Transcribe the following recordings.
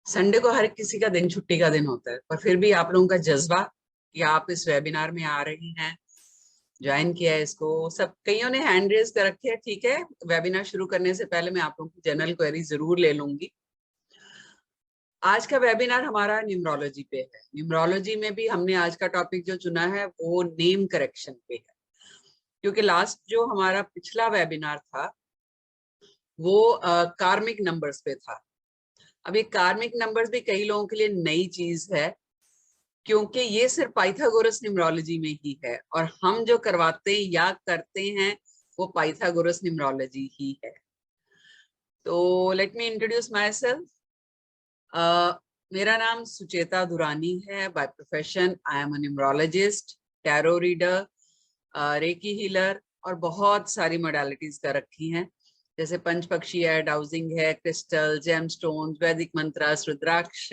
Sunday को हर किसी का दिन छुट्टी का दिन होता है, पर फिर भी आप लोगों का जज्बा कि आप इस वेबिनार में आ रही हैं, ज्वाइन किया है इसको। सब कईयों ने हैंड रेज कर रखे है। ठीक है, वेबिनार शुरू करने से पहले मैं आप लोगों की जनरल क्वेरी जरूर ले लूंगी। आज का वेबिनार हमारा न्यूमरोलॉजी पे है। न्यूमरोलॉजी में भी हमने आज का टॉपिक जो चुना है वो नेम करेक्शन पे है, क्योंकि लास्ट जो हमारा पिछला वेबिनार था वो कार्मिक नंबर्स पे था। अब ये कार्मिक नंबर्स भी कई लोगों के लिए नई चीज है, क्योंकि ये सिर्फ पाइथागोरस न्यूमरोलॉजी में ही है और हम जो करवाते हैं या करते हैं वो पाइथागोरस न्यूमरोलॉजी ही है। तो let me introduce my self. मेरा नाम सुचेता दुरानी है। By profession I am a numerologist, tarot reader, recce healer और बहुत सारी मोडालिटीज कर रखी हैं, जैसे पंचपक्षी है, डाउजिंग है, क्रिस्टल, जेमस्टोन्स, वैदिक मंत्रास, रुद्राक्ष,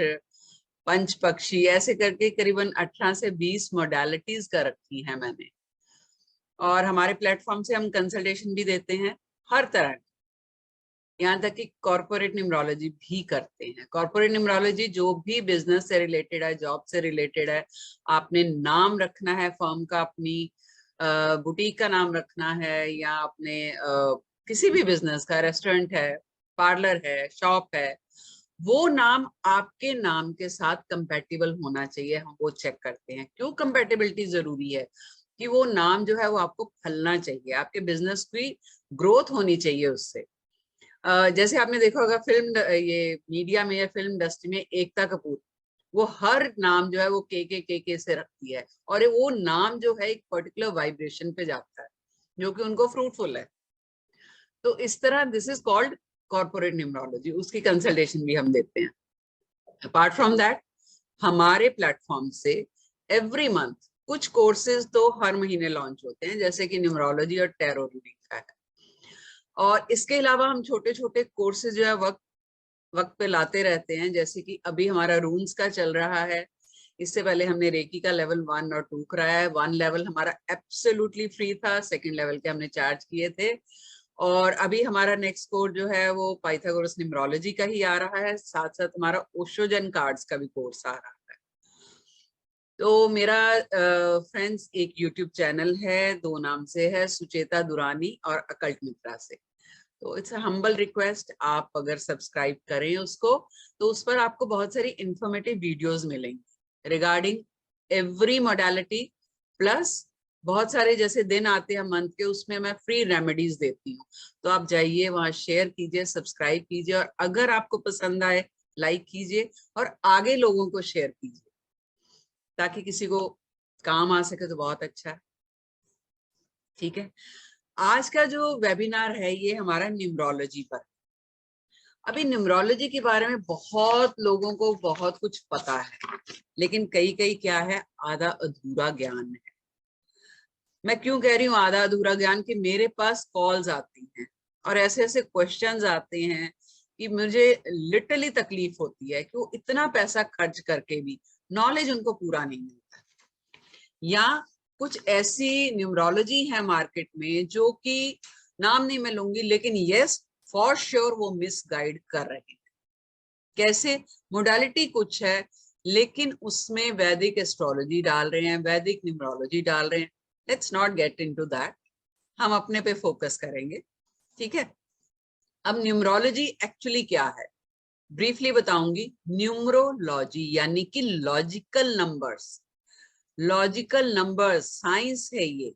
पंच पक्षी, ऐसे करके करीबन 18 से 20 मोडालिटीज का रखी हैं मैंने। और हमारे प्लेटफॉर्म से हम कंसल्टेशन भी देते हैं हर तरह, यहाँ तक कि कॉर्पोरेट न्यूमरोलॉजी भी करते हैं। कॉर्पोरेट न्यूमरोलॉजी जो भी बिजनेस से रिलेटेड है, जॉब से रिलेटेड है, आपने नाम रखना है फर्म का, अपनी बुटीक का नाम रखना है, या अपने किसी भी बिजनेस का, रेस्टोरेंट है, पार्लर है, शॉप है, वो नाम आपके नाम के साथ कंपैटिबल होना चाहिए। हम वो चेक करते हैं। क्यों कंपैटिबिलिटी जरूरी है? कि वो नाम जो है वो आपको फलना चाहिए, आपके बिजनेस की ग्रोथ होनी चाहिए उससे। जैसे आपने देखा होगा फिल्म, ये मीडिया में या फिल्म इंडस्ट्री में एकता कपूर, वो हर नाम जो है वो के से रखती है, और वो नाम जो है एक पर्टिकुलर वाइब्रेशन पे जाता है जो कि उनको फ्रूटफुल है। तो इस तरह this is called corporate numerology. उसकी कंसल्टेशन भी हम देते हैं। अपार्ट फ्रॉम दैट, हमारे प्लेटफॉर्म से एवरी मंथ कुछ कोर्सेज तो हर महीने लॉन्च होते हैं, जैसे कि न्यूमरोलॉजी और टैरो रीडिंग का है। और इसके अलावा हम छोटे छोटे कोर्सेज जो है वक्त वक्त पे लाते रहते हैं, जैसे कि अभी हमारा रून्स का चल रहा है। इससे पहले हमने रेकी का लेवल 1 और 2 कराया है। 1 लेवल हमारा एब्सोल्युटली फ्री था, सेकंड लेवल के हमने चार्ज किए थे। और अभी हमारा नेक्स्ट कोर्स जो है वो पाइथागोरस न्यूमरोलॉजी का ही आ रहा है, साथ साथ हमारा ओशोजन कार्ड्स का भी कोर्स आ रहा है। तो मेरा फ्रेंड्स एक यूट्यूब चैनल है, 2 नाम से है, सुचेता दुरानी और अकल्ट मित्रा से। तो इट्स अ हम्बल रिक्वेस्ट, आप अगर सब्सक्राइब करें उसको, तो उस पर आपको बहुत सारी इंफॉर्मेटिव वीडियोस मिलेंगी रिगार्डिंग एवरी मोडालिटी। प्लस बहुत सारे जैसे दिन आते हैं मंथ के, उसमें मैं फ्री रेमेडीज देती हूँ। तो आप जाइए वहां, शेयर कीजिए, सब्सक्राइब कीजिए, और अगर आपको पसंद आए लाइक कीजिए और आगे लोगों को शेयर कीजिए, ताकि किसी को काम आ सके तो बहुत अच्छा है। ठीक है, आज का जो वेबिनार है ये हमारा न्यूमरोलॉजी पर। अभी न्यूमरोलॉजी के बारे में बहुत लोगों को बहुत कुछ पता है, लेकिन कई कई क्या है, आधा अधूरा ज्ञान है। मैं क्यों कह रही हूँ आधा अधूरा ज्ञान? कि मेरे पास कॉल्स आती हैं और ऐसे ऐसे क्वेश्चंस आते हैं कि मुझे लिटरली तकलीफ होती है कि वो इतना पैसा खर्च करके भी नॉलेज उनको पूरा नहीं मिलता। या कुछ ऐसी न्यूमरोलॉजी है मार्केट में जो कि नाम नहीं मैं लूंगी, लेकिन यस फॉर श्योर वो मिस गाइड कर रहे हैं। कैसे? मोडालिटी कुछ है, लेकिन उसमें वैदिक एस्ट्रोलॉजी डाल रहे हैं, वैदिक न्यूमरोलॉजी डाल रहे हैं। Let's not gate into that, हम अपने पे फोकस करेंगे। ठीक है, अब न्यूमरोलॉजी एक्चुअली क्या है ब्रीफली बताऊंगी। न्यूमरोलॉजी यानी कि logical numbers, logical numbers science है ये।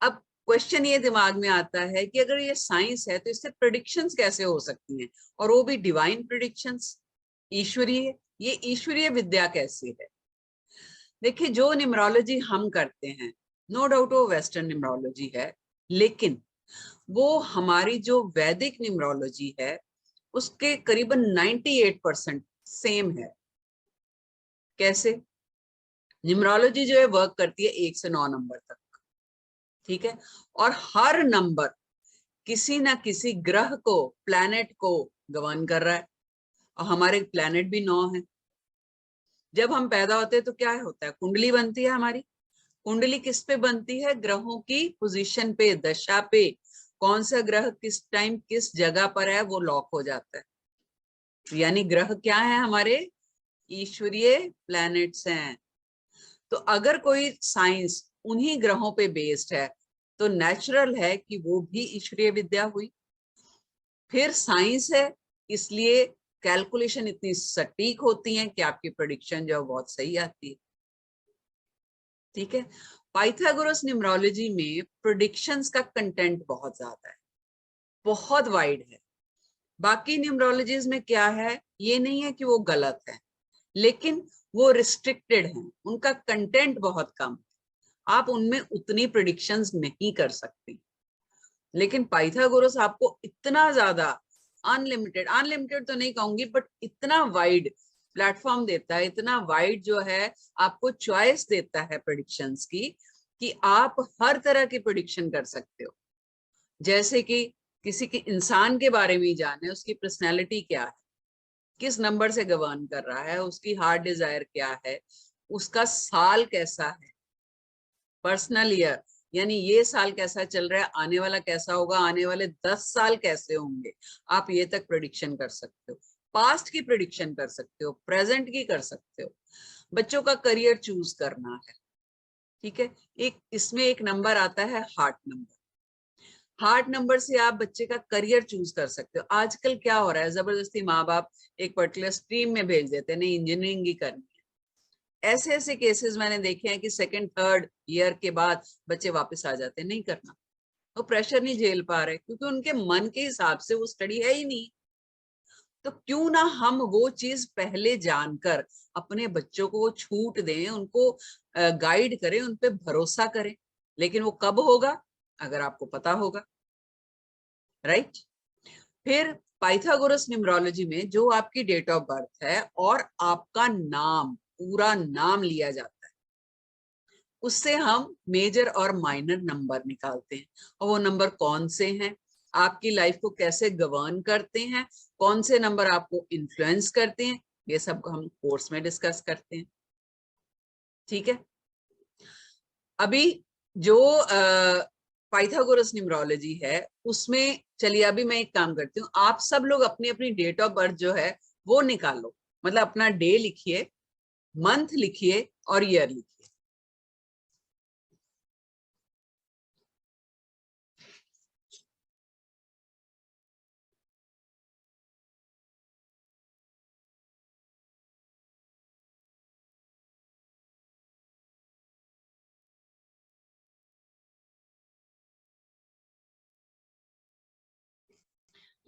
अब क्वेश्चन ये दिमाग में आता है कि अगर ये साइंस है तो इससे प्रेडिक्शंस कैसे हो सकती हैं, और वो भी डिवाइन प्रेडिक्शंस, ईश्वरीय। ये ईश्वरीय विद्या कैसे है? देखिए, जो न्यूमरोलॉजी हम करते हैं, नो डाउट वो वेस्टर्न न्यूमरोलॉजी है, लेकिन वो हमारी जो वैदिक न्यूमरोलॉजी है उसके करीबन 98% सेम है। कैसे? न्यूमरोलॉजी जो है वर्क करती है 1 से 9 नंबर तक। ठीक है, और हर नंबर किसी ना किसी ग्रह को, प्लैनेट को गवर्न कर रहा है, और हमारे प्लैनेट भी 9 है। जब हम पैदा होते हैं तो क्या होता है, कुंडली बनती है हमारी। कुंडली किस पे बनती है? ग्रहों की पोजीशन पे, दशा पे। कौन सा ग्रह किस टाइम किस जगह पर है वो लॉक हो जाता है। यानी ग्रह क्या है हमारे, ईश्वरीय प्लैनेट्स हैं। तो अगर कोई साइंस उन्हीं ग्रहों पे बेस्ड है तो नेचुरल है कि वो भी ईश्वरीय विद्या हुई। फिर साइंस है, इसलिए कैलकुलेशन इतनी सटीक होती है कि आपकी प्रेडिक्शन जो है बहुत सही आती है। ठीक है, पाइथागोरस न्यूमरोलॉजी में प्रेडिक्शंस का कंटेंट बहुत ज्यादा है, बहुत वाइड है। बाकी न्यूमरोलॉजीज में क्या है, ये नहीं है कि वो गलत है, लेकिन वो रिस्ट्रिक्टेड हैं, उनका कंटेंट बहुत कम है, आप उनमें उतनी प्रेडिक्शंस नहीं कर सकती। लेकिन पाइथागोरस आपको इतना ज्यादा अनलिमिटेड, अनलिमिटेड तो नहीं कहूंगी, बट इतना वाइड प्लेटफॉर्म देता है, इतना वाइड जो है आपको चॉइस देता है प्रेडिक्शंस की, कि आप हर तरह की प्रेडिक्शन कर सकते हो। जैसे कि किसी के इंसान के बारे में जाने, उसकी पर्सनैलिटी क्या है, किस नंबर से गवर्न कर रहा है, उसकी हार्ट डिजायर क्या है, उसका साल कैसा है, पर्सनल ईयर, यानी ये साल कैसा चल रहा है, आने वाला कैसा होगा, आने वाले 10 साल कैसे होंगे, आप ये तक प्रेडिक्शन कर सकते हो। पास्ट की प्रेडिक्शन कर सकते हो, प्रेजेंट की कर सकते हो। बच्चों का करियर चूज करना है, ठीक है, एक इसमें एक नंबर आता है हार्ट नंबर। हार्ट नंबर से आप बच्चे का करियर चूज कर सकते हो। आजकल क्या हो रहा है, जबरदस्ती माँ बाप एक पर्टिकुलर स्ट्रीम में भेज देते हैं, नहीं इंजीनियरिंग ही करनी है। ऐसे ऐसे केसेस मैंने देखे हैं कि सेकंड थर्ड ईयर के बाद बच्चे वापस आ जाते हैं, नहीं करना, वो प्रेशर नहीं झेल पा रहे, क्योंकि उनके मन के हिसाब से वो स्टडी है ही नहीं। तो क्यों ना हम वो चीज पहले जानकर अपने बच्चों को वो छूट दें, उनको गाइड करें, उन पे भरोसा करें। लेकिन वो कब होगा, अगर आपको पता होगा, राइट। फिर पाइथागोरस न्यूमरोलॉजी में जो आपकी डेट ऑफ बर्थ है और आपका नाम, पूरा नाम लिया जाता है, उससे हम मेजर और माइनर नंबर निकालते हैं। और वो नंबर कौन से हैं, आपकी लाइफ को कैसे गवर्न करते हैं, कौन से नंबर आपको इन्फ्लुएंस करते हैं, ये सब हम कोर्स में डिस्कस करते हैं। ठीक है, अभी जो पाइथागोरस न्यूमरोलॉजी है उसमें चलिए अभी मैं एक काम करती हूँ, आप सब लोग अपनी अपनी डेट ऑफ बर्थ जो है वो निकालो, मतलब अपना डे लिखिए, मंथ लिखिए और ईयर लिखिए।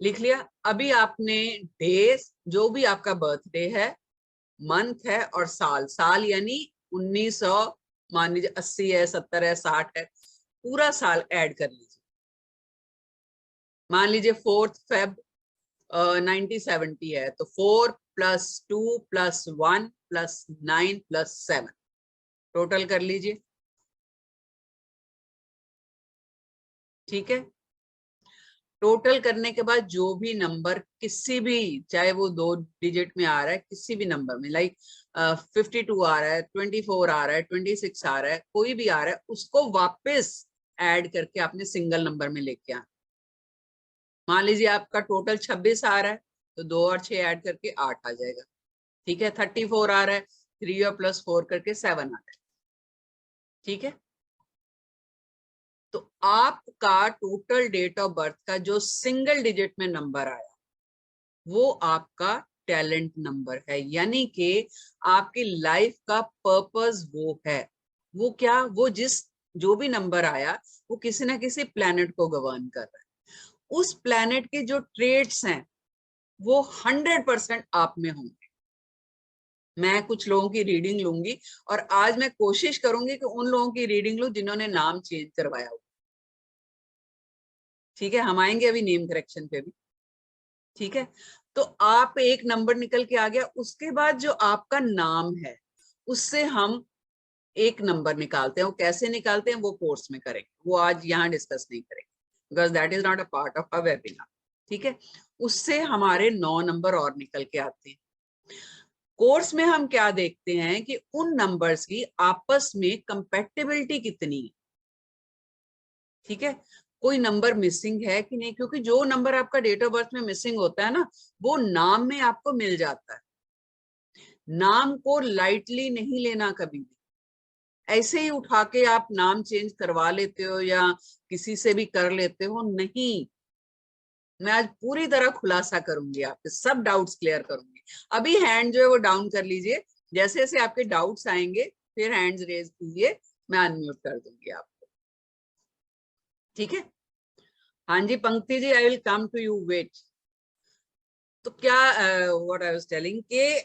लिख लिया। अभी आपने डेज, जो भी आपका बर्थडे है, मंथ है और साल, साल यानी 1900, मान लीजिए 80 है, 70 है, 60 है, पूरा साल ऐड कर लीजिए। मान लीजिए 4 फेब 1970 है, तो 4 + 2 + 1 + 9 + 7 टोटल कर लीजिए। ठीक है, टोटल करने के बाद जो भी नंबर किसी भी, चाहे वो 2 डिजिट में आ रहा है, किसी भी नंबर में, लाइक 52 आ रहा है, 24 आ रहा है, 26 आ रहा है, कोई भी आ रहा है, उसको वापस ऐड करके आपने सिंगल नंबर में लेके आना। मान लीजिए आपका टोटल 26 आ रहा है, तो 2 और 6 ऐड करके 8 आ जाएगा। ठीक है, 34 आ रहा है, 3 और +4 करके 7 आ जाएगा। ठीक है, तो आपका टोटल डेट ऑफ बर्थ का जो सिंगल डिजिट में नंबर आया वो आपका टैलेंट नंबर है, यानी कि आपकी लाइफ का पर्पस वो है। वो क्या, वो जिस जो भी नंबर आया वो किसी ना किसी प्लेनेट को गवर्न कर रहा है। उस प्लेनेट के जो ट्रेड्स हैं वो 100% आप में होंगे। मैं कुछ लोगों की रीडिंग लूंगी और आज मैं कोशिश करूंगी कि उन लोगों की रीडिंग लूं जिन्होंने नाम चेंज करवाया हो। ठीक है, हम आएंगे अभी नेम करेक्शन पे भी। ठीक है, तो आप एक नंबर निकल के आ गया, उसके बाद जो आपका नाम है उससे हम एक नंबर निकालते हैं। वो कैसे निकालते हैं वो कोर्स में करेंगे, वो आज यहाँ डिस्कस नहीं करेंगे, because that is not a part of a webinar. ठीक है, उससे हमारे 9 नंबर और निकल के आते हैं। कोर्स में हम क्या देखते हैं कि उन नंबर्स की आपस में कंपैटिबिलिटी कितनी है। ठीक है, कोई नंबर मिसिंग है कि नहीं, क्योंकि जो नंबर आपका डेट ऑफ बर्थ में मिसिंग होता है ना, वो नाम में आपको मिल जाता है। नाम को लाइटली नहीं लेना कभी भी। ऐसे ही उठा के आप नाम चेंज करवा लेते हो या किसी से भी कर लेते हो, नहीं। मैं आज पूरी तरह खुलासा करूंगी, आपके सब डाउट्स क्लियर करूंगी। अभी हैंड जो है वो डाउन कर लीजिए, जैसे जैसे आपके डाउट्स आएंगे फिर हैंड्स रेज कीजिए, मैं अनम्यूट कर दूंगी आपको, ठीक है। हाँ जी Pankti ji, I will come to you, wait. तो क्या व्हाट आई वाज टेलिंग के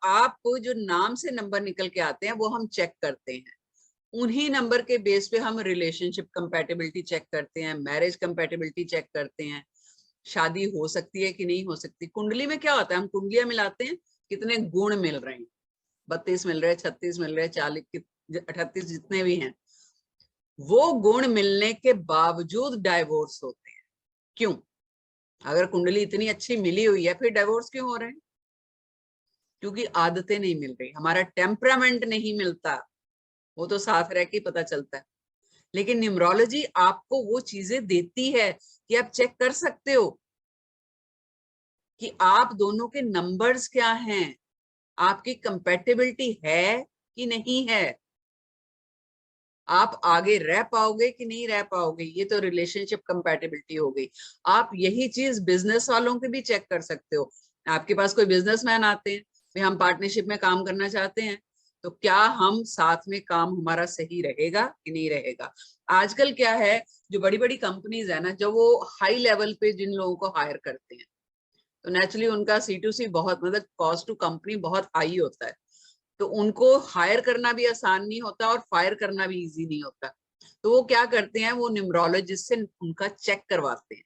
आप जो नाम से नंबर निकल के आते हैं वो हम चेक करते हैं, उन्हीं नंबर के बेस पे हम रिलेशनशिप कंपैटिबिलिटी चेक करते हैं, मैरिज कंपैटिबिलिटी चेक करते हैं, शादी हो सकती है कि नहीं हो सकती। कुंडली में क्या होता है, हम कुंडलियां मिलाते हैं, कितने गुण मिल रहे हैं, 32 मिल रहे हैं, 36 मिल रहे हैं, 40 38 जितने भी हैं, वो गुण मिलने के बावजूद डाइवोर्स होते हैं। क्यों? अगर कुंडली इतनी अच्छी मिली हुई है फिर डाइवोर्स क्यों हो रहे हैं? क्योंकि आदतें नहीं मिल रही, हमारा टेम्परामेंट नहीं मिलता, वो तो साथ रह के पता चलता है। लेकिन न्यूमरोलॉजी आपको वो चीजें देती है कि आप चेक कर सकते हो कि आप दोनों के नंबर्स क्या हैं, आपकी कंपैटिबिलिटी है कि नहीं है, आप आगे रह पाओगे कि नहीं रह पाओगे। ये तो रिलेशनशिप कंपैटिबिलिटी हो गई। आप यही चीज बिजनेस वालों के भी चेक कर सकते हो। आपके पास कोई बिजनेसमैन आते हैं, भाई हम पार्टनरशिप में काम करना चाहते हैं, तो क्या हम साथ में काम हमारा सही रहेगा कि नहीं रहेगा। आजकल क्या है, जो बड़ी बड़ी कंपनीज है ना, जब वो हाई लेवल पे जिन लोगों को हायर करते हैं, तो नेचुरली उनका C2C बहुत, मतलब कॉस्ट टू कंपनी बहुत हाई होता है, तो उनको हायर करना भी आसान नहीं होता और फायर करना भी इजी नहीं होता। तो वो क्या करते हैं, वो न्यूमरोलॉजिस्ट से उनका चेक करवाते हैं।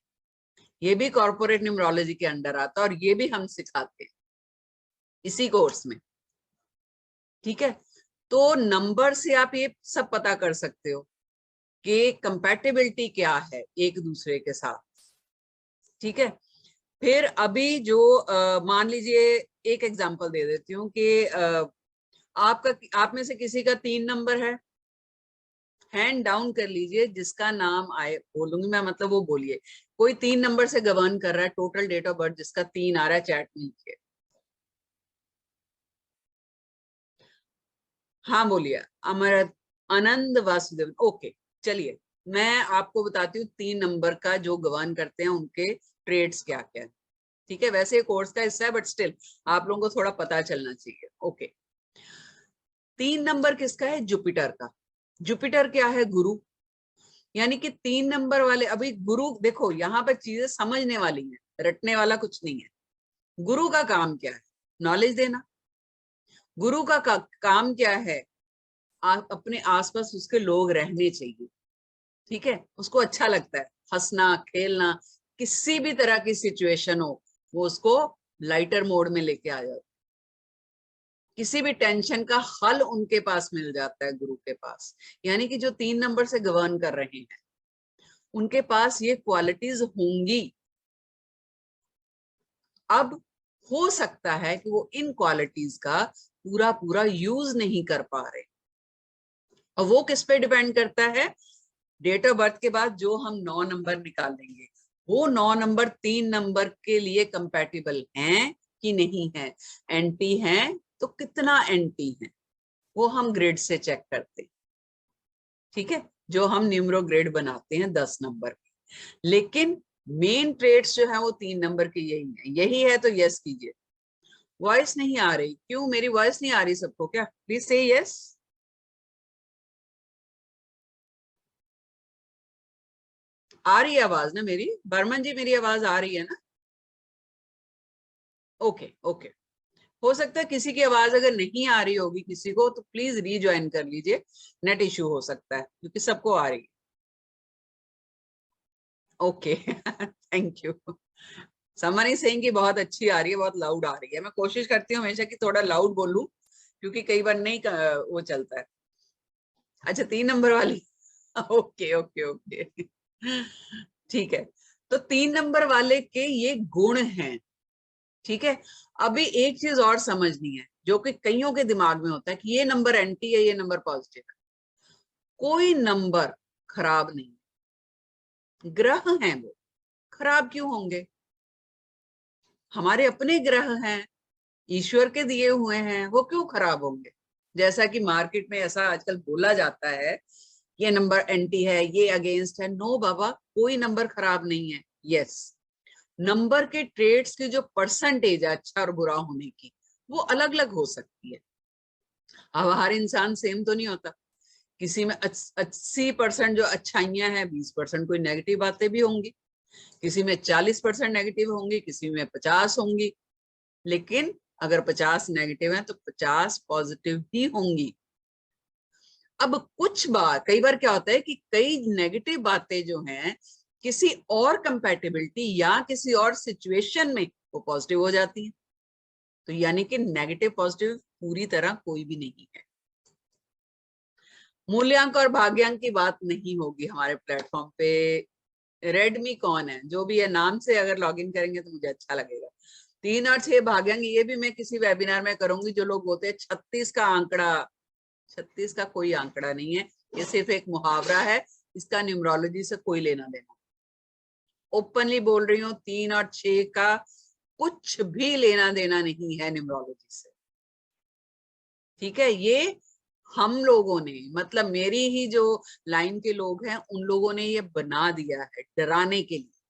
ये भी कॉर्पोरेट न्यूमरोलॉजी के अंडर आता है और ये भी हम सिखाते हैं इसी कोर्स में, ठीक है। तो नंबर से आप ये सब पता कर सकते हो कि कंपैटिबिलिटी क्या है एक दूसरे के साथ, ठीक है। फिर अभी जो मान लीजिए, एक एग्जांपल दे देती हूँ कि आपका, आप में से किसी का 3 नंबर है, हैंड डाउन कर लीजिए, जिसका नाम आए बोलूंगी मैं, मतलब वो बोलिए। कोई 3 नंबर से गवर्न कर रहा है, टोटल डेट ऑफ बर्थ जिसका 3 आ रहा है, चैट में लिखिए। हाँ बोलिए। अमर, आनंद वासुदेव, ओके। चलिए मैं आपको बताती हूँ 3 नंबर का जो गवर्न करते हैं उनके ट्रेड्स क्या क्या है, ठीक है। वैसे कोर्स का हिस्सा है बट स्टिल आप लोगों को थोड़ा पता चलना चाहिए, ओके। 3 नंबर किसका है? जुपिटर का। जुपिटर क्या है? गुरु। यानी कि 3 नंबर वाले, अभी गुरु देखो यहाँ पर चीजें समझने वाली हैं, रटने वाला कुछ नहीं है। गुरु का काम क्या है? नॉलेज देना। गुरु का काम क्या है? आप अपने आसपास उसके लोग रहने चाहिए, ठीक है। उसको अच्छा लगता है हंसना खेलना, किसी भी तरह की सिचुएशन हो वो उसको लाइटर मोड में लेके आ जाता है। किसी भी टेंशन का हल उनके पास मिल जाता है गुरु के पास। यानी कि जो 3 नंबर से गवर्न कर रहे हैं उनके पास ये क्वालिटीज होंगी। अब हो सकता है कि वो इन क्वालिटीज का पूरा पूरा यूज नहीं कर पा रहे, और वो किस पे डिपेंड करता है? डेट ऑफ बर्थ के बाद जो हम 9 नंबर निकालेंगे, वो 9 नंबर 3 नंबर के लिए कंपैटिबल हैं कि नहीं है। एंटी हैं तो कितना एंटी है, वो हम ग्रेड से चेक करते हैं, ठीक है। जो हम न्यूमरो ग्रेड बनाते हैं 10 नंबर के, लेकिन मेन ट्रेड्स जो है वो 3 नंबर के यही है। यही है तो यस कीजिए। वॉइस नहीं आ रही, क्यों मेरी वॉइस नहीं आ रही सबको क्या? प्लीज से यस। आ रही है आवाज ना मेरी? बर्मन जी मेरी आवाज आ रही है ना? Okay okay. हो सकता है किसी की आवाज अगर नहीं आ रही होगी किसी को, तो प्लीज रीज्वाइन कर लीजिए, नेट इश्यू हो सकता है, क्योंकि सबको आ रही है। Okay thank you. समन ही सेइंग कि बहुत अच्छी आ रही है, बहुत लाउड आ रही है। मैं कोशिश करती हूँ हमेशा कि थोड़ा लाउड बोलूं, क्योंकि कई बार नहीं वो चलता है। अच्छा 3 नंबर वाली ओके ओके ओके ठीक है। तो 3 नंबर वाले के ये गुण हैं, ठीक है। अभी एक चीज और समझनी है जो कि कईयों के दिमाग में होता है कि ये नंबर एंटी है, ये नंबर पॉजिटिव है। कोई नंबर खराब नहीं, ग्रह हैं वो, खराब क्यों होंगे? हमारे अपने ग्रह हैं, ईश्वर के दिए हुए हैं, वो क्यों खराब होंगे? जैसा कि मार्केट में ऐसा आजकल बोला जाता है, ये नंबर एंटी है, ये अगेंस्ट है। नो बाबा, कोई नंबर खराब नहीं है। यस, नंबर के ट्रेड्स की जो परसेंटेज है अच्छा और बुरा होने की, वो अलग अलग हो सकती है। अब हर इंसान सेम तो नहीं होता। किसी में 80% जो अच्छाइयां हैं, 20% कोई नेगेटिव बातें भी होंगी, किसी में 40% नेगेटिव होंगी, किसी में 50 होंगी। लेकिन अगर 50 नेगेटिव है तो 50 पॉजिटिव ही होंगी। अब कुछ बात, कई बार क्या होता है कि कई नेगेटिव बातें जो हैं किसी और कंपैटिबिलिटी या किसी और सिचुएशन में वो पॉजिटिव हो जाती है। तो यानी कि नेगेटिव पॉजिटिव पूरी तरह कोई भी नहीं है। मूल्यांक और भाग्यांक की बात नहीं होगी हमारे प्लेटफॉर्म पे। रेडमी कौन है, जो भी है, नाम से अगर लॉगिन करेंगे तो मुझे अच्छा लगेगा। 3 और 6 भाग्यांक, ये भी मैं किसी वेबिनार में करूंगी। जो लोग बोलते हैं 36 का आंकड़ा, 36 का कोई आंकड़ा नहीं है, ये सिर्फ एक मुहावरा है, इसका न्यूमरोलॉजी से कोई लेना देना। ओपनली बोल रही हूँ, 3 और 6 का कुछ भी लेना देना नहीं है न्यूमरोलॉजी से। ठीक है, ये हम लोगों ने, मतलब मेरी ही जो लाइन के लोग हैं उन लोगों ने ये बना दिया है डराने के लिए।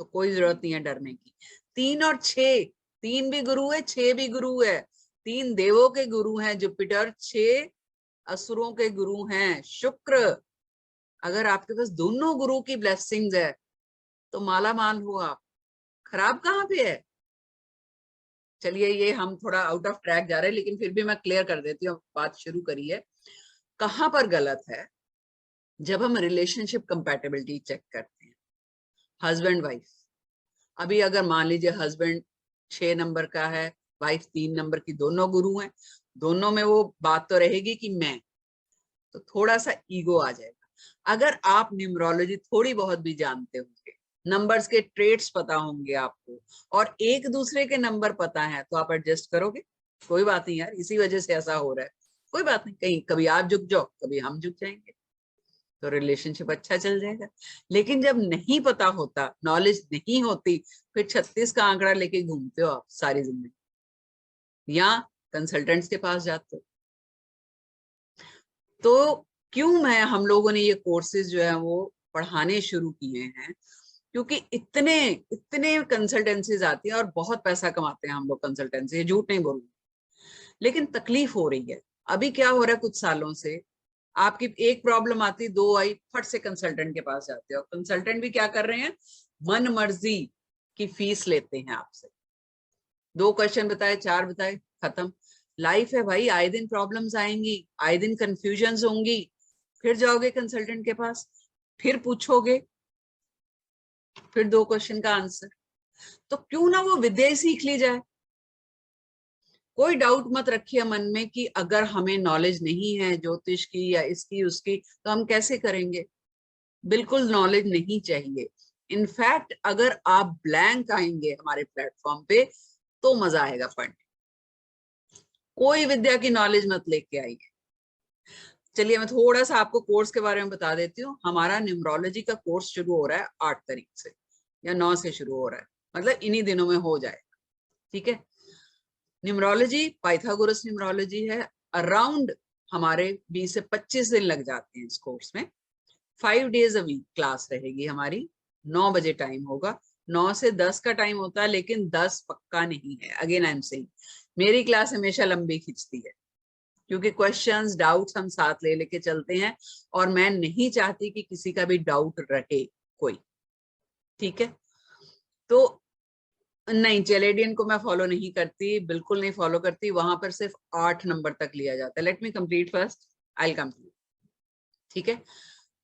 तो कोई जरूरत नहीं है डरने की। 3 और 6, 3 भी गुरु है, 6 भी गुरु है। 3 देवों के गुरु हैं जुपिटर, 6 असुरों के गुरु हैं शुक्र। अगर आपके पास दोनों गुरु की ब्लेसिंग्स है तो माला माल हो आप। खराब कहाँ पे है? चलिए, ये हम थोड़ा आउट ऑफ ट्रैक जा रहे हैं, लेकिन फिर भी मैं क्लियर कर देती हूँ, बात शुरू करी है। कहाँ पर गलत है? जब हम रिलेशनशिप कंपैटिबिलिटी चेक करते हैं, हस्बैंड वाइफ। अभी अगर मान लीजिए हस्बैंड 6 नंबर का है, वाइफ 3 नंबर की, दोनों गुरु हैं, दोनों में वो बात तो रहेगी कि मैं, तो थोड़ा सा ईगो आ जाएगा। अगर आप न्यूमरोलॉजी थोड़ी बहुत भी जानते होंगे, नंबर्स के ट्रेड्स पता होंगे आपको, और एक दूसरे के नंबर पता है, तो आप एडजस्ट करोगे। कोई बात नहीं यार, इसी वजह से ऐसा हो रहा है, कोई बात नहीं, कहीं कभी आप झुक जाओ, कभी हम झुक जाएंगे, तो रिलेशनशिप अच्छा चल जाएगा। लेकिन जब नहीं पता होता, नॉलेज नहीं होती, फिर 36 का आंकड़ा लेके घूमते हो आप सारी जिंदगी, या कंसल्टेंट्स के पास जाते हो। तो क्यों मैं, हम लोगों ने ये कोर्सेज जो है वो पढ़ाने शुरू किए हैं, क्योंकि इतने इतने कंसल्टेंसीज आती है और बहुत पैसा कमाते हैं हम लोग कंसल्टेंसी, झूठ नहीं बोलूंगी। लेकिन तकलीफ हो रही है। अभी क्या हो रहा है, कुछ सालों से आपकी एक प्रॉब्लम आती, 2 आई, फट से कंसल्टेंट के पास जाते हो। कंसल्टेंट भी क्या कर रहे हैं, मन मर्जी की फीस लेते हैं आपसे। 2 क्वेश्चन बताए, 4 बताए, खत्म। लाइफ है भाई, आए दिन प्रॉब्लम्स आएंगी, आए दिन कंफ्यूजन्स होंगी। फिर जाओगे कंसल्टेंट के पास, फिर पूछोगे, फिर 2 क्वेश्चन का आंसर। तो क्यों ना वो विद्या ही सीख ली जाए। कोई डाउट मत रखिए मन में कि अगर हमें नॉलेज नहीं है ज्योतिष की या इसकी उसकी तो हम कैसे करेंगे। बिल्कुल नॉलेज नहीं चाहिए। इनफैक्ट अगर आप ब्लैंक आएंगे हमारे प्लेटफॉर्म पे तो मजा आएगा पढ़ने। कोई विद्या की नॉलेज मत लेके आइए। चलिए, मैं थोड़ा सा आपको कोर्स के बारे में बता देती हूँ। हमारा न्यूमरोलॉजी का कोर्स शुरू हो रहा है 8 तारीख से, या 9 से शुरू हो रहा है, मतलब इन्हीं दिनों में हो जाएगा। ठीक है, न्यूमरोलॉजी पाइथागोरस न्यूमरोलॉजी है। अराउंड हमारे 20 से 25 दिन लग जाते हैं इस कोर्स में। 5 डेज अ वीक क्लास रहेगी हमारी। 9 बजे टाइम होगा, 9 से 10 का टाइम होता है, लेकिन 10 पक्का नहीं है। अगेन आई एम सेइंग, मेरी क्लास हमेशा लंबी खिंचती है, क्योंकि क्वेश्चंस डाउट्स हम साथ ले लेके चलते हैं, और मैं नहीं चाहती कि किसी का भी डाउट रहे कोई। ठीक है, तो नहीं, चैलेडियन को मैं फॉलो नहीं करती, बिल्कुल नहीं फॉलो करती। वहां पर सिर्फ 8 नंबर तक लिया जाता है। Let me complete first, I will complete. ठीक है,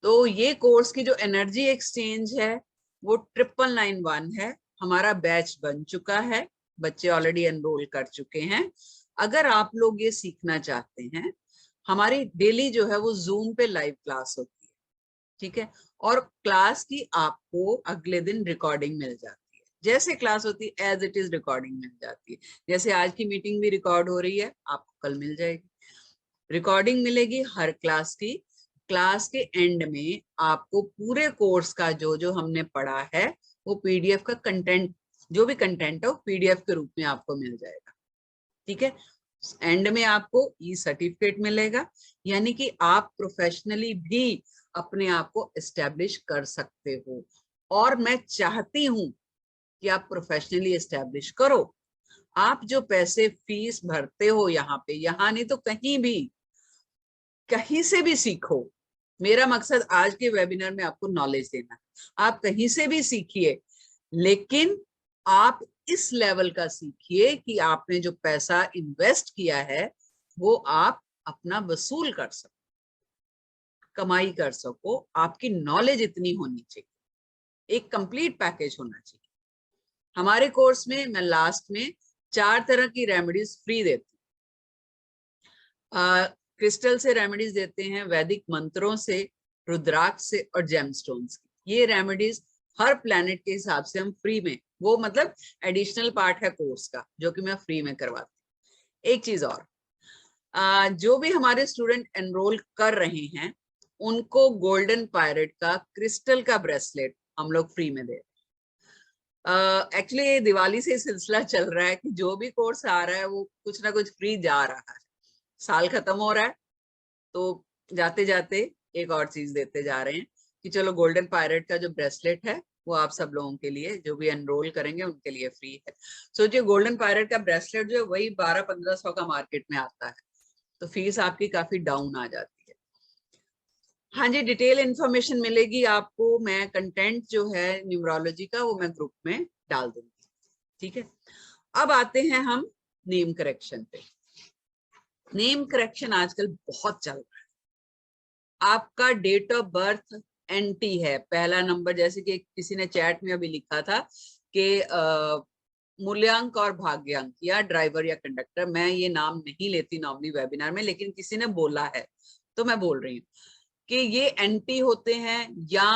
तो ये कोर्स की जो एनर्जी एक्सचेंज है वो 9991 है। हमारा बैच बन चुका है, बच्चे ऑलरेडी एनरोल कर चुके हैं। अगर आप लोग ये सीखना चाहते हैं, हमारी डेली जो है वो जूम पे लाइव क्लास होती है। ठीक है, और क्लास की आपको अगले दिन रिकॉर्डिंग मिल जाती है। जैसे क्लास होती है एज इट इज रिकॉर्डिंग मिल जाती है। जैसे आज की मीटिंग भी रिकॉर्ड हो रही है, आपको कल मिल जाएगी। रिकॉर्डिंग मिलेगी हर क्लास की। क्लास के एंड में आपको पूरे कोर्स का जो जो हमने पढ़ा है वो पीडीएफ का कंटेंट, जो भी कंटेंट है वो पीडीएफ के रूप में आपको मिल जाएगा। ठीक है, एंड में आपको ई सर्टिफिकेट मिलेगा, यानी कि आप प्रोफेशनली भी अपने आप को एस्टेब्लिश कर सकते हो। और मैं चाहती हूं कि आप प्रोफेशनली एस्टेब्लिश करो। आप जो पैसे फीस भरते हो यहाँ पे, यहाँ नहीं तो कहीं भी, कहीं से भी सीखो। मेरा मकसद आज के वेबिनार में आपको नॉलेज देना है। आप कहीं से भी सीखिए, लेकिन आप इस लेवल का सीखिए कि आपने जो पैसा इन्वेस्ट किया है वो आप अपना वसूल कर सको, कमाई कर सको। आपकी नॉलेज इतनी होनी चाहिए, एक कंप्लीट पैकेज होना चाहिए। हमारे कोर्स में मैं लास्ट में 4 तरह की रेमेडीज फ्री देती हूँ। क्रिस्टल से रेमेडीज देते हैं, वैदिक मंत्रों से, रुद्राक्ष से और जेमस्टोन्स की। ये रेमेडीज हर प्लैनेट के हिसाब से हम फ्री में, वो मतलब एडिशनल पार्ट है कोर्स का जो कि मैं फ्री में करवाती हूँ। एक चीज और, जो भी हमारे स्टूडेंट एनरोल कर रहे हैं उनको गोल्डन पायरेट का क्रिस्टल का ब्रेसलेट हम लोग फ्री में दे रहे हैं। एक्चुअली दिवाली से सिलसिला चल रहा है कि जो भी कोर्स आ रहा है वो कुछ ना कुछ फ्री जा रहा है। साल खत्म हो रहा है तो जाते जाते एक और चीज देते जा रहे हैं कि चलो गोल्डन पायरेट का जो ब्रेसलेट है वो आप सब लोगों के लिए, जो भी एनरोल करेंगे उनके लिए फ्री है। सोचिए गोल्डन पायरेट का ब्रेसलेट जो है वही 1200-1500 का मार्केट में आता है, तो फीस आपकी काफी डाउन आ जाती है। हाँ जी, डिटेल इंफॉर्मेशन मिलेगी आपको। मैं कंटेंट जो है न्यूमरोलॉजी का वो मैं ग्रुप में डाल दूंगी। ठीक है, अब आते हैं हम नेम करेक्शन पे। नेम करेक्शन आजकल बहुत चल रहा है। आपका डेट ऑफ बर्थ एनटी है, पहला नंबर, जैसे कि किसी ने चैट में अभी लिखा था कि मूल्यांक और भाग्यांक या ड्राइवर या कंडक्टर, मैं ये नाम नहीं लेती नॉर्मली वेबिनार में, लेकिन किसी ने बोला है तो मैं बोल रही हूँ कि ये एंटी होते हैं या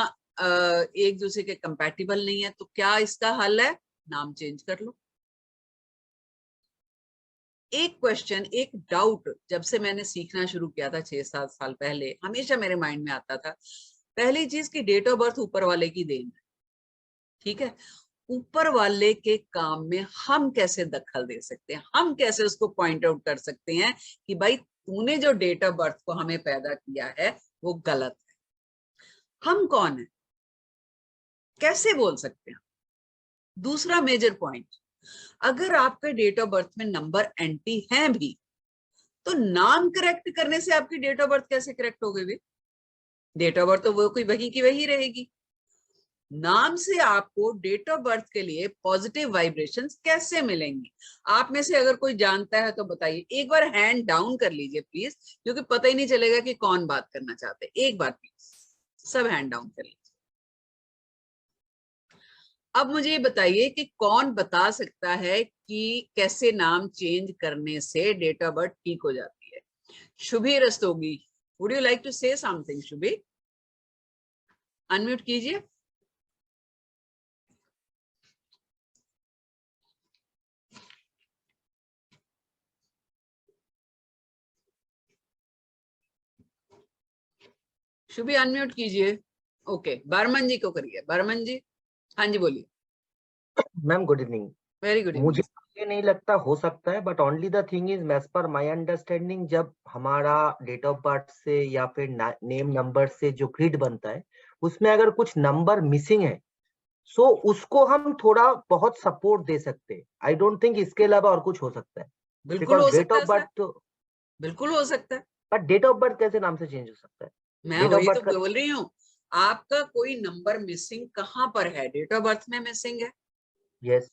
एक दूसरे के कंपैटिबल नहीं है। तो क्या इसका हल है? नाम चेंज कर लो। एक क्वेश्चन, एक डाउट जब से मैंने सीखना शुरू किया था 6-7 साल पहले, हमेशा मेरे माइंड में आता था। पहली चीज की डेट ऑफ बर्थ ऊपर वाले की देन है। ठीक है, ऊपर वाले के काम में हम कैसे दखल दे सकते हैं, हम कैसे उसको पॉइंट आउट कर सकते हैं कि भाई तूने जो डेट ऑफ बर्थ को हमें पैदा किया है वो गलत है। हम कौन है, कैसे बोल सकते हैं? दूसरा मेजर पॉइंट, अगर आपके डेट ऑफ बर्थ में नंबर एंटी है भी तो नाम करेक्ट करने से आपकी डेट ऑफ बर्थ कैसे करेक्ट हो गई? डेट ऑफ बर्थ तो वो कोई वही की वही रहेगी। नाम से आपको डेट ऑफ बर्थ के लिए पॉजिटिव वाइब्रेशंस कैसे मिलेंगी? आप में से अगर कोई जानता है तो बताइए। एक बार हैंड डाउन कर लीजिए प्लीज, क्योंकि पता ही नहीं चलेगा कि कौन बात करना चाहते हैं। एक बार प्लीज सब हैंड डाउन कर लीजिए। अब मुझे ये बताइए कि कौन बता सकता है कि कैसे नाम चेंज करने से डेट ऑफ बर्थ ठीक हो जाती है? Shubhi Rastogi, would you like to say something? Shubhi, unmute कीजिए। शुभी अनम्यूट कीजिए। ओके, बर्मन जी को करिए। बर्मन जी, हाँ जी बोलिए। Ma'am good evening. Very good मुझे इवनिंग। ये नहीं लगता हो सकता है, but only the thing is as per my understanding जब हमारा डेट ऑफ बर्थ से या फिर नेम नंबर से जो ग्रिड बनता है उसमें अगर कुछ नंबर मिसिंग है सो उसको हम थोड़ा बहुत सपोर्ट दे सकते हैं। आई डोंट थिंक इसके अलावा और कुछ हो सकता है। बिल्कुल बिकॉज हो डेट सकता ऑफ है सर, बर्थ तो, बिल्कुल हो सकता है। बट डेट ऑफ बर्थ कैसे नाम से चेंज हो सकता है? मैं डेट ऑफ वही तो बर्थ का, बोल रही हूँ, आपका कोई नंबर मिसिंग कहाँ पर है? डेट ऑफ बर्थ में मिसिंग है। यस,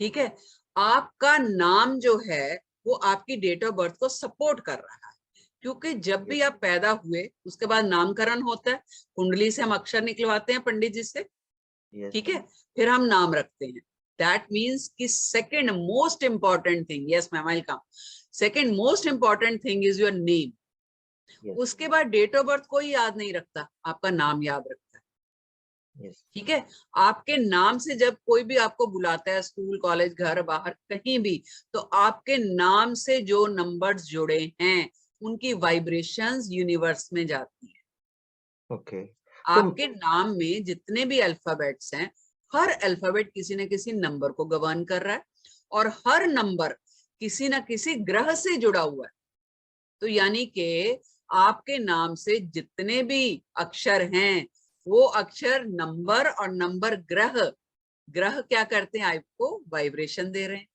ठीक है, आपका नाम जो है वो आपकी डेट ऑफ बर्थ को सपोर्ट कर रहा है, क्योंकि जब भी आप पैदा हुए उसके बाद नामकरण होता है, कुंडली से हम अक्षर निकलवाते हैं पंडित जी से। ठीक है, फिर हम नाम रखते हैं। दैट मीन्स कि second most important thing, yes ma'am I will come, second most important thing is your name. उसके बाद डेट ऑफ बर्थ कोई याद नहीं रखता, आपका नाम याद रखता है। ठीक है, आपके नाम से जब कोई भी आपको बुलाता है, स्कूल कॉलेज घर बाहर कहीं भी, तो आपके नाम से जो नंबर्स जुड़े हैं उनकी वाइब्रेशंस यूनिवर्स में जाती है। ओके। आपके नाम में जितने भी अल्फाबेट्स हैं, हर अल्फाबेट किसी न किसी नंबर को गवर्न कर रहा है, और हर नंबर किसी न किसी ग्रह से जुड़ा हुआ है। तो यानी कि आपके नाम से जितने भी अक्षर हैं, वो अक्षर नंबर और नंबर ग्रह, ग्रह क्या करते हैं, आपको वाइब्रेशन दे रहे हैं।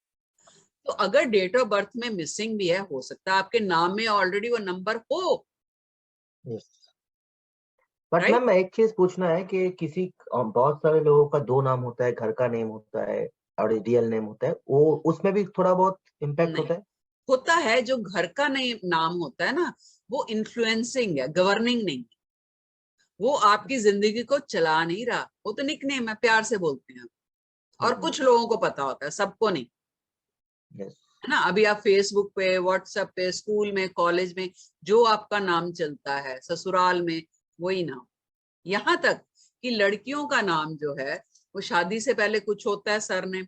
तो अगर डेट ऑफ बर्थ में मिसिंग भी है, हो सकता है आपके नाम में ऑलरेडी वो नंबर हो। But right? मैम एक चीज पूछना है कि किसी बहुत सारे लोगों का 2 नाम होता है, घर का नेम होता है और रियल नेम होता है, वो उसमें भी थोड़ा बहुत इम्पैक्ट नहीं होता है। होता है, जो घर का नहीं नाम होता है ना, वो इन्फ्लुएंसिंग है, गवर्निंग नहीं। वो आपकी जिंदगी को चला नहीं रहा, वो तो निकनेम है, प्यार से बोलते हैं। और कुछ लोगों को पता होता है, सबको नहीं, यस। है ना। अभी आप फेसबुक पे, व्हाट्सएप पे, स्कूल में, कॉलेज में जो आपका नाम चलता है, ससुराल में वही नाम। यहाँ तक कि लड़कियों का नाम जो है, वो शादी से पहले कुछ होता है सरनेम,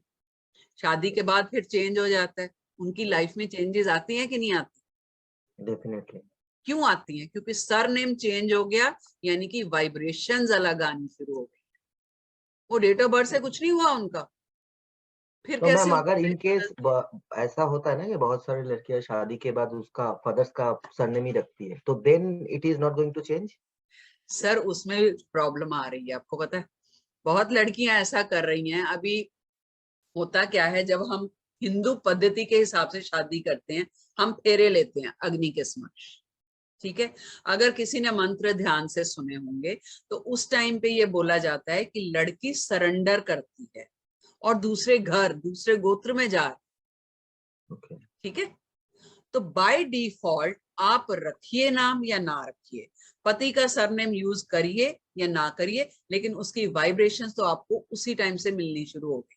शादी के बाद फिर चेंज हो जाता है। उनकी लाइफ में चेंजेस आती हैं कि नहीं आती? डेफिनेटली। क्यों आती हैं? क्योंकि सरनेम चेंज हो गया, यानी कि वाइब्रेशंस अलग आनी शुरू हो गई। वो डेट ऑफ बर्थ से कुछ नहीं हुआ उनका, फिर तो कैसे मैम उनकी अगर इन लाइफ केस बदलती है? ऐसा होता है ना कि बहुत सारी लड़कियां शादी के बाद उसका फादर्स का सरनेम ही रखती है, तो then it is not going to change. Sir उसमें प्रॉब्लम आ रही है, आपको पता है। बहुत लड़कियां ऐसा कर रही हैं अभी। होता क्या है, जब हम हिंदू पद्धति के हिसाब से शादी करते हैं, हम फेरे लेते हैं अग्नि के समक्ष। ठीक है। अगर किसी ने मंत्र ध्यान से सुने होंगे, तो उस टाइम पे ये बोला जाता है कि लड़की सरेंडर करती है और दूसरे घर, दूसरे गोत्र में जा। ओके। ठीक है। तो बाय डिफॉल्ट आप रखिए नाम या ना रखिए, पति का सरनेम यूज करिए या ना करिए, लेकिन उसकी वाइब्रेशंस तो आपको उसी टाइम से मिलनी शुरू हो गई।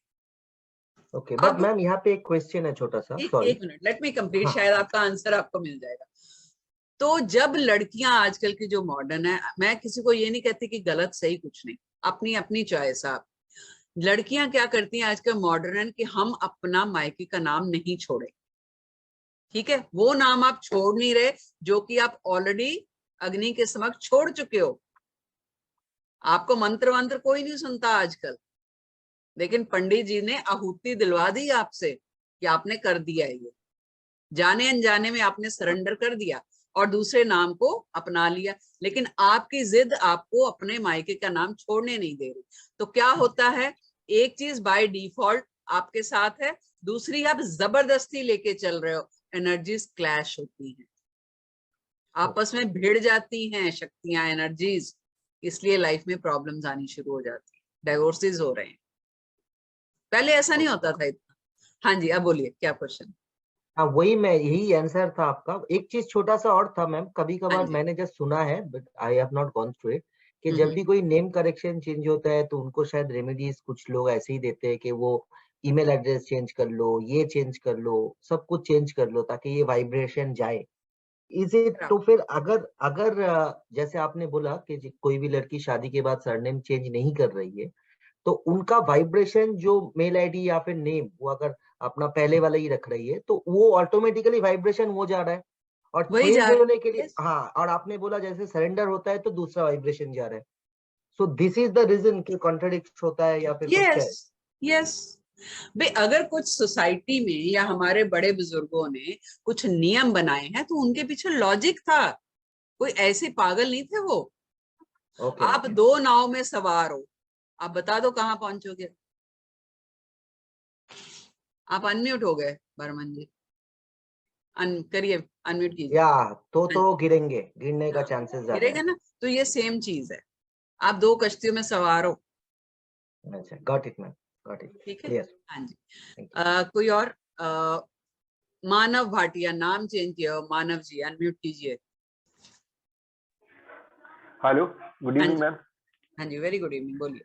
ओके बट अब मैम यहाँ पे एक क्वेश्चन है छोटा सा, एक सॉरी। एक मिनट, लेट मी कंप्लीट, हाँ। शायद आपका आंसर आपको मिल जाएगा। तो जब लड़कियां आजकल की जो मॉडर्न है, मैं किसी को ये नहीं कहती कि गलत सही कुछ नहीं, अपनी अपनी चॉइस है। लड़कियां क्या करती हैं आजकल मॉडर्न, कि हम अपना मायके का नाम नहीं छोड़े। ठीक है, वो नाम आप छोड़ नहीं रहे जो कि आप ऑलरेडी अग्नि के समक्ष छोड़ चुके हो। आपको मंत्र वंत्र कोई नहीं सुनता आजकल, लेकिन पंडित जी ने आहुति दिलवा दी आपसे कि आपने कर दिया है, ये जाने अनजाने में आपने सरेंडर कर दिया और दूसरे नाम को अपना लिया। लेकिन आपकी जिद आपको अपने मायके का नाम छोड़ने नहीं दे रही। तो क्या होता है, एक चीज बाय डिफॉल्ट आपके साथ है, दूसरी आप जबरदस्ती लेके चल रहे हो, एनर्जीज क्लैश होती हैं, आपस में भिड़ जाती हैं शक्तियां, एनर्जीज। इसलिए लाइफ में प्रॉब्लम्स आनी शुरू हो जाती है, डाइवोर्सेस हो रहे हैं। पहले ऐसा नहीं होता था इतना। हाँ जी, अब बोलिए क्या क्वेश्चन। हाँ वही, मैं यही आंसर था आपका। एक चीज छोटा सा और था मैम, कभी हाँ कभार जी। मैंने जस्ट सुना है but I have not gone through it, कि जब हम्म। भी कोई नेम करेक्शन चेंज होता है तो उनको शायद रेमेडीज कुछ लोग ऐसे ही देते हैं कि वो ईमेल एड्रेस चेंज कर लो, ये चेंज कर लो, सब कुछ चेंज कर लो ताकि ये वाइब्रेशन जाए। इज इट, तो फिर अगर अगर जैसे आपने बोला कि कोई भी लड़की शादी के बाद सरनेम चेंज नहीं कर रही है, तो उनका वाइब्रेशन जो मेल आईडी या फिर नेम वो अगर अपना पहले वाला ही रख रही है तो वो ऑटोमेटिकली वाइब्रेशन हो जा रहा है, और वही जा चेंज रहा होने के लिए, है। हाँ, और आपने बोला जैसे सरेंडर होता है तो दूसरा वाइब्रेशन जा रहा है। So this is the reason कि कॉन्ट्रडिक्ट होता है या फिर कुछ क्या यस, है। यस। भाई अगर कुछ सोसाइटी में या हमारे बड़े बुजुर्गों ने कुछ नियम बनाए हैं, तो उनके पीछे लॉजिक था। कोई ऐसे पागल नहीं थे वो। ओके आप मैम। दो नाव में सवार हो, आप बता दो कहाँ पहुंचोगे। आप अनम्यूट हो गए बर्मन जी, करिए, अनम्यूट कीजिए। या हाँ तो गिरेंगे, गिरने का हाँ, चांसेस ज्यादा गिरेगा है। ना। तो ये सेम चीज है, आप दो कश्तियों में सवार हो। अच्छा, got it ma'am, got it, ठीक है। क्लियर। हाँ जी। Thank you. कोई और? मानव भाटिया, नाम चेंज किया हो, मानव जी अनम्यूट कीजिए। हेलो, गुड हाँ इवनिंग जी। मैम। हाँ जी, वेरी गुड इवनिंग, बोलिए।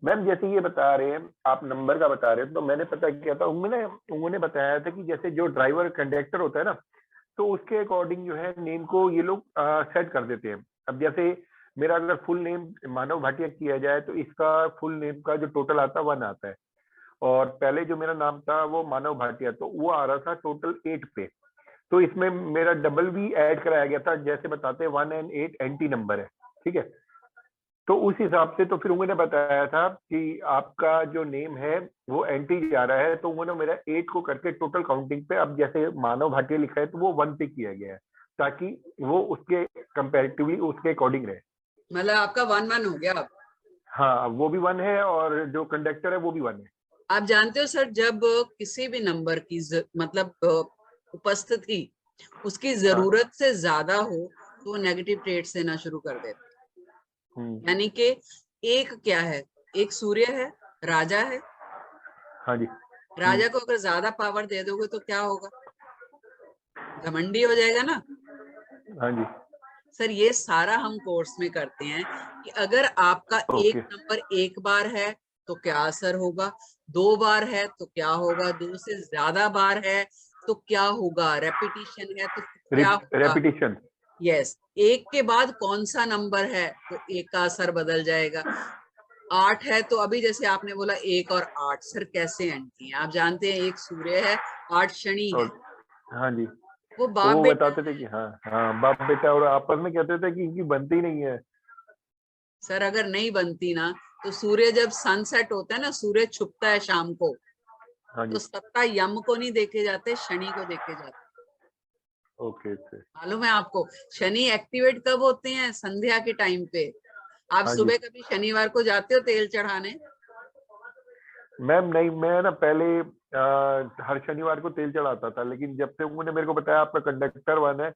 मैम जैसे ये बता रहे हैं, आप नंबर का बता रहे हैं, तो मैंने पता किया था, उन्होंने बताया था कि जैसे जो ड्राइवर कंडक्टर होता है ना, तो उसके अकॉर्डिंग जो है नेम को ये लोग सेट कर देते हैं। अब जैसे मेरा अगर फुल नेम मानव भाटिया किया जाए तो इसका फुल नेम का जो टोटल आता है 1 आता है, और पहले जो मेरा नाम था वो मानव भाटिया, तो वो आ रहा था टोटल 8 पे। तो इसमें मेरा डबल भी ऐड कराया गया था, जैसे बताते हैं 1 और 8 एंटी नंबर है, ठीक है। तो उस हिसाब से तो फिर उन्होंने बताया था कि आपका जो नेम है वो एंटी जा रहा है, तो उन्होंने मेरा 8 को करके टोटल काउंटिंग पे, अब जैसे मानव भाटिया लिखा है तो वो 1 पे किया गया है, ताकि वो उसके कंपैरेटिवली उसके अकॉर्डिंग रहे। मतलब आपका 1-1 हो गया अब। हाँ, वो भी 1 है और जो कंडक्टर है वो भी 1 है। आप जानते हो सर, जब किसी भी नंबर की मतलब उपस्थिति उसकी जरूरत से ज्यादा हो तो वो नेगेटिव ट्रेड्स देना शुरू कर देते हैं। यानी कि एक क्या है, एक सूर्य है, राजा है। हाँ जी। राजा को अगर ज्यादा पावर दे दोगे तो क्या होगा, घमंडी हो जाएगा ना। हाँ जी। सर ये सारा हम कोर्स में करते हैं कि अगर आपका एक ओके। नंबर एक बार है तो क्या असर होगा, 2 बार है तो क्या होगा, 2 से ज्यादा बार है तो क्या होगा, रेपिटिशन है तो क्या होगा। रेपिटेशन। यस, एक के बाद कौन सा नंबर है तो एक का असर बदल जाएगा। 8 है तो अभी जैसे आपने बोला 1 और 8, सर कैसे एंटी हैं। आप जानते हैं एक सूर्य है, 8 शनि है। और हाँ जी, वो तो बाप वो बेटा बताते थे है। कि हाँ हाँ बाप बेटा, और आपस में कहते थे कि इनकी बनती नहीं है। सर अगर नहीं बनती ना तो सूर्य जब सनसेट होता है ना, सूर्य छुपता है शाम को, हाँ तो जी। सत्ता यम को नहीं देखे जाते, शनि को देखे जाते। Okay okay. मालूम है आपको, शनि एक्टिवेट कब होते हैं, संध्या के टाइम पे। आप हाँ जी। सुबह कभी शनिवार को जाते हो तेल चढ़ाने? मैम नहीं, मैं ना पहले हर शनिवार को तेल चढ़ाता था, लेकिन जब से उन्होंने मेरे को बताया आपका कंडक्टर 1 है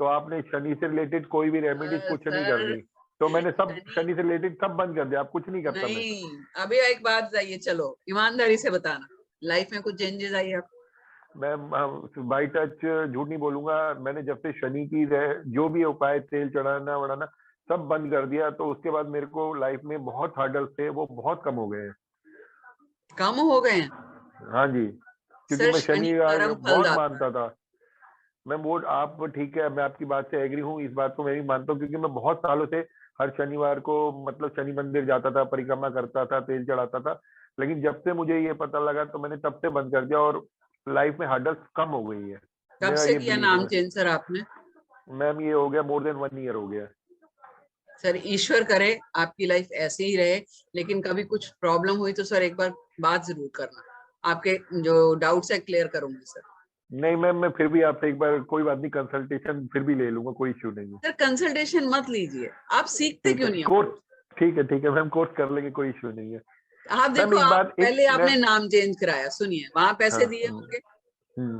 तो आपने शनि से रिलेटेड कोई भी रेमेडीज कुछ नहीं सर करनी, तो मैंने सब शनि शनि से रिलेटेड सब बंद कर दिया, अब कुछ नहीं करता मैं। नहीं। अभी एक बात बताइए, चलो ईमानदारी से बताना, लाइफ में कुछ चेंजेस आई है? मैं बाई टच झूठ नहीं बोलूंगा, मैंने जब से शनि की जो भी उपाय तेल चढ़ाना वढ़ाना सब बंद कर दिया, तो उसके बाद मेरे को लाइफ में बहुत हर्डल्स थे वो बहुत कम हो गए हैं। कम हो गए हैं? हाँ जी, क्योंकि सर मैं शनि शनिवार कर्म फल बहुत दाता है। मानता था। मैं वो आप ठीक है, मैं आपकी बात से एग्री हूँ, इस बात को मैं भी मानता हूँ, क्योंकि मैं बहुत सालों से हर शनिवार को मतलब शनि मंदिर जाता था, परिक्रमा करता था, तेल चढ़ाता था, लेकिन जब से मुझे ये पता लगा तो मैंने तब से बंद कर दिया और लाइफ में हर्डल्स कम हो गई है। कब मेरा से ये किया बिलीव नाम है चेंज सर आपने? मैम, ये हो गया मोर देन 1 ईयर हो गया। सर ईश्वर करे आपकी लाइफ ऐसे ही रहे, लेकिन कभी कुछ प्रॉब्लम हुई तो सर एक बार बात जरूर करना, आपके जो डाउट्स है क्लियर करूंगी सर। नहीं मैम, मैं फिर भी आपसे एक बार कोई बात नहीं, कंसल्टेशन फिर भी ले लूंगा, कोई इश्यू नहीं है। सर कंसल्टेशन मत लीजिए, आप सीखते ठीक क्यों है, नहीं कोर्स, हो? ठीक है मैम, कोर्स कर लेंगे, कोई इश्यू नहीं है। आप मैम देखो, एक आप बात, एक पहले आपने मैम, नाम चेंज कराया, सुनिए वहां हाँ पैसे दिए होंगे,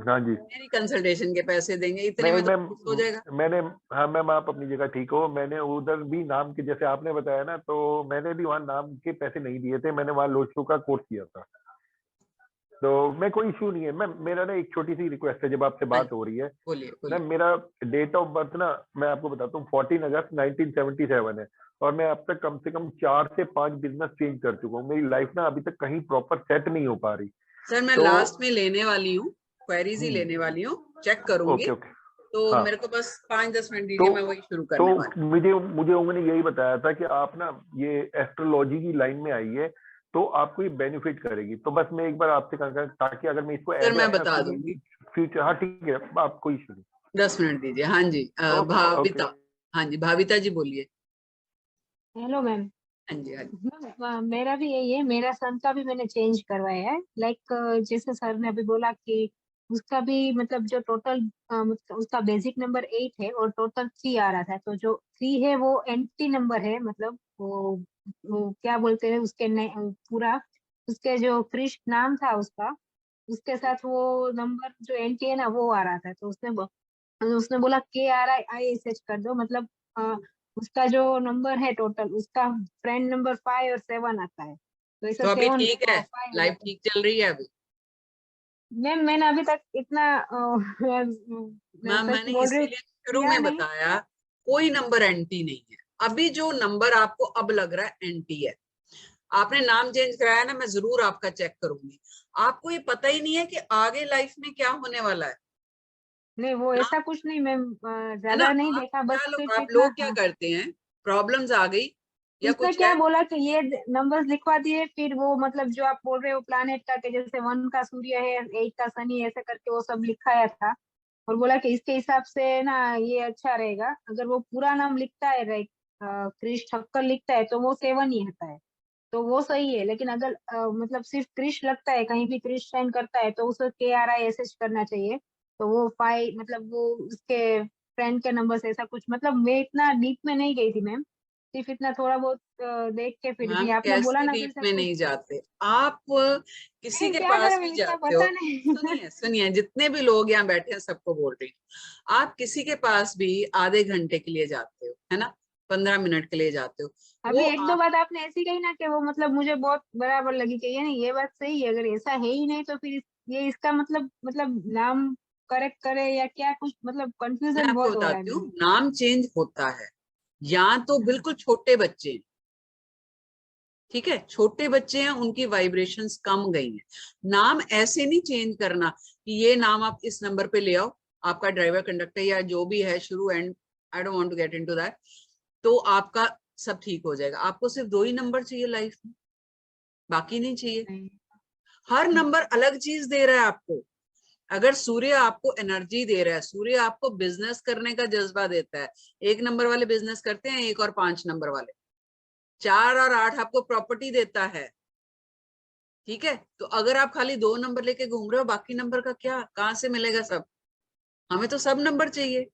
हाँ जी। मेरी कंसल्टेशन के पैसे देंगे, इतने नहीं में तो मैम, खुश हो जाएगा। मैंने, हाँ मैम आप अपनी जगह ठीक हो, मैंने उधर भी नाम के जैसे आपने बताया ना, तो मैंने भी वहाँ नाम के पैसे नहीं दिए थे, मैंने वहाँ लोचो का कोर्स किया था, तो मैं कोई इशू नहीं है मैम। मेरा ना एक छोटी सी रिक्वेस्ट है, जब आपसे हाँ बात जी, हो रही है बोलिए बोलिए। मैम, मेरा डेट ऑफ बर्थ ना मैं आपको बताता हूँ 14 अगस्त 1977 है, और मैं अब तक कम से कम 4 से 5 बिजनेस चेंज कर चुका हूँ, मेरी लाइफ ना अभी तक कहीं प्रॉपर सेट नहीं हो पा रही। सर मैं तो लास्ट में लेने वाली हूँ, क्वेरीज ही लेने वाली हूँ, चेक करूंगी। Okay okay. तो हाँ, मेरे को बस 5-10 मिनट तो दीजिए, मैं वही शुरू तो करने वाली मुझे मुझे उन्होंने यही बताया था कि आप ना ये एस्ट्रोलॉजी की लाइन में आइए तो आपको ये बेनिफिट करेगी, तो बस मैं एक बार आपसे कहूँगा ताकि अगर मैं इसको हूँ। सर ऐड मैं ना बता फिर दूंगी, फ्यूचर, हाँ ठीक है, आप कोई इशू नहीं। 10 मिनट दीजिए। हाँ जी, ओके। भाविता। हाँ जी भाविता जी बोलिए। Hello ma'am. हाँ जी हाँ जी। मेरा भी यही है, मेरा सन का भी मैंने चेंज करवाया है। लाइक जैसे सर ने अभी बोला कि उसका भी मतलब जो टोटल उसका बेसिक नंबर 8 है और टोटल 3 आ रहा था, तो जो 3 है वो एंटी नंबर है, मतलब वो क्या बोलते हैं उसके पूरा उसके जो कृष्ण नाम था उसका, उसके साथ वो नंबर जो एंटी है ना वो आ रहा था, तो उसने बोला KRIISH कर दो, मतलब उसका जो नंबर है टोटल उसका फ्रेंड नंबर 5 और 7 आता है, तो ऐसा तो अभी 7 ठीक है, 5 हो लाइफ जाता है। ठीक चल रही है अभी? मैम मैंने अभी तक इतना मैं मैम सच मैंने बोल रही हूँ, इसीलिए शुरू किया में नहीं। बताया, कोई नंबर एंटी नहीं है। अभी जो नंबर आपको अब लग रहा है एंटी है, आपने नाम चेंज कराया ना, मैं जरूर आपका चेक करूंगी। आपको ये पता ही नहीं है कि आगे लाइफ में क्या होने वाला है नहीं वो ना, ऐसा कुछ नहीं मैम, है ना। ज्यादा नहीं देखा, बस सिर्फ आप इतना। लोग क्या हाँ, करते हैं, प्रॉब्लम्स आ गई या उसने कुछ क्या है, बोला कि ये नंबर्स लिखवा दिए, फिर वो मतलब जो आप बोल रहे हो प्लानेट का, कि जैसे 1 का सूर्य है, 8 का शनि, ऐसे करके वो सब लिखाया था, और बोला कि इसके हिसाब से ना ये अच्छा रहेगा। अगर वो पूरा नाम लिखता है, राइट, क्रिश ठक्कर लिखता है तो वो 7 ही आता है, तो वो सही है। लेकिन अगर मतलब सिर्फ क्रिश लगता है, कहीं भी क्रिश साइन करता है तो उसको KRISH करना चाहिए, तो वो 5 मतलब वो उसके फ्रेंड के नंबर से ऐसा कुछ, मतलब मैं इतना डीप में नहीं गई थी मैम, सिर्फ इतना थोड़ा बहुत देख के फिर भी मैम आपने बोला कैसे ना फिर डीप से में कुछ। नहीं जाते आप, किसी फिर के क्या पास करें, भी मैम इतना जाते हो, पता नहीं। सुनिए सुनिए, जितने भी लोग यहाँ बैठे हैं सबको बोल रही हूँ, आप किसी के पास भी आधे घंटे के लिए जाते हो, है ना, 15 मिनट के लिए जाते हो, अभी वो एक दो आप, बात आपने ऐसी कही ना कि वो मतलब मुझे बहुत बराबर लगी कि ये नहीं, ये बात सही है, अगर ऐसा है ही नहीं तो फिर ये इसका मतलब नाम करेक्ट करे या क्या, कुछ मतलब मैं कंफ्यूजन आपको बहुत हो रहा है बताती हूँ, मुझे। नाम चेंज होता है, या तो बिल्कुल छोटे बच्चे हैं, ठीक है, छोटे बच्चे हैं, उनकी वाइब्रेशंस कम गई हैं, नाम ऐसे नहीं चेंज करना कि ये नाम आप इस नंबर पे ले आओ, आपका ड्राइवर कंडक्टर या जो भी है शुरू and, I don't want to get into that, तो आपका सब ठीक हो जाएगा। आपको सिर्फ 2 ही नंबर चाहिए लाइफ में, बाकी नहीं चाहिए। नहीं। हर नंबर अलग चीज दे रहा है आपको। अगर सूर्य आपको एनर्जी दे रहा है, सूर्य आपको बिजनेस करने का जज्बा देता है, 1 नंबर वाले बिजनेस करते हैं, 1 और 5 नंबर वाले, 4 और 8 आपको प्रॉपर्टी देता है, ठीक है, तो अगर आप खाली 2 नंबर लेके घूम रहे हो, बाकी नंबर का क्या, कहाँ से मिलेगा सब, हमें तो सब नंबर चाहिए,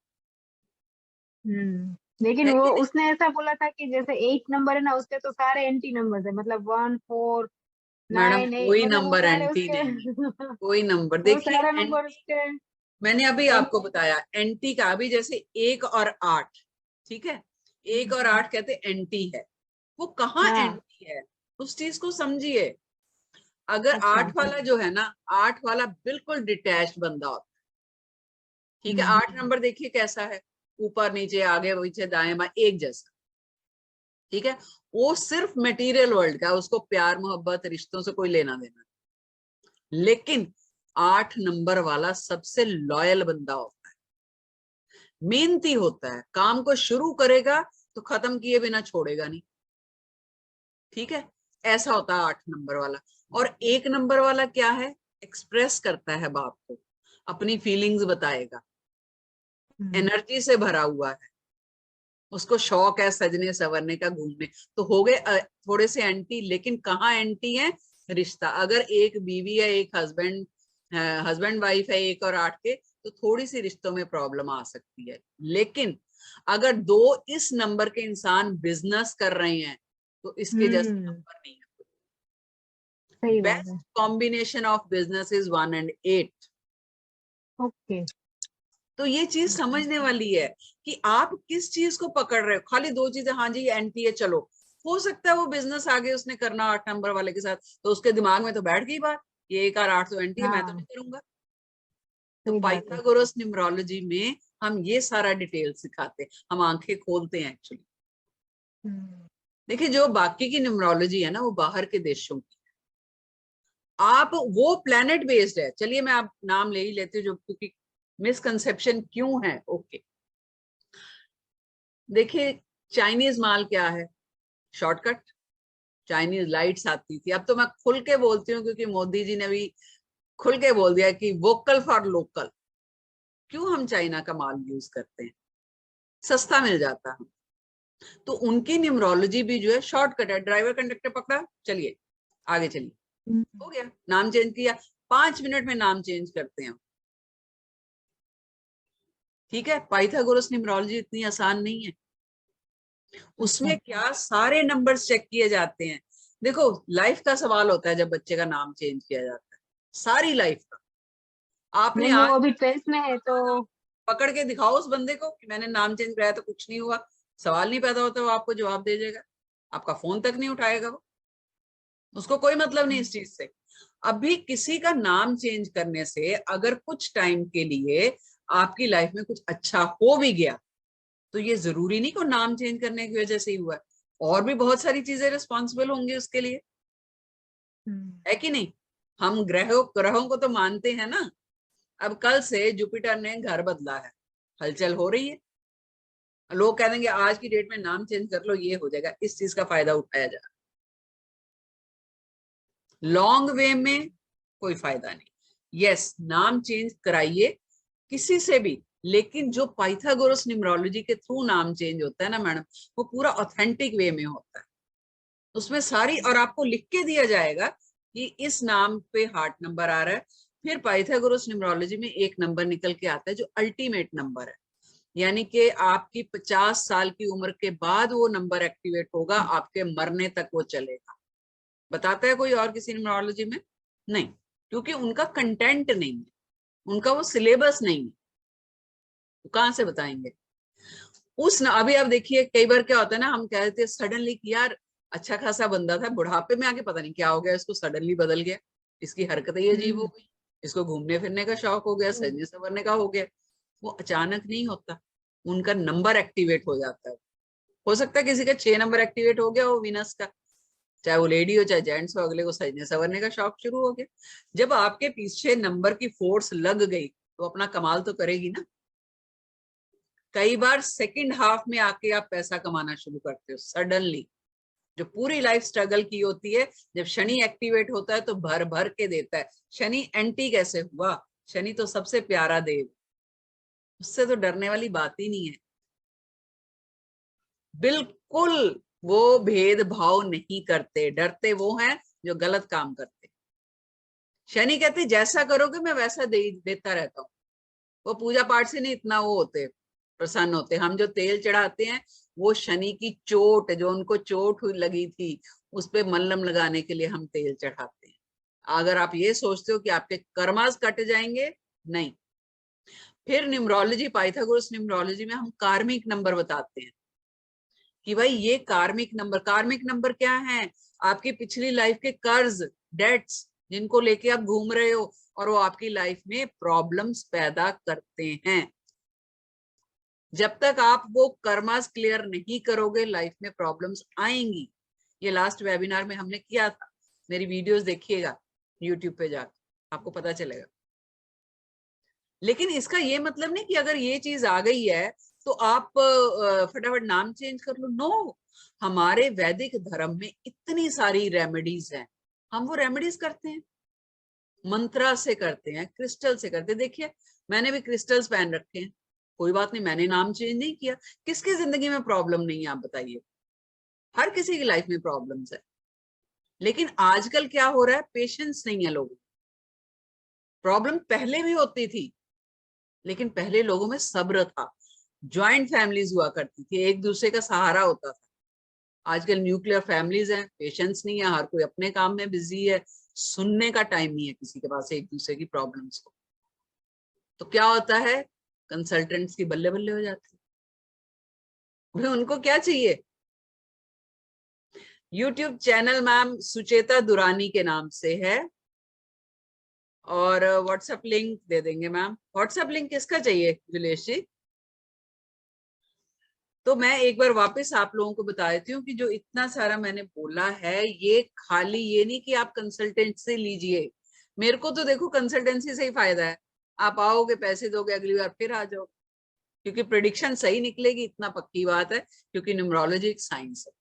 लेकिन है वो कि नहीं। उसने ऐसा बोला था कि जैसे 8 नंबर है ना, उसके तो सारे एंटी नंबर है, मतलब 1 4 मैडम 9 8, कोई मतलब वो नंबर सारे एंटी उसके। नहीं है, कोई नंबर वो देखिए, सारा नंबर एंटी उसके मैंने अभी आपको एंटी। बताया, एंटी का अभी जैसे 1 और 8, ठीक है, 1 और 8 कहते एंटी है, वो कहाँ हाँ। एंटी है, उस चीज को समझिए। अगर अच्छा। 8 वाला जो है ना, 8 वाला बिल्कुल डिटैच्ड बंदा होता है, ठीक है, 8 नंबर देखिए कैसा है, ऊपर नीचे आगे पीछे दाएं बाएं एक जैसा, ठीक है, वो सिर्फ मटेरियल वर्ल्ड का, उसको प्यार मोहब्बत रिश्तों से कोई लेना देना नहीं। लेकिन 8 नंबर वाला सबसे लॉयल बंदा होता है, मेहनती होता है, काम को शुरू करेगा तो खत्म किए बिना छोड़ेगा नहीं, ठीक है, ऐसा होता है 8 नंबर वाला। और 1 नंबर वाला क्या है, एक्सप्रेस करता है बाप को, अपनी फीलिंग्स बताएगा, एनर्जी से भरा हुआ है, उसको शौक है सजने संवरने का, घूमने, तो हो गए थोड़े से एंटी, लेकिन कहाँ एंटी है, रिश्ता, अगर एक बीवी है, एक हस्बैंड, हस्बैंड वाइफ है, 1 और 8 के, तो थोड़ी सी रिश्तों में प्रॉब्लम आ सकती है। लेकिन अगर 2 इस नंबर के इंसान बिजनेस कर रहे हैं, तो इसके जैसा नंबर नहीं है। सही बात बेस्ट है। Combination of business is 1 and 8। Okay. तो ये चीज समझने वाली है कि आप किस चीज को पकड़ रहे हो, खाली 2 चीजें, हाँ जी एंटी है, चलो, हो सकता है वो बिजनेस आगे उसने करना 8 नंबर वाले के साथ, तो उसके दिमाग में तो बैठ गई बात, ये 1 और 8 तो एंटी है, मैं तो हाँ नहीं करूंगा। तो सही बात है। पाइथागोरस न्यूमरोलॉजी में हम ये सारा डिटेल सिखाते हैं, हम आंखें खोलते हैं एक्चुअली। देखिए जो बाकी की न्यूमरोलॉजी है ना, वो बाहर के देशों की, आप वो प्लेनेट बेस्ड है, चलिए मैं आप नाम ले ही लेती हूँ, जो क्योंकि मिसकंसेप्शन क्यों है, ओके। देखिए चाइनीज माल क्या है, शॉर्टकट, चाइनीज लाइट्स आती थी, अब तो मैं खुल के बोलती हूँ क्योंकि मोदी जी ने भी खुल के बोल दिया कि वोकल फॉर लोकल। क्यों हम चाइना का माल यूज करते हैं, सस्ता मिल जाता है, तो उनकी न्यूमरोलॉजी भी जो है शॉर्टकट है, ड्राइवर कंडक्टर पकड़ा, चलिए आगे चलिए, हो गया, नाम चेंज किया, 5 मिनट में नाम चेंज करते हैं, ठीक है। पाइथागोरस न्यूमरोलॉजी इतनी आसान नहीं है, अच्छा। उसमें क्या सारे नंबर्स चेक किए जाते हैं। देखो लाइफ का सवाल होता है जब बच्चे का नाम चेंज किया जाता है, सारी लाइफ का, आपने मैम वो आज अभी 12th में है तो। पकड़ के दिखाओ उस बंदे को कि मैंने नाम चेंज कराया तो कुछ नहीं हुआ, सवाल नहीं पैदा होता, वो आपको जवाब दे देगा, आपका फोन तक नहीं उठाएगा वो, उसको कोई मतलब नहीं इस चीज से। अभी किसी का नाम चेंज करने से अगर कुछ टाइम के लिए आपकी लाइफ में कुछ अच्छा हो भी गया, तो ये जरूरी नहीं कि नाम चेंज करने की वजह से ही हुआ है, और भी बहुत सारी चीजें रिस्पॉन्सिबल होंगी उसके लिए, है कि नहीं। हम ग्रहों ग्रहों को तो मानते हैं ना। अब कल से जुपिटर ने घर बदला है, हलचल हो रही है, लोग कह देंगे आज की डेट में नाम चेंज कर लो, ये हो जाएगा, इस चीज का फायदा उठाया जा रहा है। लॉन्ग वे में कोई फायदा नहीं। यस नाम चेंज कराइए, किसी से भी लेकिन जो पाइथागोरस न्यूमरोलॉजी के थ्रू नाम चेंज होता है ना मैडम, वो पूरा ऑथेंटिक वे में होता है। उसमें सारी, और आपको लिख के दिया जाएगा कि इस नाम पे हार्ट नंबर आ रहा है। फिर पाइथागोरस न्यूमरोलॉजी में एक नंबर निकल के आता है जो अल्टीमेट नंबर है, यानी कि आपकी 50 साल की उम्र के बाद वो नंबर एक्टिवेट होगा, आपके मरने तक वो चलेगा। बताता है कोई और किसी न्यूमरोलॉजी में? नहीं, क्योंकि उनका कंटेंट नहीं है, उनका वो सिलेबस नहीं है, तो कहां से बताएंगे अभी आप देखिए कई बार क्या होता है ना, हम कह देते हैं सडनली कि यार अच्छा खासा बंदा था, बुढ़ापे में आके पता नहीं क्या हो गया, इसको सडनली बदल गया, इसकी हरकतें ही अजीब हो गई, इसको घूमने फिरने का शौक हो गया, सजने संवरने का हो गया। वो अचानक नहीं होता, उनका नंबर एक्टिवेट हो जाता है। हो सकता है किसी का 6 नंबर एक्टिवेट हो गया हो वीनस का, चाहे वो लेडी हो चाहे जेंट्स हो, अगले को सजने संवरने का शौक शुरू हो गया। जब आपके पीछे नंबर की फोर्स लग गई तो अपना कमाल तो करेगी ना। कई बार सेकंड हाफ में आके आप पैसा कमाना शुरू करते हो सडनली। जो पूरी लाइफ स्ट्रगल की होती है, जब शनि एक्टिवेट होता है तो भर भर के देता है। शनि एंटी कैसे हुआ? शनि तो सबसे प्यारा देव, उससे तो डरने वाली बात ही नहीं है। बिल्कुल वो भेदभाव नहीं करते, डरते वो हैं जो गलत काम करते। शनि कहते जैसा करोगे मैं वैसा देता रहता हूँ। वो पूजा पाठ से नहीं इतना वो होते, प्रसन्न होते। हम जो तेल चढ़ाते हैं वो शनि की चोट, जो उनको चोट लगी थी उस पे मल्लम लगाने के लिए हम तेल चढ़ाते हैं। अगर आप ये सोचते हो कि आपके कर्मास कट जाएंगे, नहीं। फिर न्यूमरोलॉजी, पाइथागोरस न्यूमरोलॉजी में हम कार्मिक नंबर बताते हैं कि भाई ये कार्मिक नंबर क्या है? आपकी पिछली लाइफ के कर्ज, डेट्स, जिनको लेके आप घूम रहे हो और वो आपकी लाइफ में प्रॉब्लम्स पैदा करते हैं। जब तक आप वो कर्मास क्लियर नहीं करोगे लाइफ में प्रॉब्लम्स आएंगी। ये लास्ट वेबिनार में हमने किया था, मेरी वीडियोस देखिएगा यूट्यूब पे जाकर, आपको पता चलेगा। लेकिन इसका ये मतलब नहीं कि अगर ये चीज आ गई है तो आप फटाफट नाम चेंज कर लो। नो, हमारे वैदिक धर्म में इतनी सारी रेमेडीज हैं, हम वो रेमेडीज करते हैं, मंत्रा से करते हैं, क्रिस्टल से करते हैं। देखिए मैंने भी क्रिस्टल्स पहन रखे हैं, कोई बात नहीं, मैंने नाम चेंज नहीं किया। किसकी जिंदगी में प्रॉब्लम नहीं है आप बताइए? हर किसी की लाइफ में प्रॉब्लम्स है। लेकिन आजकल क्या हो रहा है, पेशेंस नहीं है लोगों। प्रॉब्लम पहले भी होती थी, लेकिन पहले लोगों में सब्र था, ज्वाइंट फैमिलीज हुआ करती थी, एक दूसरे का सहारा होता था। आजकल न्यूक्लियर फैमिलीज हैं, पेशेंस नहीं है, हर कोई अपने काम में बिजी है, सुनने का टाइम नहीं है किसी के पास एक दूसरे की प्रॉब्लम्स को। तो क्या होता है, कंसल्टेंट्स की बल्ले बल्ले हो जाती है। भाई उनको क्या चाहिए? YouTube channel ma'am Sucheta Durrani के नाम से है, और व्हाट्सएप लिंक दे देंगे मैम। व्हाट्सएप लिंक किसका चाहिए विलेश जी? तो मैं एक बार वापस आप लोगों को बता देती हूँ कि जो इतना सारा मैंने बोला है, ये खाली ये नहीं कि आप कंसल्टेंट से लीजिए। मेरे को तो देखो कंसल्टेंसी से ही फायदा है, आप आओगे पैसे दोगे, अगली बार फिर आ जाओ, क्योंकि प्रेडिक्शन सही निकलेगी, इतना पक्की बात है, क्योंकि न्यूमरोलॉजी एक साइंस है।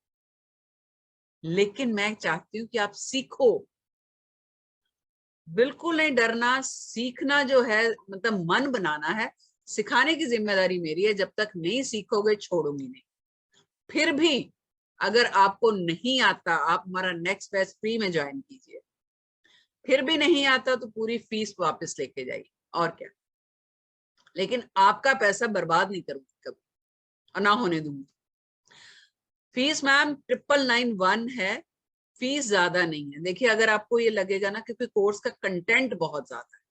लेकिन मैं चाहती हूँ कि आप सीखो, बिल्कुल नहीं डरना। सीखना जो है मतलब मन बनाना है, सिखाने की जिम्मेदारी मेरी है। जब तक नहीं सीखोगे छोड़ूंगी नहीं। फिर भी अगर आपको नहीं आता, आप हमारा नेक्स्ट बैच फ्री में ज्वाइन कीजिए। फिर भी नहीं आता तो पूरी फीस वापस लेके जाइए, और क्या। लेकिन आपका पैसा बर्बाद नहीं करूंगी कभी, और ना होने दूंगी। फीस मैम 9991 है, फीस ज्यादा नहीं है। देखिए अगर आपको ये लगेगा ना, क्योंकि कोर्स का कंटेंट बहुत ज्यादा है,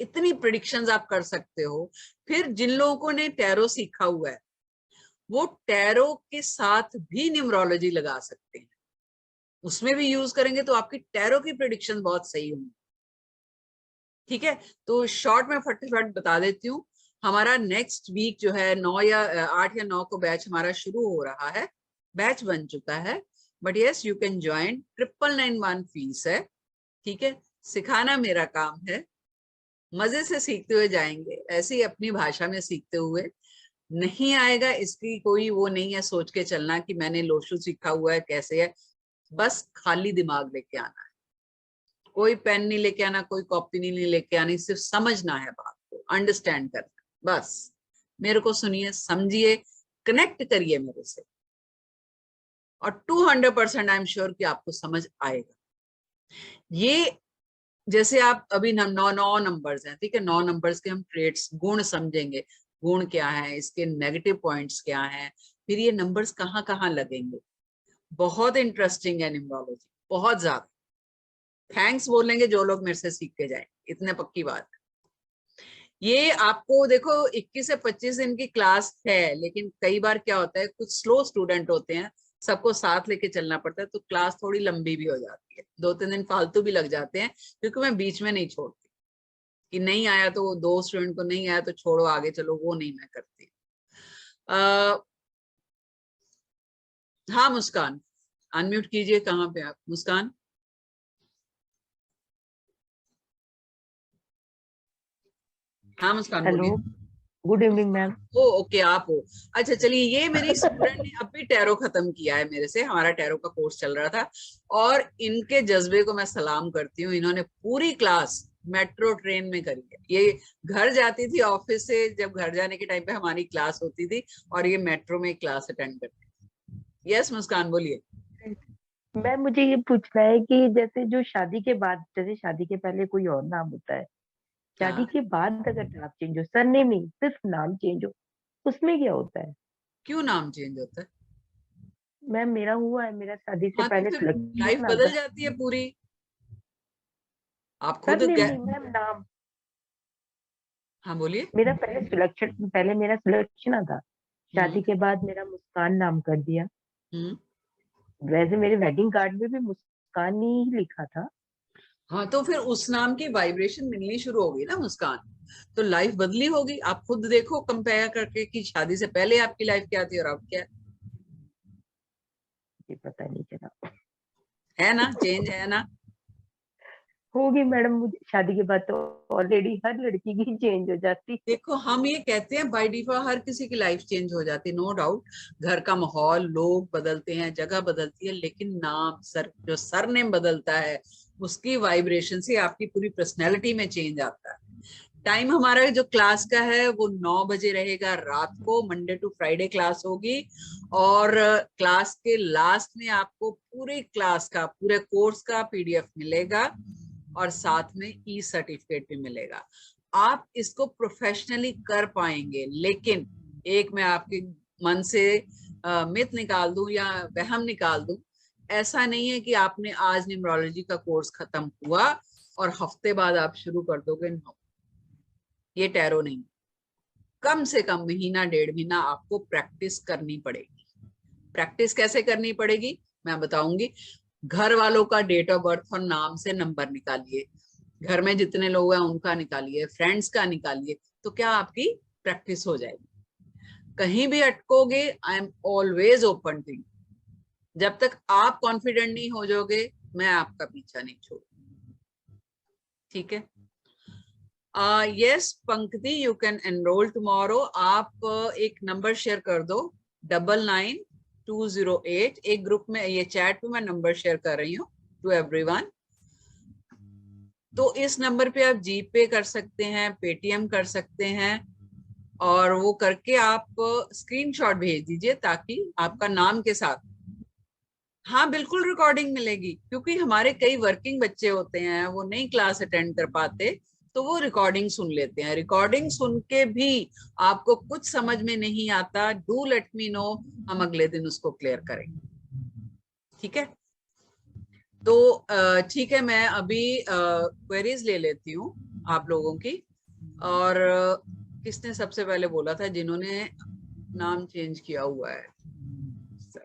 इतनी प्रेडिक्शंस आप कर सकते हो। फिर जिन लोगों ने टैरो सीखा हुआ है वो टैरो के साथ भी न्यूमरोलॉजी लगा सकते हैं, उसमें भी यूज करेंगे तो आपकी टैरो की प्रेडिक्शन बहुत सही होंगी। ठीक है, तो शॉर्ट में फटाफट बता देती हूँ। हमारा नेक्स्ट वीक जो है 9 या 8 या 9 को बैच हमारा शुरू हो रहा है। बैच बन चुका है, but yes you can join. 9991 fees है। ठीक है, सिखाना मेरा काम है, मजे से सीखते हुए जाएंगे, ऐसे ही अपनी भाषा में सीखते हुए। नहीं आएगा इसकी कोई वो नहीं है, सोच के चलना कि मैंने लोशु सीखा हुआ है कैसे है। बस खाली दिमाग लेके आना है, कोई पेन नहीं लेके आना, कोई कॉपी नहीं लेके आनी, सिर्फ समझना है बात को, अंडरस्टैंड करना बस। मेरे को सुनिए, समझिए, कनेक्ट करिए मेरे से, और 200% आई एम श्योर कि आपको समझ आएगा। ये जैसे आप अभी 9 नंबर्स हैं, ठीक है, 9 नंबर्स के हम ट्रेड्स, गुण समझेंगे, गुण क्या है, इसके नेगेटिव पॉइंट्स क्या हैं, फिर ये नंबर्स कहाँ कहाँ लगेंगे। बहुत इंटरेस्टिंग है न्यूमरोलॉजी, बहुत ज्यादा। थैंक्स बोलेंगे जो लोग मेरे से सीख के जाएंगे, इतने पक्की बात। ये आपको देखो 21 से 25 दिन की क्लास है, लेकिन कई बार क्या होता है, कुछ स्लो स्टूडेंट होते हैं, सबको साथ लेके चलना पड़ता है, तो क्लास थोड़ी लंबी भी हो जाती है, 2-3 दिन फालतू भी लग जाते हैं, क्योंकि मैं बीच में नहीं छोड़ती कि नहीं आया तो 2 स्टूडेंट को नहीं आया तो छोड़ो आगे चलो, वो नहीं मैं करती। हाँ मुस्कान, अनम्यूट कीजिए, कहाँ पे आप मुस्कान? हाँ मुस्कान हेलो, बोलिए। Good evening ma'am. Oh okay, आप हो। अच्छा चलिए, ये मेरी स्टूडेंट ने अभी टैरो खत्म किया है मेरे से, हमारा टैरो का कोर्स चल रहा था, और इनके जज्बे को मैं सलाम करती हूँ। इन्होंने पूरी क्लास मेट्रो ट्रेन में करी है। ये घर जाती थी ऑफिस से, जब घर जाने के टाइम पे हमारी क्लास होती थी, और ये मेट्रो में क्लास अटेंड करती थी। यस मुस्कान बोलिए। मैम मुझे ये पूछना है कि जैसे जो शादी के बाद, जैसे शादी के पहले कोई और नाम होता है, शादी के बाद अगर नाम चेंज हो, सरनेम नहीं सिर्फ नाम चेंज हो, उसमें क्या होता है? क्यों नाम चेंज होता है? मैम मेरा हुआ है, मेरा शादी से हाँ तो पहले फिर लाइफ सुलक्षणा नाम बदल था। जाती है पूरी, आप खुद सरनेम नहीं मैम, नाम। हाँ बोलिए। मेरा पहले मेरा सुलक्षणा था, शादी के बाद मेरा मुस्कान नाम कर दिया। वैसे मेरे वेडिंग कार्ड में भी मुस्कान ही लिखा था। हाँ तो फिर उस नाम की वाइब्रेशन मिलनी शुरू होगी ना मुस्कान, तो लाइफ बदली होगी। आप खुद देखो कंपेयर करके कि शादी से पहले आपकी लाइफ क्या थी और अब क्या ये पता नहीं चला है ना, चेंज है ना। होगी मैडम, मुझे शादी के बाद तो ऑलरेडी हर लड़की की चेंज हो जाती है। देखो हम ये कहते हैं बाय डिफॉल्ट हर किसी की लाइफ चेंज हो जाती है, नो डाउट। घर का माहौल, लोग बदलते हैं, जगह बदलती है, लेकिन नाम, जो सरनेम बदलता है, उसकी वाइब्रेशन से आपकी पूरी पर्सनैलिटी में चेंज आता है। टाइम हमारा जो क्लास का है वो 9 बजे रहेगा रात को, मंडे टू फ्राइडे क्लास होगी, और क्लास के लास्ट में आपको पूरी क्लास का, पूरे कोर्स का पीडीएफ मिलेगा, और साथ में ई सर्टिफिकेट भी मिलेगा। आप इसको प्रोफेशनली कर पाएंगे, लेकिन एक मैं आपके मन से मिथ निकाल दूं या वहम निकाल दूं, ऐसा नहीं है कि आपने आज न्यूमरोलॉजी का कोर्स खत्म हुआ और हफ्ते बाद आप शुरू कर दोगे। नो, ये टैरो नहीं। कम से कम महीना 1.5 महीना आपको प्रैक्टिस करनी पड़ेगी। प्रैक्टिस कैसे करनी पड़ेगी मैं बताऊंगी। घर वालों का डेट ऑफ बर्थ और नाम से नंबर निकालिए, घर में जितने लोग हैं उनका निकालिए, फ्रेंड्स का निकालिए, तो क्या आपकी प्रैक्टिस हो जाएगी। कहीं भी अटकोगे, I am always open to you. जब तक आप कॉन्फिडेंट नहीं हो जाओगे, मैं आपका पीछा नहीं छोड़ूंगी, ठीक है। यस पंक्ति, यू कैन एनरोल टुमारो। आप एक नंबर शेयर कर दो, 999208। एक ग्रुप में, ये चैट पे मैं नंबर शेयर कर रही हूँ टू एवरीवन। तो इस नंबर पे आप जीपे कर सकते हैं, पेटीएम कर सकते हैं, और वो करके आप स्क्रीनशॉट भेज दीजिए, ताकि आपका नाम के साथ, हाँ बिल्कुल रिकॉर्डिंग मिलेगी, क्योंकि हमारे कई वर्किंग बच्चे होते हैं, वो नहीं क्लास अटेंड कर पाते, तो वो रिकॉर्डिंग सुन लेते हैं। रिकॉर्डिंग सुन के भी आपको कुछ समझ में नहीं आता, डू लेट मी नो, हम अगले दिन उसको क्लियर करेंगे, ठीक है। तो ठीक है, मैं अभी क्वेरीज ले लेती हूँ आप लोगों की। और किसने सबसे पहले बोला था, जिन्होंने नाम चेंज किया हुआ है?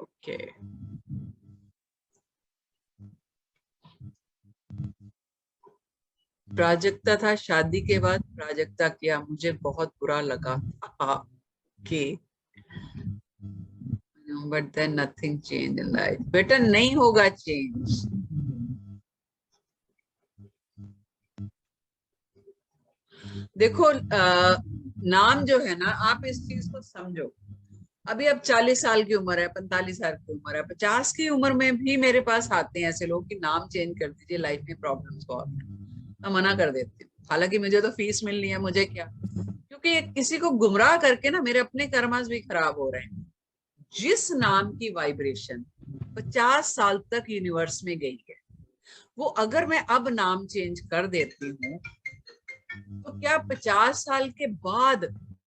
ओके, प्राजक्ता था, शादी के बाद प्राजक्ता किया, मुझे बहुत बुरा लगा कि but then nothing change in life. बेटा नहीं होगा चेंज। देखो नाम जो है ना, आप इस चीज को समझो। अभी अब 40 साल की उम्र है, 45 साल की उम्र है, 50 की उम्र में भी मेरे पास आते हैं ऐसे लोग कि नाम चेंज कर दीजिए, लाइफ में प्रॉब्लम्स बहुत है। मैं मना कर देती हूँ, हालांकि मुझे तो फीस मिलनी है, मुझे क्या, क्योंकि क्योंकि किसी को गुमराह करके ना मेरे अपने कर्मास भी खराब हो रहे हैं। जिस नाम की वाइब्रेशन 50 साल तक यूनिवर्स में गई है, वो अगर मैं अब नाम चेंज कर देती हूँ तो क्या 50 साल के बाद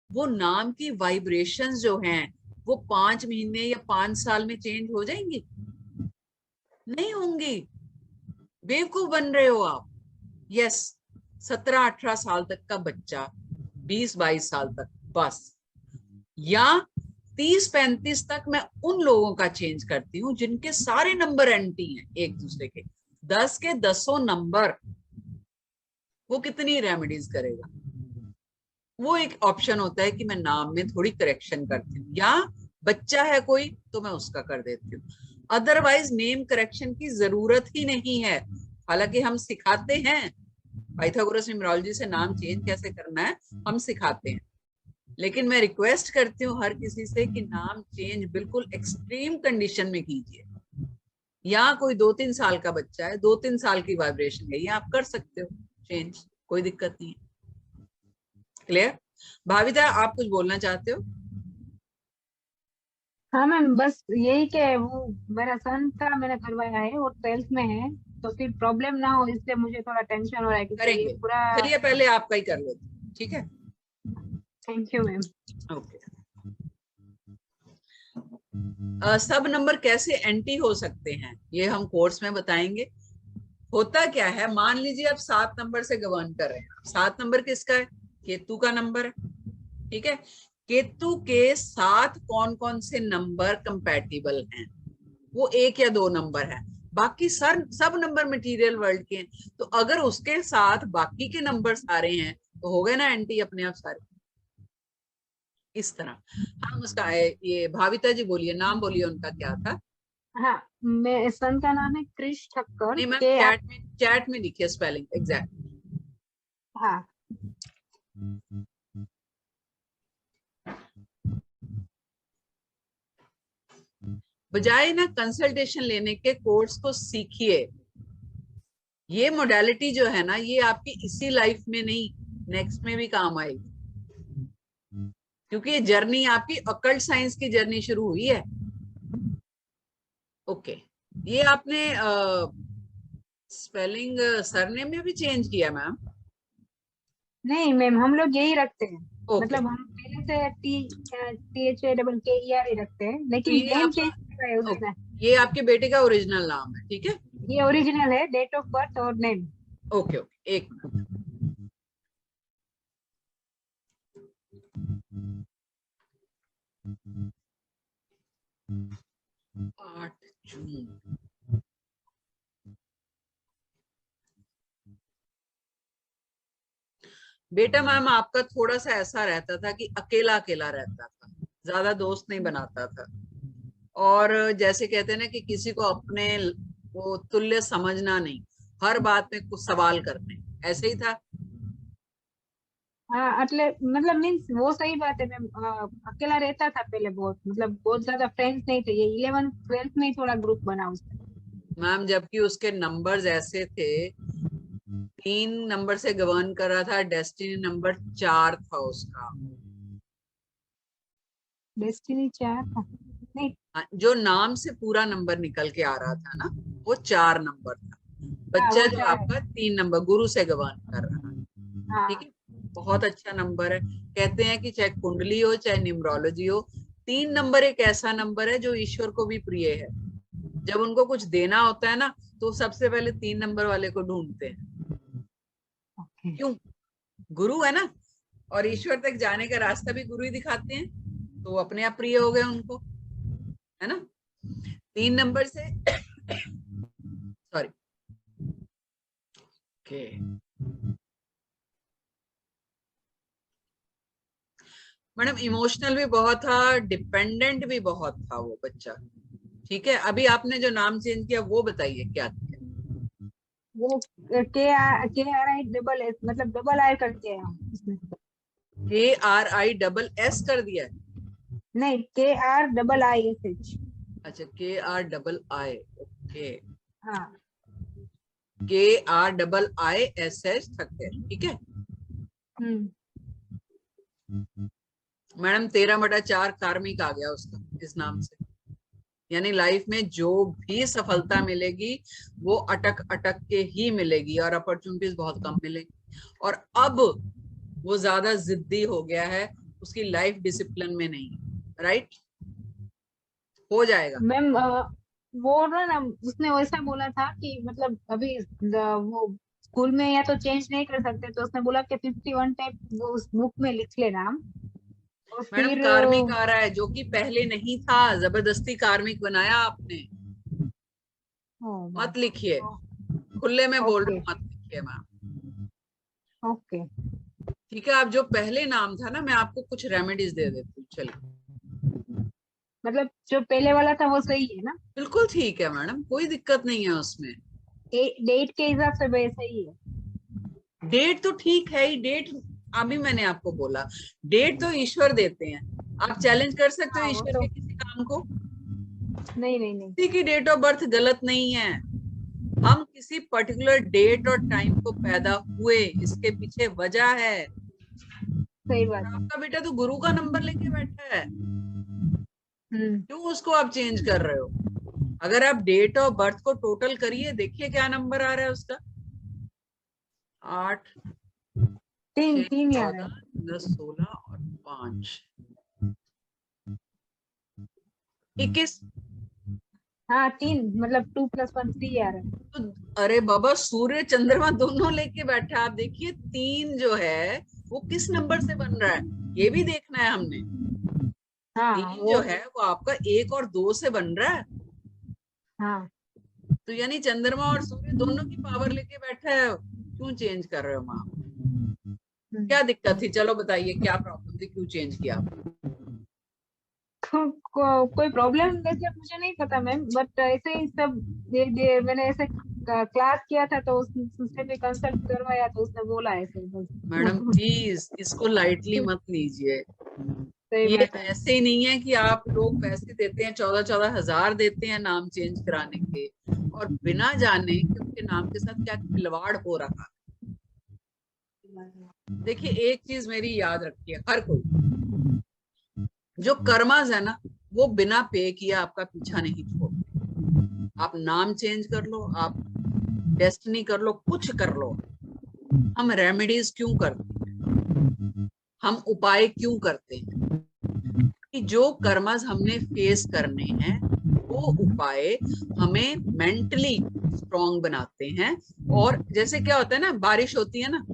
वो नाम की वाइब्रेशंस जो हैं वो 5 महीने या 5 साल में चेंज हो जाएंगी? नहीं होंगी। बेवकूफ बन रहे हो आप। यस, 17-18 साल तक का बच्चा, 20-22 साल तक बस, या 30-35 तक मैं उन लोगों का चेंज करती हूँ जिनके सारे नंबर एंटी हैं एक दूसरे के, 10 के 10 नंबर। वो कितनी रेमेडीज करेगा? वो एक ऑप्शन होता है कि मैं नाम में थोड़ी करेक्शन करती हूँ, या बच्चा है कोई तो मैं उसका कर देती हूँ। अदरवाइज नेम करेक्शन की जरूरत ही नहीं है। हालांकि हम सिखाते हैं, पाइथागोरस न्यूमरोलॉजी से नाम चेंज कैसे करना है हम सिखाते हैं, लेकिन मैं रिक्वेस्ट करती हूँ हर किसी से कि नाम चेंज बिल्कुल एक्सट्रीम कंडीशन में कीजिए। या कोई 2-3 साल का बच्चा है, 2-3 साल की वाइब्रेशन गई है, आप कर सकते हो चेंज, कोई दिक्कत नहीं है। क्लियर? भाविता, आप कुछ बोलना चाहते हो? हाँ मैम, बस यही कि वो मेरा सन था, मैंने करवाया है, वो 12th में है, तो फिर प्रॉब्लम ना हो इसलिए मुझे थोड़ा टेंशन हो रहा है क्योंकि ये करेंगे, पूरा। चलिए पहले आपका ही कर लेते हैं, ठीक है? Thank you ma'am. ओके। सब नंबर कैसे एंटी हो सकते हैं ये हम कोर्स में बताएंगे। होता क्या है, मान लीजिए आप 7 नंबर से गवर्न कर रहे हैं। 7 नंबर किसका है? केतु का नंबर है, ठीक है? केतु के साथ कौन कौन से नंबर कंपैटिबल हैं? वो 1 या 2 नंबर है, बाकी सब नंबर मटेरियल वर्ल्ड के हैं। तो अगर उसके साथ बाकी के नंबर सारे हैं तो हो गए ना एंटी अपने आप सारे। इस तरह हम उसका ये भाविता जी बोलिए, नाम बोलिए उनका क्या था? हाँ, मैं सन का नाम है क्रिश ठक्कर। नहीं मैम, के चैट में लिखिए स्पेलिंग एग्जैक्ट। हाँ, बजाय ना कंसल्टेशन लेने के कोर्स को सीखिए। ये मोडालिटी जो है ना, ये आपकी इसी लाइफ में नहीं, नेक्स्ट में भी काम आएगी, क्योंकि ये जर्नी आपकी अकल्ट साइंस की जर्नी शुरू हुई है। ओके, ये आपने स्पेलिंग सरनेम में भी चेंज किया मैम? नहीं मैम, हम लोग यही रखते हैं। ओके, मतलब हम पहले से THAKER ही रखते हैं, तो लेकिन ये नेम आपका, चेंज किया है उसने। ये आपके बेटे का ओरिजिनल नाम है, ठीक है? ये ओरिजिनल है, डेट ऑफ बर्थ और नेम। ओके ओके, एक मिनट। 8 जून। बेटा मैम आपका थोड़ा सा ऐसा रहता था कि अकेला अकेला रहता था, ज्यादा दोस्त नहीं बनाता था, और जैसे कहते हैं ना कि किसी को अपने वो तुल्य समझना नहीं, हर बात में कुछ सवाल करने, ऐसे ही था। हाँ, मतलब मीन्स वो सही बात है मैम। अकेला रहता था पहले बहुत, मतलब बहुत ज्यादा फ्रेंड्स नहीं थे। ये 11th 12th में ही थोड़ा ग्रुप बना उसका। मैम जबकि उसके नंबर्स ऐसे थे, 3 नंबर से गवर्न कर रहा था, डेस्टिनी नंबर 4 था उसका। डेस्टिनी 4 था? नहीं। जो नाम से पूरा नंबर निकल के आ रहा था ना, वो 4 नंबर था। हाँ, बच्चा वो जो 4 है। आपका 3 नंबर गुरु से गवर्न कर रहा है, ठीक हाँ। है? बहुत अच्छा नंबर है। कहते हैं कि चाहे कुंडली हो चाहे न्यूमरोलॉजी हो, 3 नंबर एक ऐसा नंबर है जो ईश्वर को भी प्रिय है। जब उनको कुछ देना होता है ना, तो सबसे पहले 3 नंबर वाले को ढूंढते हैं। ओके। क्यों? गुरु है ना, और ईश्वर तक जाने का रास्ता भी गुरु ही दिखाते हैं, तो अपने आप प्रिय हो गए उनको, है ना? 3 नंबर से सॉरी, ओके। मैडम इमोशनल भी बहुत था, डिपेंडेंट भी बहुत था वो बच्चा, ठीक है? अभी आपने जो नाम चेंज किया वो बताइए क्या किया? वो KRI डबल एस, मतलब डबल आई कर दिया है उसने। KRISS कर दिया है? नहीं, KRIISH। अच्छा, KRII, ओके, हाँ। KRIISH तक है, ठीक है? हम्म। मैडम 13/4 कार्मिक आ गया उसका इस नाम से। यानी लाइफ में जो भी सफलता मिलेगी वो अटक अटक के ही मिलेगी और अपॉर्चुनिटीज बहुत कम मिलेगी। और अब वो ज्यादा जिद्दी हो गया है, उसकी लाइफ डिसिप्लिन में नहीं। राइट, हो जाएगा। मैम वो ना उसने वैसा बोला था कि मतलब अभी वो स्कूल में या तो चेंज नहीं कर सकते, तो उसने बोला कि 51 टाइप वो उस बुक में लिख ले नाम, और मैडम फिर कार्मिक आ रहा है जो कि पहले नहीं था, जबरदस्ती कार्मिक बनाया आपने। मत लिखिए, खुले में बोल रही हूँ, मत लिखिए मैम। ओके ठीक है, आप जो पहले नाम था ना, मैं आपको कुछ रेमेडीज दे देती हूँ। चलिए, मतलब जो पहले वाला था वो सही है ना? बिल्कुल ठीक है मैडम, कोई दिक्कत नहीं है उसमें। डेट के हिसाब से वैसा ही है। डेट तो ठीक है ही, डेट अभी मैंने आपको बोला, डेट तो ईश्वर देते हैं। आप चैलेंज कर सकते हो हाँ, वो ईश्वर तो के किसी काम को? नहीं नहीं नहीं। किसी की डेट ऑफ बर्थ गलत नहीं है। हम किसी पर्टिकुलर डेट और टाइम को पैदा हुए, इसके पीछे वजह है। सही बात है। आपका बेटा तो गुरु का नंबर लेके बैठा है, हम्म। क्यों उसको आप चेंज कर रहे हो? अगर आप डेट ऑफ बर्थ को टोटल करिए, देखिए क्या नंबर आ रहा है उसका। 8, तीन 6, तीन यार 14, 10, 16 और 5, 21। हाँ 3, मतलब 2 + 1 3 यार है। तो अरे बाबा, सूर्य चंद्रमा दोनों लेके बैठा है। आप देखिए 3 जो है वो किस नंबर से बन रहा है, ये भी देखना है हमने। हाँ 3 वो जो है वो आपका 1 और 2 से बन रहा है। हाँ। तो यानी चंद्रमा और सूर्य दोनों की पावर लेके बैठा है। क्यों चेंज कर रहे हो माँ? क्या दिक्कत थी? चलो बताइए, क्या प्रॉब्लम थी, क्यों चेंज किया आपने? कोई प्रॉब्लम वैसे मुझे नहीं पता मैम, बट ऐसे ही सब मैंने ऐसे क्लास किया था तो उससे भी कंसल्ट करवाया तो उसने बोला ऐसे बस। मैडम प्लीज इसको लाइटली मत लीजिए। सही ये बात है। ऐसे ही नहीं है कि आप लोग पैसे देते हैं, 14-14 हजार देते हैं नाम चेंज कराने के, और बिना जाने कि उनके नाम के साथ क्या खिलवाड़ हो रहा है। देखिए एक चीज मेरी याद रखिए, हर कोई जो कर्मास है ना, वो बिना पे किए आपका पीछा नहीं छोड़ते। आप नाम चेंज कर लो, आप डेस्टिनी कर लो, कुछ कर लो। हम रेमेडीज क्यों करते हैं, हम उपाय क्यों करते हैं? कि जो कर्मस हमने फेस करने हैं वो उपाय हमें मेंटली स्ट्रॉन्ग बनाते हैं। और जैसे क्या होता है ना, बारिश होती है ना,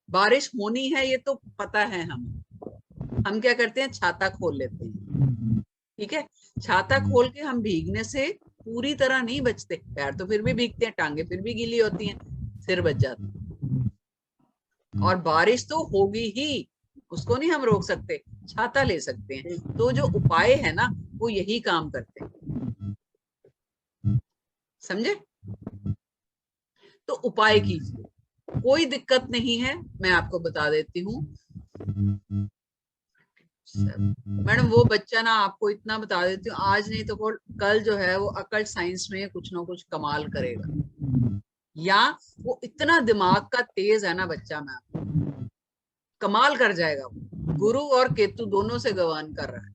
बारिश होनी है ये तो पता है हम क्या करते हैं, छाता खोल लेते हैं। ठीक है, छाता खोल के हम भीगने से पूरी तरह नहीं बचते, पैर तो फिर भी भीगते हैं, टांगे फिर भी गीली होती हैं, सिर बच जाता है। और बारिश तो होगी ही, उसको नहीं हम रोक सकते, छाता ले सकते हैं। तो जो उपाय है ना वो यही काम करते हैं, समझे? तो उपाय कीजिए, कोई दिक्कत नहीं है, मैं आपको बता देती हूँ। मैडम वो बच्चा ना, आपको इतना बता देती हूँ, आज नहीं तो कल जो है वो अकल साइंस में कुछ ना कुछ कमाल करेगा। या वो इतना दिमाग का तेज है ना बच्चा, मैं कमाल कर जाएगा। गुरु और केतु दोनों से गवान कर रहा है,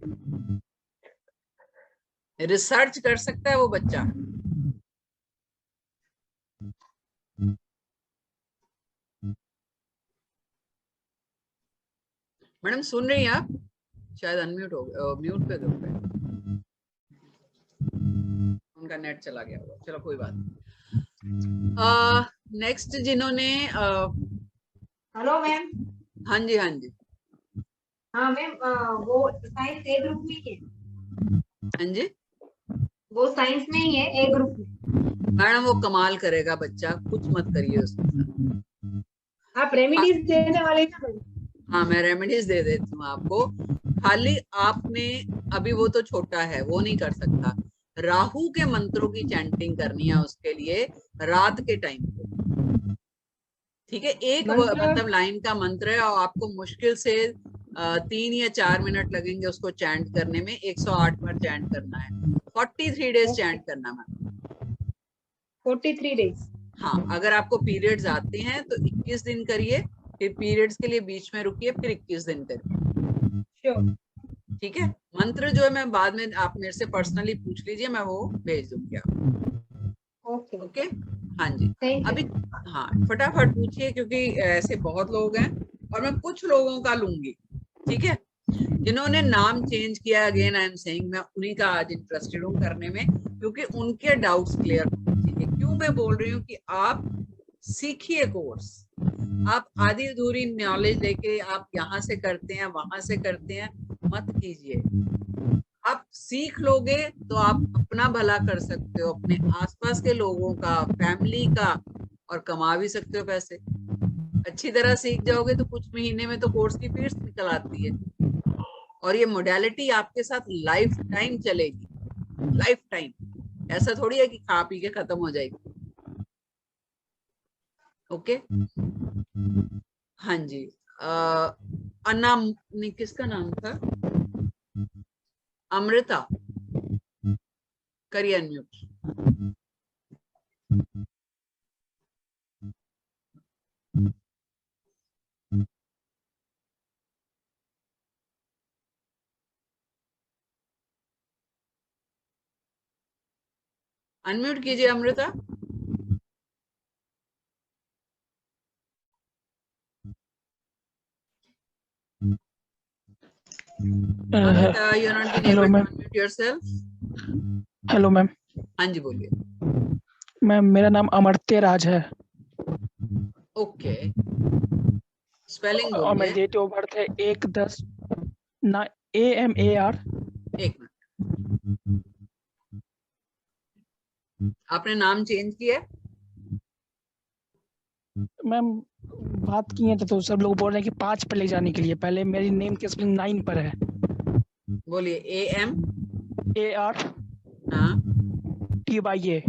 रिसर्च कर सकता है वो बच्चा। मैडम सुन रही हैं आप? शायद अनम्यूट हो गया, म्यूट पे दो, उनका नेट चला गया होगा, चलो कोई बात नहीं। नेक्स्ट जिन्होंने हेलो मैम। हाँ जी हाँ जी हाँ मैम, वो साइंस ए ग्रुप में ही है। हाँ जी वो साइंस में ही है, ए ग्रुप में। मैडम वो कमाल करेगा बच्चा, कुछ मत करिए उसके साथ। आप रेमेडीज देने वाले हैं ना मैम? हाँ मैं रेमेडीज दे देती हूँ आपको। खाली आपने, अभी वो तो छोटा है, वो नहीं कर सकता, राहु के मंत्रों की चैंटिंग करनी है उसके लिए रात के टाइम पे। ठीक है, एक मतलब लाइन का मंत्र है और आपको मुश्किल से 3 या 4 मिनट लगेंगे उसको चैंट करने में। 108 बार चैंट करना है, 43 डेज चैंट करना मैम। 43 डेज। हाँ, अगर आपको पीरियड्स आते हैं तो 21 दिन करिए, फिर पीरियड्स के लिए बीच में रुकिए, फिर 21 दिन करिए। ठीक है, मंत्र जो है मैं बाद में, आप मेरे से पर्सनली पूछ लीजिए, मैं वो भेज दूंगी आपको। ओके ओके, हाँ जी। अभी हाँ फटाफट पूछिए, क्योंकि ऐसे बहुत लोग हैं और मैं कुछ लोगों का लूंगी। ठीक है, जिन्होंने नाम चेंज किया, अगेन आई एम सेइंग, मैं उन्हीं का आज इंटरेस्टेड हूँ करने में, क्योंकि उनके डाउट्स क्लियर होने चाहिए। क्यों मैं बोल रही हूँ कि आप सीखिए कोर्स, आप आधी अधूरी नॉलेज लेके आप यहाँ से करते हैं वहां से करते हैं, मत कीजिए। आप सीख लोगे तो आप अपना भला कर सकते हो, अपने आसपास के लोगों का, फैमिली का, और कमा भी सकते हो पैसे। अच्छी तरह सीख जाओगे तो कुछ महीने में तो कोर्स की फीस निकल आती है, और ये मोडालिटी आपके साथ लाइफ टाइम चलेगी, लाइफ टाइम। ऐसा थोड़ी है कि खा पी के खत्म हो जाएगी। ओके, हाँ जी। अनाम ने किसका नाम था? अमृता, करिए अनम्यूट। अनम्यूट कीजिए Amrita. Amrita, you are not being able to unmute yourself. Hello ma'am. हाँ जी बोलिए। मैम मेरा नाम अमर्त्य राज है। ओके, स्पेलिंग और मेरी बोलिए। डेट ऑफ बर्थ है 1/10 AMAR। एक मिनट, आपने नाम चेंज किया? मैम बात किए थे तो सब लोग बोल रहे हैं कि 5 पर ले जाने के लिए। पहले मेरी नेम की स्पेलिंग 9 पर है। बोलिए। AR हाँ, TYA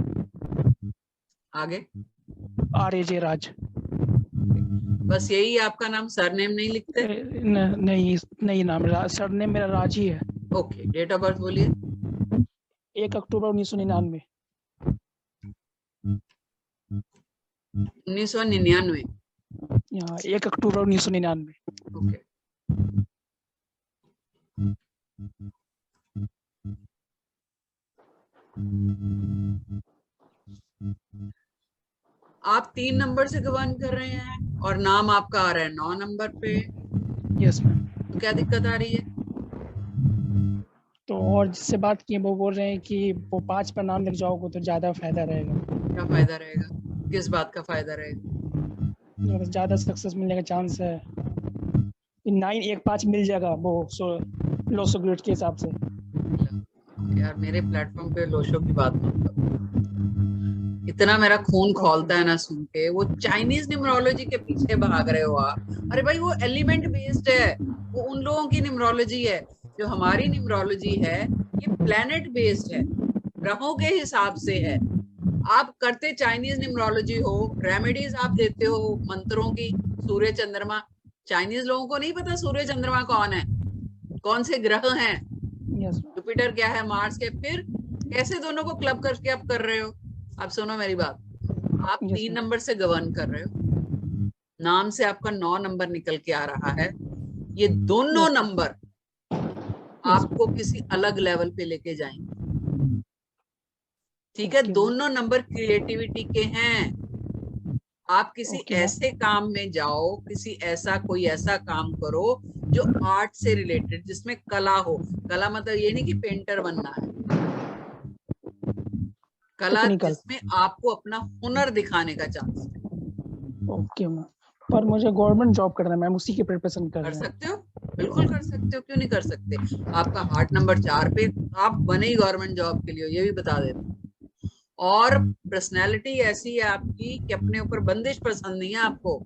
आगे। RAJ राज। बस यही आपका नाम, सरनेम नहीं लिखते? नहीं नाम, सरनेम मेरा राज ही है। ओके, डेट ऑफ बर्थ बोलिए। 1 अक्टूबर 1999। 1999। यहाँ 1 अक्टूबर 1999। ओके, आप 3 नंबर से गवर्न कर रहे हैं और नाम आपका आ रहा है 9 नंबर पे। Yes ma'am. तो क्या दिक्कत आ रही है? तो और जिससे बात की वो बोल रहे हैं कि वो 5 पर नाम लिख जाओगे तो ज्यादा फायदा रहेगा। क्या फायदा रहेगा? किस बात का फायदा रहेगा? ज्यादा सक्सेस मिलने का चांस है। 9 1 5 मिल जाएगा वो लोसो ग्रिड के हिसाब से। यार मेरे प्लेटफॉर्म पे लोशो की बात मत करो, इतना मेरा खून खौलता है ना सुन के। वो चाइनीज न्यूमरोलॉजी के पीछे भाग रहे हो आप। अरे भाई वो एलिमेंट बेस्ड है, वो उन लोगों की न्यूमरोलॉजी है। जो हमारी न्यूमरोलॉजी है ये प्लेनेट बेस्ड है, ग्रहों के हिसाब से है। आप करते चाइनीज न्यूमरोलॉजी हो, रेमेडीज आप देते हो मंत्रों की, सूर्य चंद्रमा। चाइनीज लोगों को नहीं पता सूर्य चंद्रमा कौन है, कौन से ग्रह हैं, जुपिटर क्या है, मार्स क्या। फिर कैसे दोनों को क्लब करके आप कर रहे हो? आप सुनो मेरी बात, आप 3 नंबर से गवर्न कर रहे हो, नाम से आपका 9 नंबर निकल के आ रहा है। ये दोनों नंबर आपको किसी अलग लेवल पे लेके जाएंगे। ठीक है, दोनों नंबर क्रिएटिविटी के हैं। आप किसी ऐसे काम में जाओ, किसी ऐसा कोई ऐसा काम करो जो आर्ट से रिलेटेड, जिसमें कला हो। कला मतलब ये नहीं कि पेंटर बनना है, कला जिसमें आपको अपना हुनर दिखाने का चांस है। ओके मैम, पर मुझे गवर्नमेंट जॉब करना है मैम, उसी की प्रिपरेशन कर सकते हो, बिल्कुल कर सकते हो, क्यों नहीं कर सकते। आपका हार्ट नंबर 4 पे, आप बने ही गवर्नमेंट जॉब के लिए, ये भी बता देता हूँ। और पर्सनैलिटी ऐसी है आपकी कि अपने ऊपर बंदिश पसंद नहीं है आपको,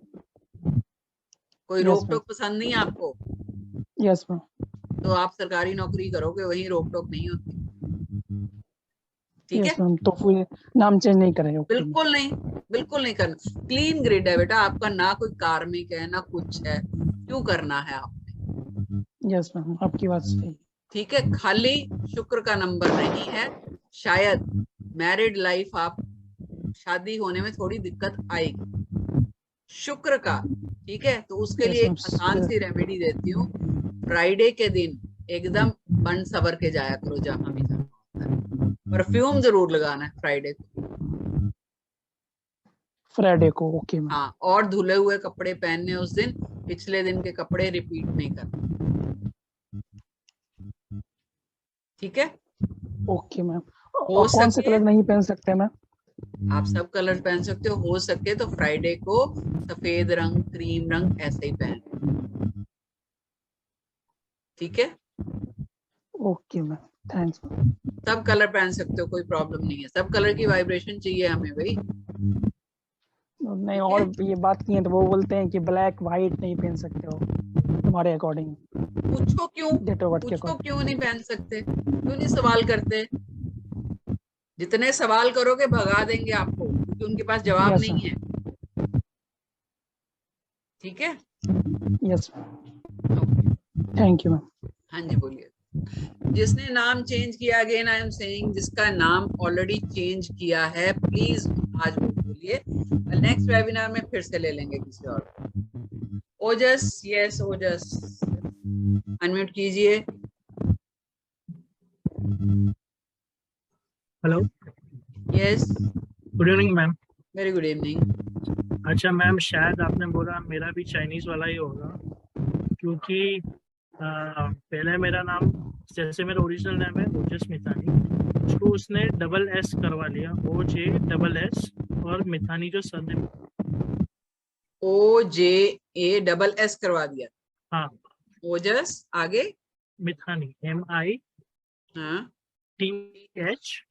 कोई रोक टोक पसंद नहीं है आपको। Yes ma'am. तो आप सरकारी नौकरी करोगे, वहीं रोक टोक नहीं होती। ठीक है, तो फिर नाम चेंज नहीं करेंगे? बिल्कुल नहीं, बिल्कुल नहीं करना। क्लीन ग्रिड है बेटा आपका, ना कोई कार्मिक है ना कुछ है, क्यों करना है आपने? यस मैम, आपकी बात सही। ठीक है, खाली शुक्र का नंबर नहीं है, शायद मैरिड लाइफ, आप शादी होने में थोड़ी दिक्कत आएगी। शुक्र का, ठीक है। तो उसके Yes, लिए एक ma'am. आसान सी रेमेडी देती हूँ, फ्राइडे के दिन एकदम बन सवर के जाया करो जहां भी जाना होता है। परफ्यूम जरूर लगाना है फ्राइडे को। फ्राइडे को, ओके मैम। हाँ, और धुले हुए कपड़े पहनने उस दिन, पिछले दिन के कपड़े रिपीट नहीं करना, ठीक है। Okay ma'am. हो और कौन से सके कलर नहीं पहन सकते मैम? आप सब कलर पहन सकते हो सके तो फ्राइडे को सफेद रंग, क्रीम रंग ऐसे ही पहन, ठीक है। Okay ma'am, thanks ma'am. सब कलर पहन सकते हो, कोई प्रॉब्लम नहीं है। सब कलर की वाइब्रेशन चाहिए हमें भाई। नहीं, और ये बात की है तो वो बोलते हैं कि ब्लैक व्हाइट नहीं पहन सकते हो तुम्हारे अकॉर्डिंग, पूछो क्यों, डेट ऑफ बर्थ के पूछो अकॉर्डिंग। क्यों नहीं पहन सकते, क्यों नहीं सवाल करते। जितने सवाल करोगे भगा देंगे आपको, क्योंकि उनके पास जवाब यस नहीं मैम, है, ठीक है। Yes ma'am, thank you ma'am. हाँ जी बोलिए। जिसने नाम चेंज किया, अगेन आई एम सेइंग, जिसका नाम ऑलरेडी चेंज किया है प्लीज आज वो बोलिए, नेक्स्ट वेबिनार में फिर से ले लेंगे किसी और। ओजस, यस ओजस, अनम्यूट कीजिए। Hello, yes, good evening ma'am. Very good evening. अच्छा मैम, शायद आपने बोला मेरा भी चाइनीज वाला ही होगा, क्योंकि पहले मेरा नाम, जैसे मेरा ओरिजिनल नाम है ओजस मितानी, उसको उसने डबल एस करवा लिया, OJ SS, और मितानी जो सरनेम, OJA डबल S करवा दिया। हाँ, ओजस, आगे। मितानी हाँ, MITHANI।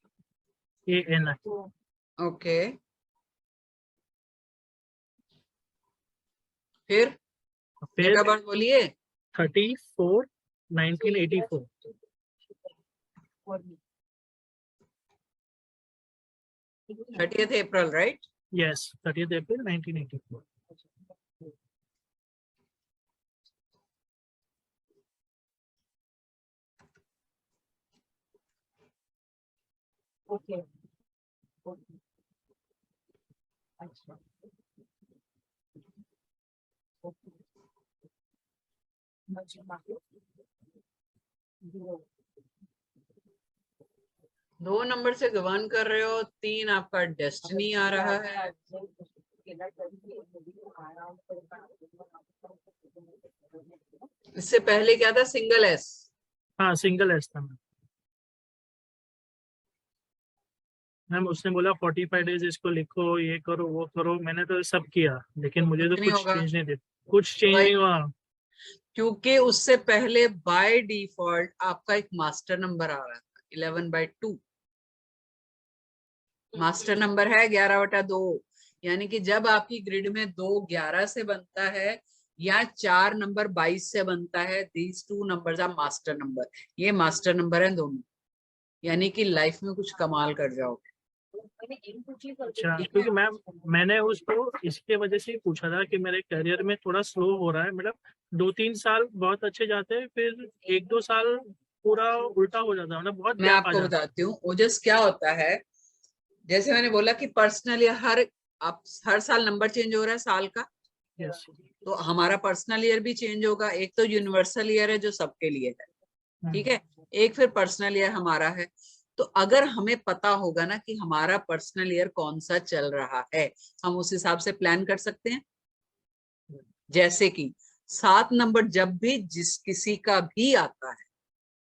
ओके, फिर फिर डेट ऑफ बर्थ बोलिए। 34/1984। 30th अप्रैल, राइट? यस, 30th अप्रैल 1984। ओके, अच्छा, ओके, 2 नंबर से गवर्न कर रहे हो, 3 आपका डेस्टिनी आ रहा है। इससे पहले क्या था, सिंगल S। हाँ, सिंगल एस था मैम। उसने बोला 45 डेज इसको लिखो, ये करो वो करो, मैंने तो सब किया, लेकिन मुझे तो कुछ नहीं कुछ होगा, चेंज नहीं दिया, कुछ चेंज भाई, नहीं हुआ। क्योंकि उससे पहले बाय डिफॉल्ट आपका एक मास्टर नंबर आ रहा था 11/2। मास्टर नंबर है 11/2, यानी कि जब आपकी ग्रिड में 2 11 से बनता है या 4 नंबर 22 से बनता है, these 2 numbers are master number. ये मास्टर नंबर है दोनों, यानी कि लाइफ में कुछ कमाल कर जाओगे। अच्छा, क्योंकि मैम मैंने उसको इसके वजह से ही पूछा था कि मेरे करियर में थोड़ा स्लो हो रहा है, मतलब 2-3 साल बहुत अच्छे जाते हैं, फिर 1-2 साल पूरा उल्टा हो जाता है, मतलब बहुत मैं गैप आ आपको जाता है। बताती हूँ ओजस क्या होता है। जैसे मैंने बोला कि पर्सनल ईयर हर साल नंबर चेंज हो रहा है साल का, यस, तो हमारा पर्सनल ईयर भी चेंज होगा। एक तो यूनिवर्सल ईयर है जो सबके लिए है, ठीक है, एक फिर पर्सनल ईयर हमारा है। तो अगर हमें पता होगा ना कि हमारा पर्सनल ईयर कौन सा चल रहा है, हम उस हिसाब से प्लान कर सकते हैं। जैसे कि 7 नंबर जब भी जिस किसी का भी आता है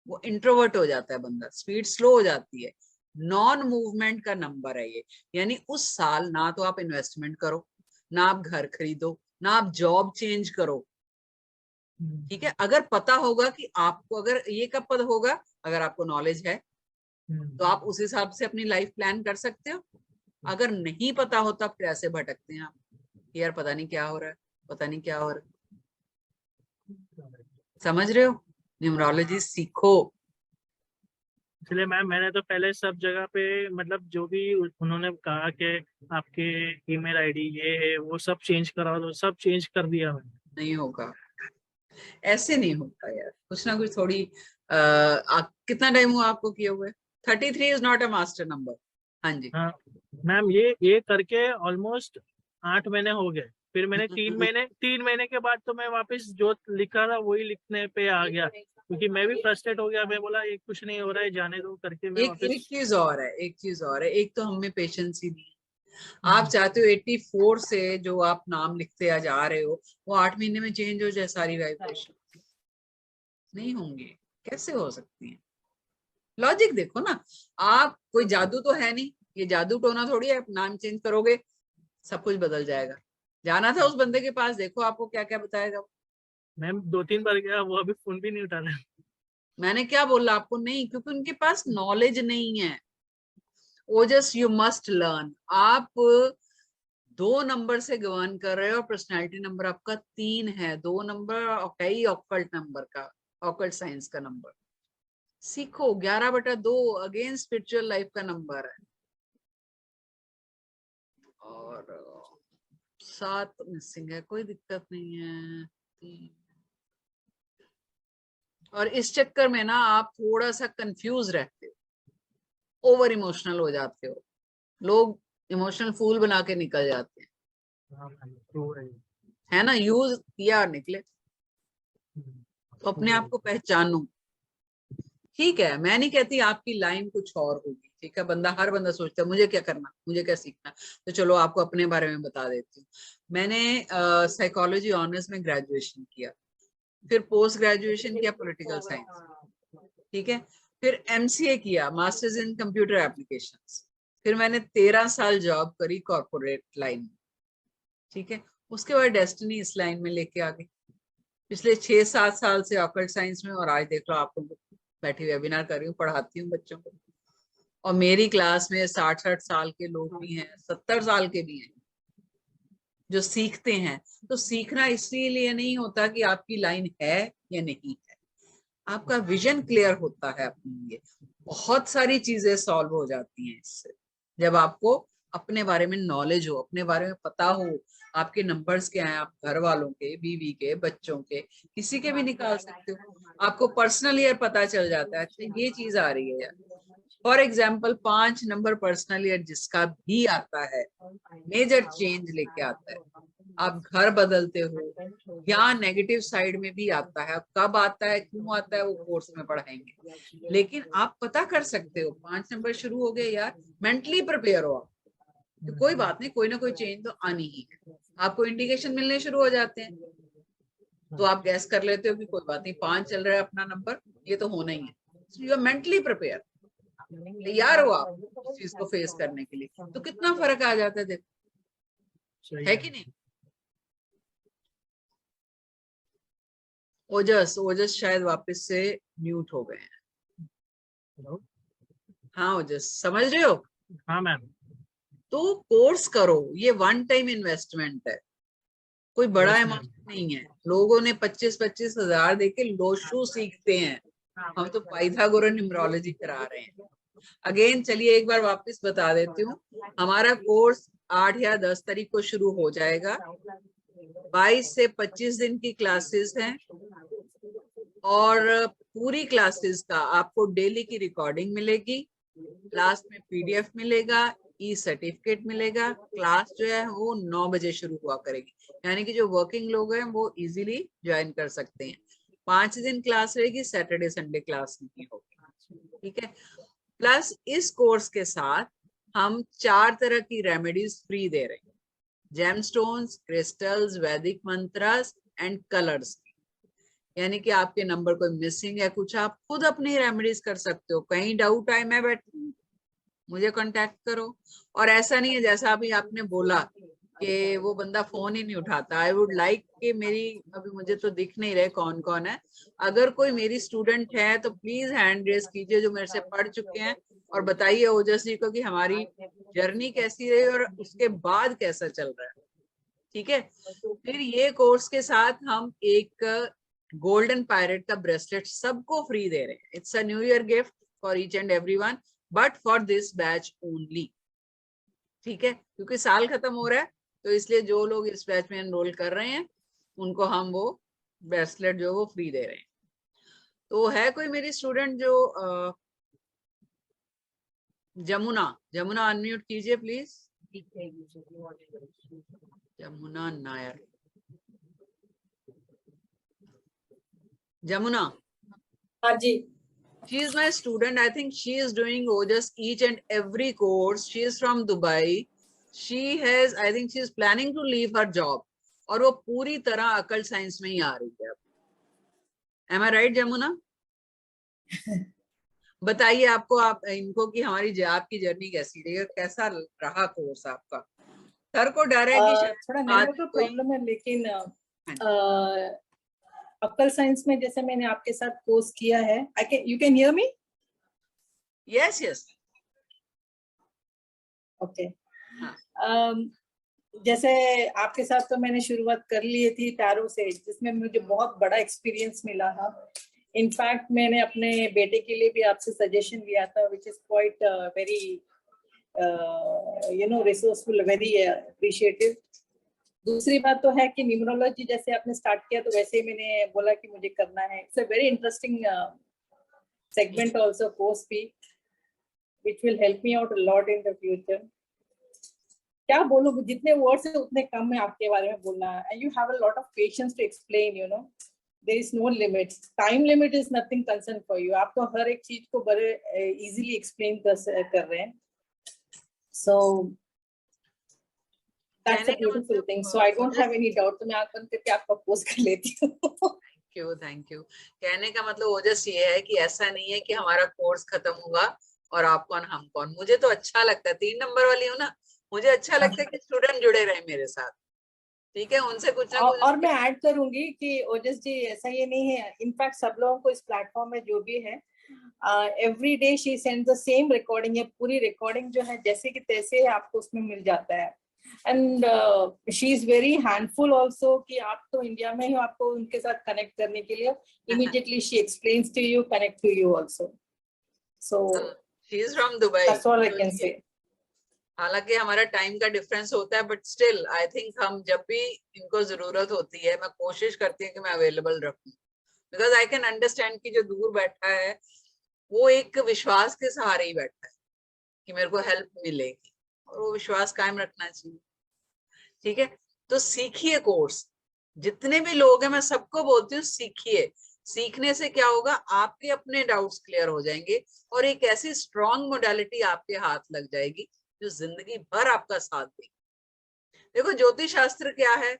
वो इंट्रोवर्ट हो जाता है, बंदा स्पीड स्लो हो जाती है, नॉन मूवमेंट का नंबर है ये। यानी उस साल ना तो आप इन्वेस्टमेंट करो, ना आप घर खरीदो, ना आप जॉब चेंज करो, ठीक है। अगर पता होगा कि आपको, अगर ये कब पता होगा, अगर आपको नॉलेज है तो आप उस हिसाब से अपनी लाइफ प्लान कर सकते हो। अगर नहीं पता होता फिर ऐसे भटकते हैं आप, यार पता नहीं क्या हो रहा है, पता नहीं क्या हो रहा है। समझ रहे हो, न्यूमरोलॉजी सीखो। इसलिए मैम मैंने तो पहले सब जगह पे, मतलब जो भी उन्होंने कहा कि आपके ईमेल आईडी ये है वो सब चेंज करा दो, सब चेंज कर दिया मैंने। नहीं होगा, ऐसे नहीं होता यार, कुछ ना कुछ थोड़ी कितना टाइम हुआ आपको किए हुए? 33 is not a master number. हाँ जी, हाँ मैम, ये करके ऑलमोस्ट 8 महीने हो गए। फिर मैंने 3 महीने के बाद तो मैं वापस जो लिखा था वही लिखने पे आ गया, क्योंकि मैं भी फ्रस्ट्रेट हो गया। मैं बोला ये कुछ नहीं हो रहा है, जाने दो करके मैं एक वापस। चीज और है, एक चीज और है, एक तो हमें पेशेंस ही नहीं है। आप चाहते हो 84 से जो आप नाम लिखते आ जा रहे हो वो 8 महीने में चेंज हो जाए सारी वाइब्रेशन? नहीं होंगे, कैसे हो सकती है? लॉजिक देखो ना, आप कोई जादू तो है नहीं, ये जादू टोना थोड़ी है, नाम चेंज करोगे सब कुछ बदल जाएगा। जाना था उस बंदे के पास, देखो आपको क्या क्या बताएगा। मैम 2-3 बार गया, वो अभी फोन भी नहीं उठा रहा। मैंने क्या बोला आपको? नहीं, क्योंकि उनके पास नॉलेज नहीं है। ओजस यू मस्ट लर्न। आप 2 नंबर से गवर्न कर रहे हो और पर्सनैलिटी नंबर आपका 3 है। 2 नंबर और कई ऑकल्ट नंबर का, ऑकल्ट साइंस का नंबर सीखो। 11/2 अगेन स्पिरिचुअल लाइफ का नंबर है। और 7 मिसिंग है, कोई दिक्कत नहीं है। 3 और इस चक्कर में ना आप थोड़ा सा कंफ्यूज रहते हो, ओवर इमोशनल हो जाते हो। लोग इमोशनल फूल बना के निकल जाते हैं, है ना? यूज किया और निकले। तो अपने आप को पहचानो। ठीक है, मैं नहीं कहती आपकी लाइन कुछ और होगी, ठीक है? हर बंदा सोचता है मुझे क्या करना, मुझे क्या सीखना। तो चलो आपको अपने बारे में बता देती हूँ। मैंने साइकोलॉजी ऑनर्स में ग्रेजुएशन किया, फिर पोस्ट ग्रेजुएशन किया पॉलिटिकल साइंस, ठीक है? फिर एमसीए किया, मास्टर्स इन कंप्यूटर एप्लीकेशंस। फिर मैंने 13 साल जॉब करी कॉर्पोरेट लाइन में, ठीक है? उसके बाद डेस्टिनी इस लाइन में लेके आ गई। पिछले 6-7 साल से ऑकल्ट साइंस में, और आज देख लो आपको बैठी वेबिनार कर रही हूँ, पढ़ाती हूँ बच्चों को। और मेरी क्लास में 60-60 साल के लोग भी हैं, 70 साल के भी हैं जो सीखते हैं। तो सीखना इसीलिए नहीं होता कि आपकी लाइन है या नहीं है, आपका विजन क्लियर होता है अपने लिए। बहुत सारी चीजें सॉल्व हो जाती हैं इससे, जब आपको अपने बारे में नॉलेज हो, अपने बारे में पता हो, आपके नंबर्स क्या हैं, आप घर वालों के, बीवी के, बच्चों के, किसी के भी निकाल सकते हो। आपको पर्सनल ईयर पता चल जाता है, अच्छा ये चीज आ रही है यार। For example 5 number personal year जिसका भी आता है, मेजर चेंज लेके आता है। आप घर बदलते हो या नेगेटिव साइड में भी आता है। कब आता है, क्यों आता है, वो कोर्स में पढ़ाएंगे। लेकिन आप पता कर सकते हो 5 नंबर शुरू हो गए यार, मेंटली प्रिपेयर हो आप, तो कोई बात नहीं, कोई ना कोई चेंज तो आनी ही है। आपको इंडिकेशन मिलने शुरू हो जाते हैं, तो आप गैस कर लेते हो कि कोई बात नहीं, 5 चल रहा है अपना नंबर, ये तो होना ही है। यू आर मेंटली प्रिपेयर, तैयार हो आप इस चीज को फेस करने के लिए। तो कितना फर्क आ जाता है, देखो, है कि नहीं? ओजस शायद वापस से म्यूट हो गए हैं। हाँ ओजस, समझ रहे हो? हाँ मैम। तो कोर्स करो, ये 1 टाइम इन्वेस्टमेंट है, कोई बड़ा अमाउंट नहीं है। लोगों ने 25-25 हजार देके लोशू सीखते हैं, हम तो पाइथागोरस न्यूमरोलॉजी करा रहे हैं। अगेन चलिए एक बार वापस बता देती हूँ, हमारा कोर्स 8 या 10 तारीख को शुरू हो जाएगा। 22 से 25 दिन की क्लासेस हैं, और पूरी क्लासेस का आपको डेली की रिकॉर्डिंग मिलेगी, लास्ट में पीडीएफ मिलेगा, ई सर्टिफिकेट मिलेगा। क्लास जो है वो 9 बजे शुरू हुआ करेगी, यानी कि जो वर्किंग लोग हैं वो इजीली ज्वाइन कर सकते हैं। 5 दिन क्लास रहेगी, सैटरडे संडे क्लास नहीं होगी, ठीक है? प्लस इस कोर्स के साथ हम 4 तरह की रेमेडीज फ्री दे रहे हैं, जेमस्टोन्स, क्रिस्टल्स, वैदिक मंत्रस एंड कलर्स। यानी कि आपके नंबर कोई मिसिंग है कुछ, आप खुद अपनी रेमेडीज कर सकते हो। कहीं डाउट आए, मैं बैठी हूँ, मुझे कांटेक्ट करो। और ऐसा नहीं है जैसा अभी आपने बोला कि वो बंदा फोन ही नहीं उठाता। आई वुड लाइक कि मेरी, अभी मुझे तो दिख नहीं रहे कौन कौन है, अगर कोई मेरी स्टूडेंट है तो प्लीज हैंड रेज कीजिए जो मेरे से पढ़ चुके हैं, और बताइए ओजस जी को कि हमारी जर्नी कैसी रही और उसके बाद कैसा चल रहा है, ठीक है? फिर ये कोर्स के साथ हम एक गोल्डन पायरेट का ब्रेसलेट सबको फ्री दे रहे हैं। It's a new year gift for each and everyone, but for this batch only, ठीक है? क्योंकि साल खत्म हो रहा है, तो इसलिए जो लोग इस बैच में एनरोल कर रहे हैं उनको हम वो ब्रेसलेट जो वो फ्री दे रहे हैं। तो है कोई मेरी स्टूडेंट जो जमुना अनम्यूट कीजिए प्लीज। Jamuna Nair. Jamuna. हाँ जी. She is my student. I think she is doing OJAS each and every course. She is from Dubai. She has, I think she is planning to leave her job. और वो पूरी तरह अकल science में ही आ रही है. Am I right, Jamuna? बताइए आपको, आप इनको कि हमारी आपकी जर्नी कैसी रही, कैसा रहा कोर्स आपका. सर को डर है कि थोड़ा नेटवर्क प्रॉब्लम है, लेकिन अक्कल साइंस में जैसे मैंने आपके साथ कोर्स किया है. You can hear me? Yes yes. Okay. जैसे आपके साथ तो मैंने शुरुआत कर ली थी टैरो से, जिसमें मुझे बहुत बड़ा एक्सपीरियंस मिला था. इनफैक्ट मैंने अपने बेटे के लिए भी आपसे सजेशन लिया था, which is quite very resourceful, very appreciative. दूसरी बात तो है कि न्यूमरोलॉजी जैसे आपने स्टार्ट किया तो वैसे ही मैंने बोला कि मुझे करना है. It's a very interesting segment also, course भी, which will help me out a lot in the future. क्या बोलूं, जितने वर्ड्स है उतने कम है आपके बारे में बोलना. And you have a lot of patience to explain, you know. There is no limit. Time limit is nothing concern for you. आप तो हर एक चीज को बड़े इजीली एक्सप्लेन कर रहे हैं. सो that's a beautiful thing. So I don't have any doubt. तो मैं आंख बंद करके आपका पोस्ट कर लेती हूँ. Thank you. कहने का मतलब ओजस ये है कि ऐसा नहीं है कि हमारा कोर्स खत्म होगा और आप कौन हम कौन. मुझे तो अच्छा लगता है, 3 नंबर वाली हूँ ना, मुझे अच्छा लगता है कि स्टूडेंट जुड़े रहे मेरे साथ. ठीक है, उनसे कुछ ना कुछ. और मैं ऐड करूंगी कि ओजस जी ऐसा ये नहीं है. इनफैक्ट सब लोगों को इस प्लेटफॉर्म में जो भी है, every day she send the same recording. ये पूरी रिकॉर्डिंग जो है जैसे कि तैसे आपको उसमें मिल जाता है. And she is very handful also कि आप तो इंडिया में ही, आपको उनके साथ कनेक्ट करने के लिए immediately she explains to you, connect to you also. So she is from Dubai. That's all I can say. हालांकि हमारा टाइम का डिफरेंस होता है, बट स्टिल आई थिंक हम जब भी इनको जरूरत होती है, मैं कोशिश करती हूँ कि मैं अवेलेबल रखूं, बिकॉज आई कैन अंडरस्टैंड कि जो दूर बैठा है वो एक विश्वास के सहारे ही बैठा है कि मेरे को हेल्प मिलेगी, और वो विश्वास कायम रखना चाहिए. ठीक है, तो सीखिए कोर्स. जितने भी लोग हैं मैं सबको बोलती हूँ सीखिए. सीखने से क्या होगा, आपके अपने डाउट्स क्लियर हो जाएंगे और एक ऐसी स्ट्रॉन्ग मोडालिटी आपके हाथ लग जाएगी जो जिंदगी भर आपका साथ देगी. देखो ज्योतिष शास्त्र क्या है,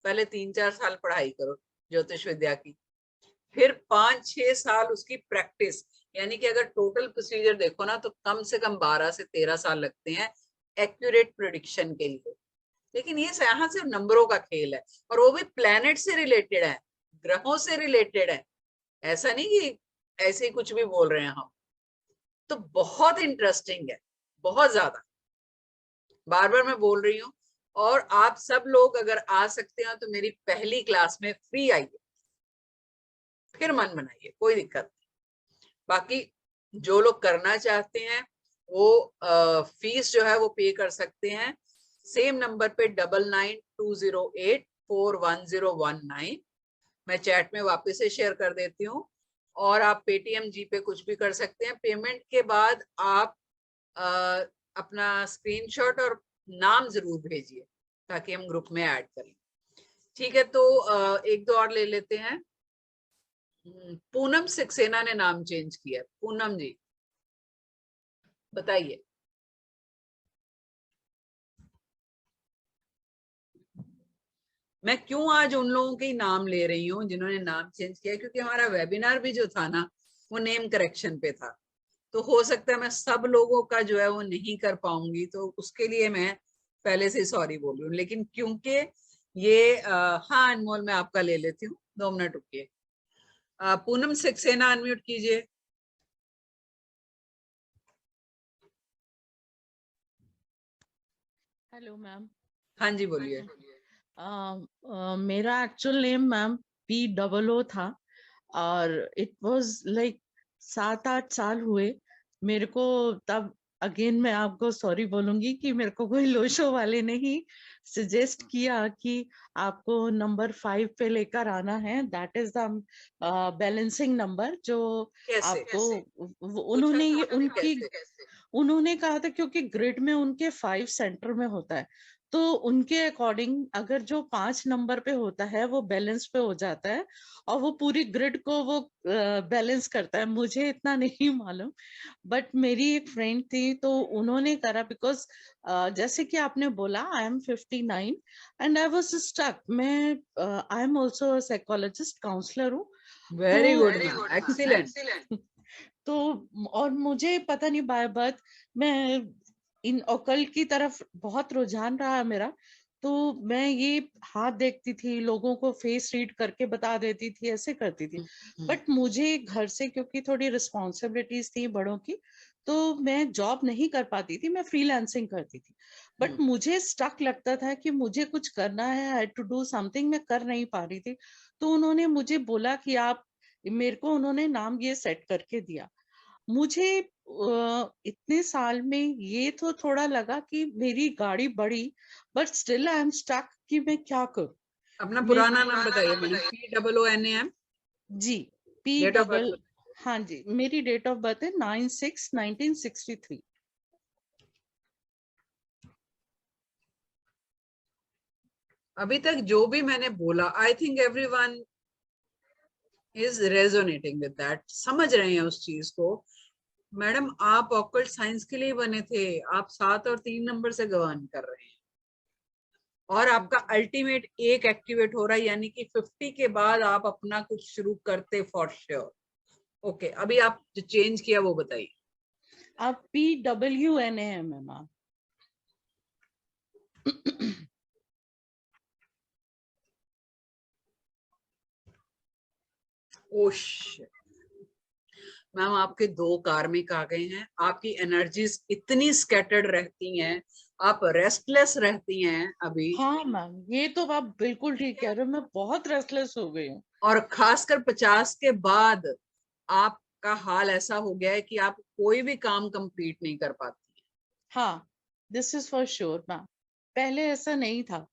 पहले 3-4 साल पढ़ाई करो ज्योतिष विद्या की, फिर 5-6 साल उसकी प्रैक्टिस. यानी कि अगर टोटल प्रोसीजर देखो ना तो कम से कम 12 से 13 साल लगते हैं एक्यूरेट प्रेडिक्शन के लिए. लेकिन ये यहाँ सिर्फ नंबरों का खेल है, और वो भी प्लैनेट से रिलेटेड है, ग्रहों से रिलेटेड है. ऐसा नहीं कि ऐसे ही कुछ भी बोल रहे हैं हम. तो बहुत इंटरेस्टिंग है, बहुत ज्यादा. बार बार मैं बोल रही हूँ, और आप सब लोग अगर आ सकते हैं तो मेरी पहली क्लास में फ्री आइए, फिर मन बनाइए, कोई दिक्कत नहीं. बाकी जो लोग करना चाहते हैं वो फीस जो है वो पे कर सकते हैं. सेम नंबर पे 9920841019 मैं चैट में वापस से शेयर कर देती हूँ, और आप पेटीएम जी पे कुछ भी कर सकते हैं. पेमेंट के बाद आप अपना स्क्रीनशॉट और नाम जरूर भेजिए ताकि हम ग्रुप में ऐड करें. ठीक है, तो एक दो और ले लेते हैं. पूनम सक्सेना ने नाम चेंज किया. पूनम जी बताइए. मैं क्यों आज उन लोगों के नाम ले रही हूँ जिन्होंने नाम चेंज किया, क्योंकि हमारा वेबिनार भी जो था ना वो नेम करेक्शन पे था. तो हो सकता है मैं सब लोगों का जो है वो नहीं कर पाऊंगी, तो उसके लिए मैं पहले से सॉरी बोल रही हूँ. लेकिन क्योंकि ये हाँ अनमोल, मैं आपका ले लेती हूँ, 2 मिनट रुकिए. पूनम सक्सेना अनम्यूट कीजिए. Hello ma'am. हाँ जी बोलिए. मेरा एक्चुअल नेम मैम POO था, और इट वाज लाइक 7-8 साल हुए मेरे को. तब अगेन मैं आपको सॉरी बोलूंगी कि मेरे को कोई लोशो वाले ने ही सजेस्ट किया कि आपको नंबर 5 पे लेकर आना है. That is the balancing number जो आपको उन्होंने ये उनकी उन्होंने कहा था, क्योंकि ग्रिड में उनके 5 सेंटर में होता है, तो उनके अकॉर्डिंग अगर जो 5 नंबर पे होता है वो बैलेंस पे हो जाता है और वो पूरी ग्रिड को वो बैलेंस करता है। मुझे इतना नहीं मालूम, बट मेरी एक फ्रेंड थी तो उन्होंने करा, बिकॉज जैसे कि आपने बोला I am 59 and I was stuck. मैं I am also psychologist, counsellor हूँ। वेरी तो गुड मैम, एक्सीलेंट। तो और मुझे पता नहीं बाय बर्थ मैं इन ऑकल्ट की तरफ बहुत रुझान रहा मेरा। तो मैं ये हाथ देखती थी, लोगों को फेस रीड करके बता देती थी, ऐसे करती थी। बट मुझे घर से क्योंकि थोड़ी रिस्पॉन्सिबिलिटीज थी बड़ों की, तो मैं जॉब नहीं कर पाती थी, मैं फ्रीलांसिंग करती थी। बट मुझे स्टक लगता था कि मुझे कुछ करना है, I had to do something, मैं कर नहीं पा रही थी। तो उन्होंने मुझे बोला कि आप, मेरे को उन्होंने नाम ये सेट करके दिया। मुझे इतने साल में ये तो थोड़ा लगा कि मेरी गाड़ी बढ़ी, but still I am stuck कि मैं क्या करूं। अपना पुराना नाम बताइए मैडम। POONAM। जी, P date of double, birth. हाँ जी, मेरी डेट ऑफ बर्थ है 9/6/1963। अभी तक जो भी मैंने बोला, I think everyone is resonating with that, समझ रहे हैं उस चीज को। मैडम आप ऑकल्ट साइंस के लिए बने थे, आप 7 और 3 नंबर से गवान कर रहे हैं और आपका अल्टीमेट 1 एक्टिवेट हो रहा है, यानी कि 50 के बाद आप अपना कुछ शुरू करते फॉर श्योर। ओके, अभी आप जो चेंज किया वो बताइए। अब PWNAM है मैम। ओश मैम, आपके 2 कार्मिक आ गए हैं। आपकी एनर्जीज इतनी स्कैटर्ड रहती हैं, आप रेस्टलेस रहती हैं अभी। हाँ मैम, ये तो आप बिल्कुल ठीक कह रहे हो, मैं बहुत रेस्टलेस हो गई हूँ। और खासकर 50 के बाद आपका हाल ऐसा हो गया है कि आप कोई भी काम कंप्लीट नहीं कर पाती। हाँ, this is for sure ma'am, पहले ऐसा नहीं था।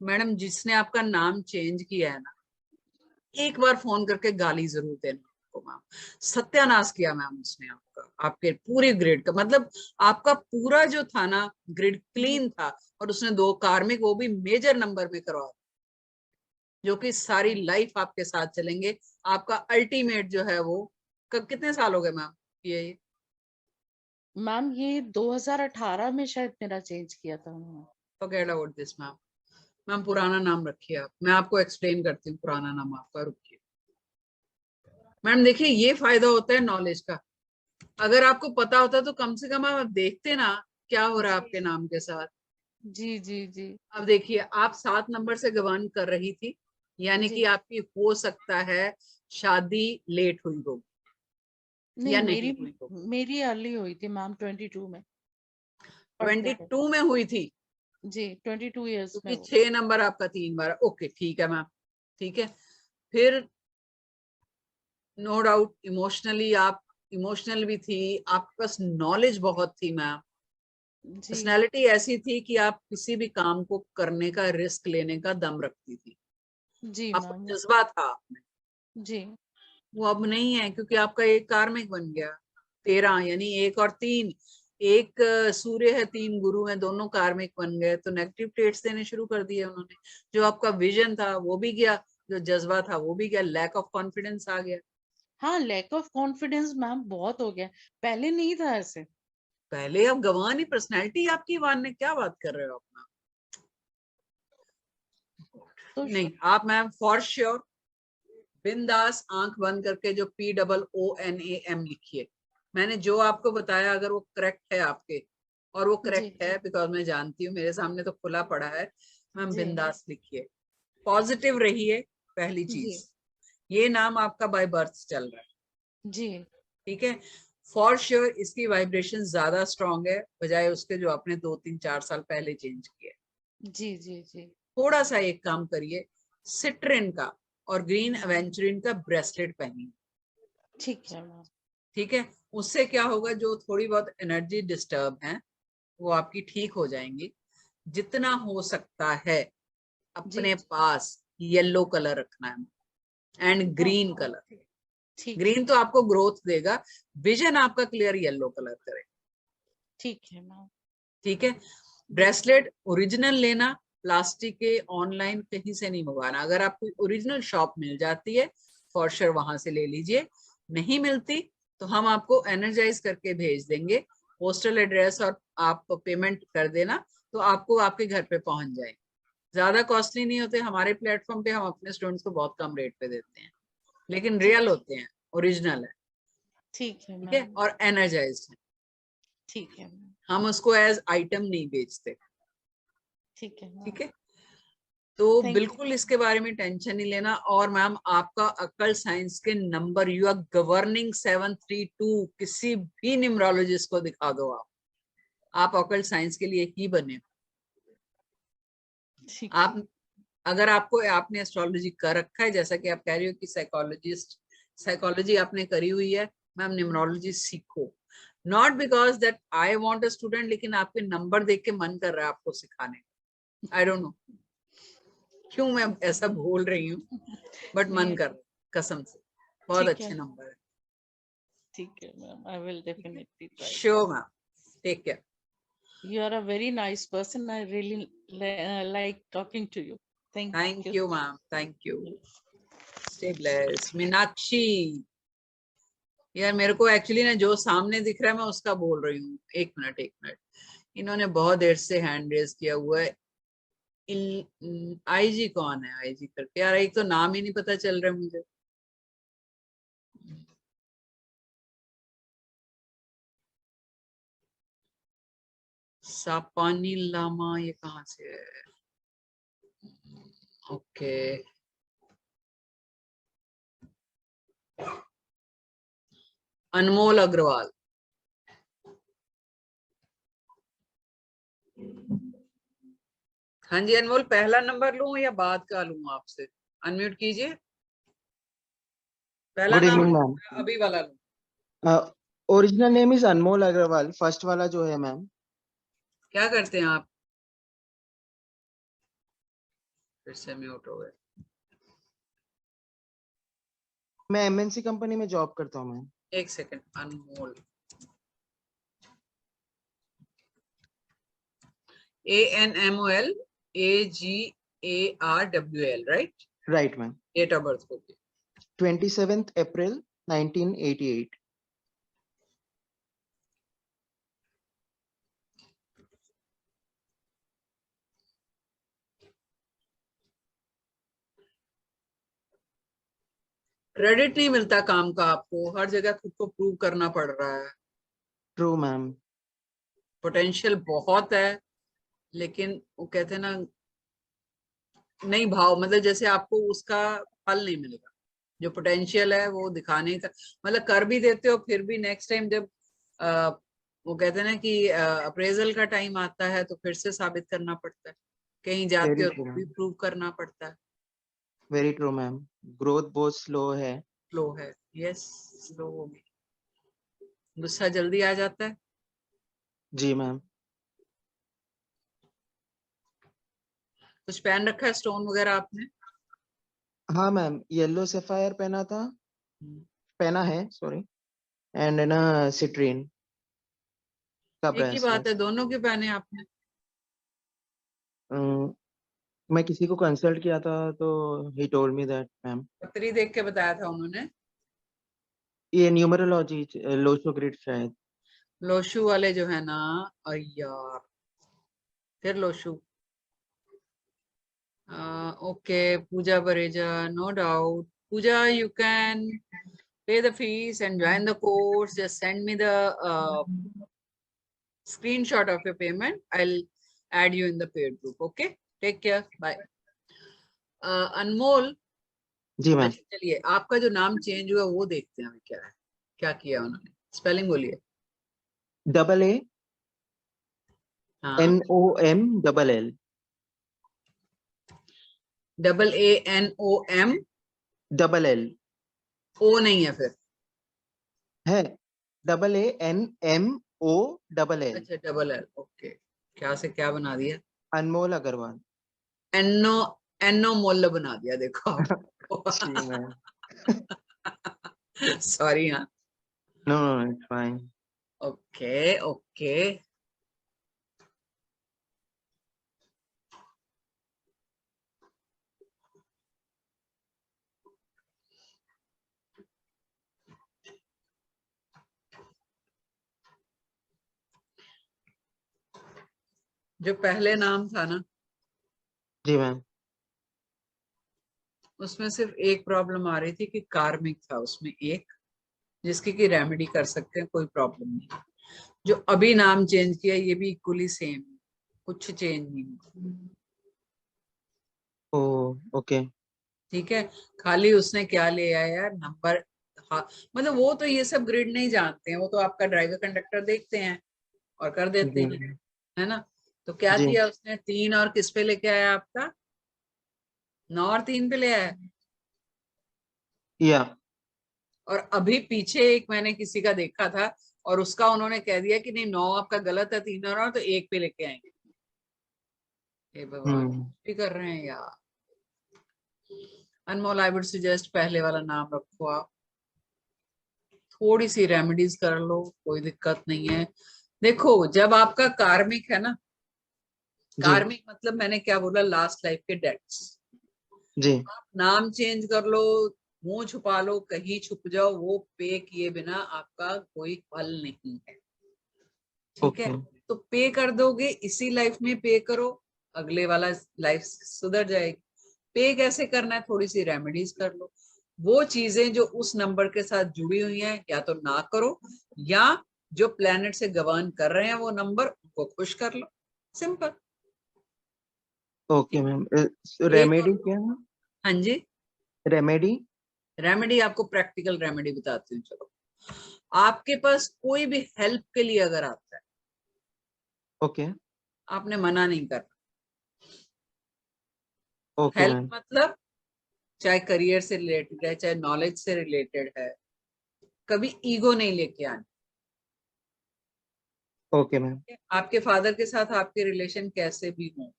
मैडम जिसने आपका नाम चेंज किया है ना, एक बार फोन करके गाली जरूर देना आपको मैम। सत्यानाश किया मैम उसने आपका, आपके पूरी ग्रिड का। मतलब आपका पूरा जो था ना ग्रिड क्लीन था, और उसने 2 कार्मिक वो भी मेजर नंबर में करवा, जो कि सारी लाइफ आपके साथ चलेंगे। आपका अल्टीमेट जो है वो कितने साल हो गए मैम ये? मैम ये 2018 में शायद मेरा चेंज किया था। Forget about this ma'am. Ma'am पुराना नाम रखिए आप, मैं आपको एक्सप्लेन करती हूँ पुराना नाम आपका। रुकिए मैडम, देखिए ये फायदा होता है नॉलेज का। अगर आपको पता होता तो कम से कम आप देखते ना क्या हो रहा है आपके नाम के साथ। जी जी जी। अब देखिए आप 7 नंबर से गवान कर रही थी, यानी कि आपकी हो सकता है शादी लेट हुई होगी या नहीं हुई होगी। मेरी अर्ली हुई थी मैम 22 में। 22 में हुई थी जी, 22 इयर्स में। क्योंकि 6 नंबर आपका 3 बार। ओके ठीक है मैम, ठीक है। फिर नो डाउट इमोशनली आप इमोशनल भी थी, आपके पास नॉलेज बहुत थी मैम। पर्सनैलिटी ऐसी थी कि आप किसी भी काम को करने का, रिस्क लेने का दम रखती थी। जी आपको मैम। जज्बा था आपने, जी। वो अब नहीं है क्योंकि आपका एक कार्मिक बन गया 13, यानी 1 और 3। एक सूर्य है, 3 गुरु है, दोनों कार्मिक बन गए, तो नेगेटिव ट्रेट्स देने शुरू कर दिए उन्होंने। जो आपका विजन था वो भी गया, जो जज्बा था वो भी गया, लैक ऑफ कॉन्फिडेंस आ गया। हाँ, लैक ऑफ कॉन्फिडेंस मैम बहुत हो गया, पहले नहीं था ऐसे। पहले अब गवान ही पर्सनैलिटी आपकी वान ने, क्या बात कर रहे हो अपना। तो नहीं आप मैम फॉर श्योर बिंदास आंख बंद करके जो POONAM लिखिए। मैंने जो आपको बताया अगर वो करेक्ट है आपके, और वो करेक्ट है बिकॉज मैं जानती हूँ, मेरे सामने तो खुला पड़ा है। मैम बिंदास लिखिए, पॉजिटिव रहिए। पहली चीज, ये नाम आपका बाय बर्थ चल रहा है जी, ठीक है। फॉर श्योर इसकी वाइब्रेशन ज्यादा स्ट्रॉन्ग है बजाय उसके जो आपने 2, 3, 4 साल पहले चेंज किए। जी जी जी। थोड़ा सा एक काम करिए, सिट्रिन का और ग्रीन एवेंचुरिन का ब्रेसलेट पहनिए। ठीक है मैम। ठीक है, उससे क्या होगा, जो थोड़ी बहुत एनर्जी डिस्टर्ब है वो आपकी ठीक हो जाएंगी। जितना हो सकता है अपने पास येलो कलर रखना है एंड ग्रीन कलर। ग्रीन तो आपको ग्रोथ देगा, विजन आपका क्लियर येलो कलर करे। ठीक है मैम। ठीक है, ब्रेसलेट ओरिजिनल लेना, प्लास्टिक के ऑनलाइन कहीं से नहीं मंगवाना। अगर आपको ओरिजिनल शॉप मिल जाती है फॉर श्योर वहां से ले लीजिए, नहीं मिलती तो हम आपको एनर्जाइज करके भेज देंगे, पोस्टल एड्रेस और आप पेमेंट कर देना तो आपको आपके घर पे पहुंच जाए। ज्यादा कॉस्टली नहीं होते, हमारे प्लेटफॉर्म पे हम अपने स्टूडेंट्स को बहुत कम रेट पे देते हैं, लेकिन रियल होते हैं, ओरिजिनल है, ठीक है ठीक है, मैम, और एनर्जाइज्ड है। ठीक है मैम, हम उसको एज आइटम नहीं बेचते, ठीक है मैम, ठीक है। तो Thank बिल्कुल इसके बारे में टेंशन नहीं लेना। और मैम आपका अकल साइंस के नंबर, यू आर गवर्निंग 732, किसी भी न्यूमरोलॉजिस्ट को दिखा दो आप अकल साइंस के लिए ही बने। ठीक है, आप अगर आपने एस्ट्रोलॉजी कर रखा है, जैसा कि आप कह रही हो कि साइकोलॉजी आपने करी हुई है, मैम न्यूमरोलॉजी सीखो। Not because that I want a student, लेकिन आपके नंबर देख के मन कर रहा है आपको सिखाने का। आई डोंट नो क्यों मैं ऐसा बोल रही हूँ, बट मन कर रहा है कसम से, बहुत ठीक है, अच्छे नंबर है। ठीक है ma'am, I will definitely try. Sure ma'am, take care. You are a very nice person. I really like talking to you. Thank thank you. You ma'am, thank you, stay blessed. Meenakshi, यार मेरे को actually ना जो सामने दिख रहा है मैं उसका बोल रही हूँ। एक मिनट, इन्होंने बहुत देर से हैंड रेज किया हुआ है। आईजी कौन है, आईजी करके, यार एक तो नाम ही नहीं पता चल रहा है मुझे। सापानी लामा, ये कहाँ से है? ओके, अनमोल अग्रवाल। हाँ जी अनमोल, पहला नंबर लूं या बाद का लूं आपसे? अनम्यूट कीजिए। पहला गुड नाम इवनिंग लूं मैम। या अभी वाला लूं? Original name is Anmol Agarwal, first वाला जो है मैम। क्या करते हैं आप? फिर से म्यूट हो गए। मैं एमएनसी कंपनी में जॉब करता हूँ मैम। एक second, Anmol, ANMOL AGARWL, right? Right ma'am. Date of birth होगी 27th अप्रैल 1988। क्रेडिट नहीं मिलता काम का आपको, हर जगह खुद को प्रूव करना पड़ रहा है। True ma'am. पोटेंशियल बहुत है, लेकिन वो कहते हैं ना, नहीं भाव, मतलब जैसे आपको उसका फल नहीं मिलेगा। जो पोटेंशियल है वो दिखाने का, मतलब कर भी देते हो, फिर भी नेक्स्ट टाइम जब वो कहते हैं ना कि अप्रेजल का टाइम आता है तो फिर से साबित करना पड़ता है, कहीं जाते हो तो भी प्रूव करना पड़ता है। Very true ma'am. ग्रोथ बहुत स्लो है। स्लो है, यस, स्लो हो गई। गुस्सा जल्दी आ जाता है। जी मैम। कुछ पहन रखा है स्टोन वगैरह आपने? हाँ मैम, येलो सेफायर पहना है सॉरी, एंड ना सिट्रीन का एक ही ब्रेसलेट। बात है, दोनों के पहने आपने? मैं किसी को कंसल्ट किया था तो he told me that ma'am. पत्री देख के बताया था उन्होंने? ये न्यूमरोलॉजी लोशो ग्रिड शायद। लोशु वाले जो है ना, यार फिर Lo Shu. Okay, Pooja Bareja, no doubt. Pooja, you can pay the fees and join the course. Just send me the screenshot of your payment. I'll add you in the paid group. Okay, take care. Bye. Anmol ji ma'am. अच्छा चलिए, आपका जो नाम change हुआ वो देखते हैं अभी क्या है, क्या किया उन्होंने। स्पेलिंग बोलिए। AA हाँ, NOMLL। AANOMLL। ओ नहीं है फिर? है AANMOLL। अच्छा, डबल एल, ओके। क्या से क्या बना दिया? अनमोल अग्रवाल। एनो मोल बना दिया, देखो आपको। सॉरी। हाँ, no it's fine. Okay okay. जो पहले नाम था ना, जी मैम। उसमें सिर्फ एक प्रॉब्लम आ रही थी कि कार्मिक था उसमें एक, जिसकी की रेमेडी कर सकते हैं, कोई प्रॉब्लम नहीं। जो अभी नाम चेंज किया ये भी इक्वली सेम, कुछ चेंज नहीं हुआ। ओ ओके। ठीक है, खाली उसने क्या ले आया यार नंबर। हाँ, मतलब वो तो ये सब ग्रिड नहीं जानते हैं, वो तो आपका ड्राइवर कंडक्टर देखते हैं और कर देते जी हैं, है ना। तो क्या जी किया उसने, 3 और किस पे लेके आया आपका, 9 और 3 पे ले आया। या और अभी पीछे एक मैंने किसी का देखा था और उसका उन्होंने कह दिया कि नहीं 9 आपका गलत है, 3 और तो 1 पे लेके आएंगे। हे भगवान, भी कर रहे हैं यार। अनमोल, आई वुड सजेस्ट पहले वाला नाम रखो आप, थोड़ी सी रेमेडीज कर लो, कोई दिक्कत नहीं है। देखो जब आपका कार्मिक है ना, जी कार्मिक मतलब मैंने क्या बोला, लास्ट लाइफ के डेट्स। जी आप नाम चेंज कर लो, मुंह छुपा लो, कहीं छुप जाओ, वो पे किए बिना आपका कोई हल नहीं है। ठीक है, ओके तो पे कर दोगे, इसी लाइफ में पे करो, अगले वाला लाइफ सुधर जाएगी। पे कैसे करना है, थोड़ी सी रेमेडीज कर लो। वो चीजें जो उस नंबर के साथ जुड़ी हुई हैं या तो ना करो, या जो प्लेनेट से गवर्न कर रहे हैं वो नंबर, उनको खुश कर लो, सिंपल। Okay ma'am. एक रेमेडी और, क्या है? हाँ जी, रेमेडी? रेमेडी आपको प्रैक्टिकल रेमेडी बताती हूँ। चलो, आपके पास कोई भी हेल्प के लिए अगर आता है, ओके आपने मना नहीं करना। Okay help ma'am. मतलब चाहे करियर से रिलेटेड है, चाहे नॉलेज से रिलेटेड है, कभी ईगो नहीं लेके आनी। Okay ma'am. आपके फादर के साथ आपके रिलेशन कैसे भी हो,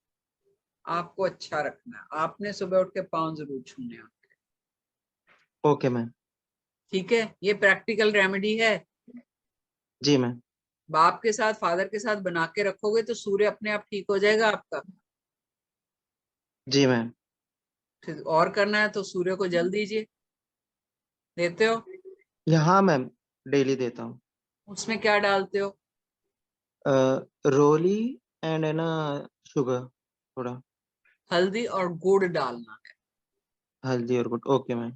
आपको अच्छा रखना है। आपने सुबह उठ के पाँव जरूर छूने हैं। Okay ma'am. ठीक है, ये प्रैक्टिकल रेमेडी है। जी मैम। बाप के साथ, फादर के साथ बना के रखोगे तो सूर्य अपने आप ठीक हो जाएगा आपका। जी मैम। फिर और करना है तो सूर्य को जल दीजिए। देते हो? हाँ मैम, डेली देता हूँ। उसमें क्या डालते हो? रोली एंड है ना, शुगर थोड़ा। हल्दी और गुड़ डालना है। हल्दी और गुड़, ओके मैम।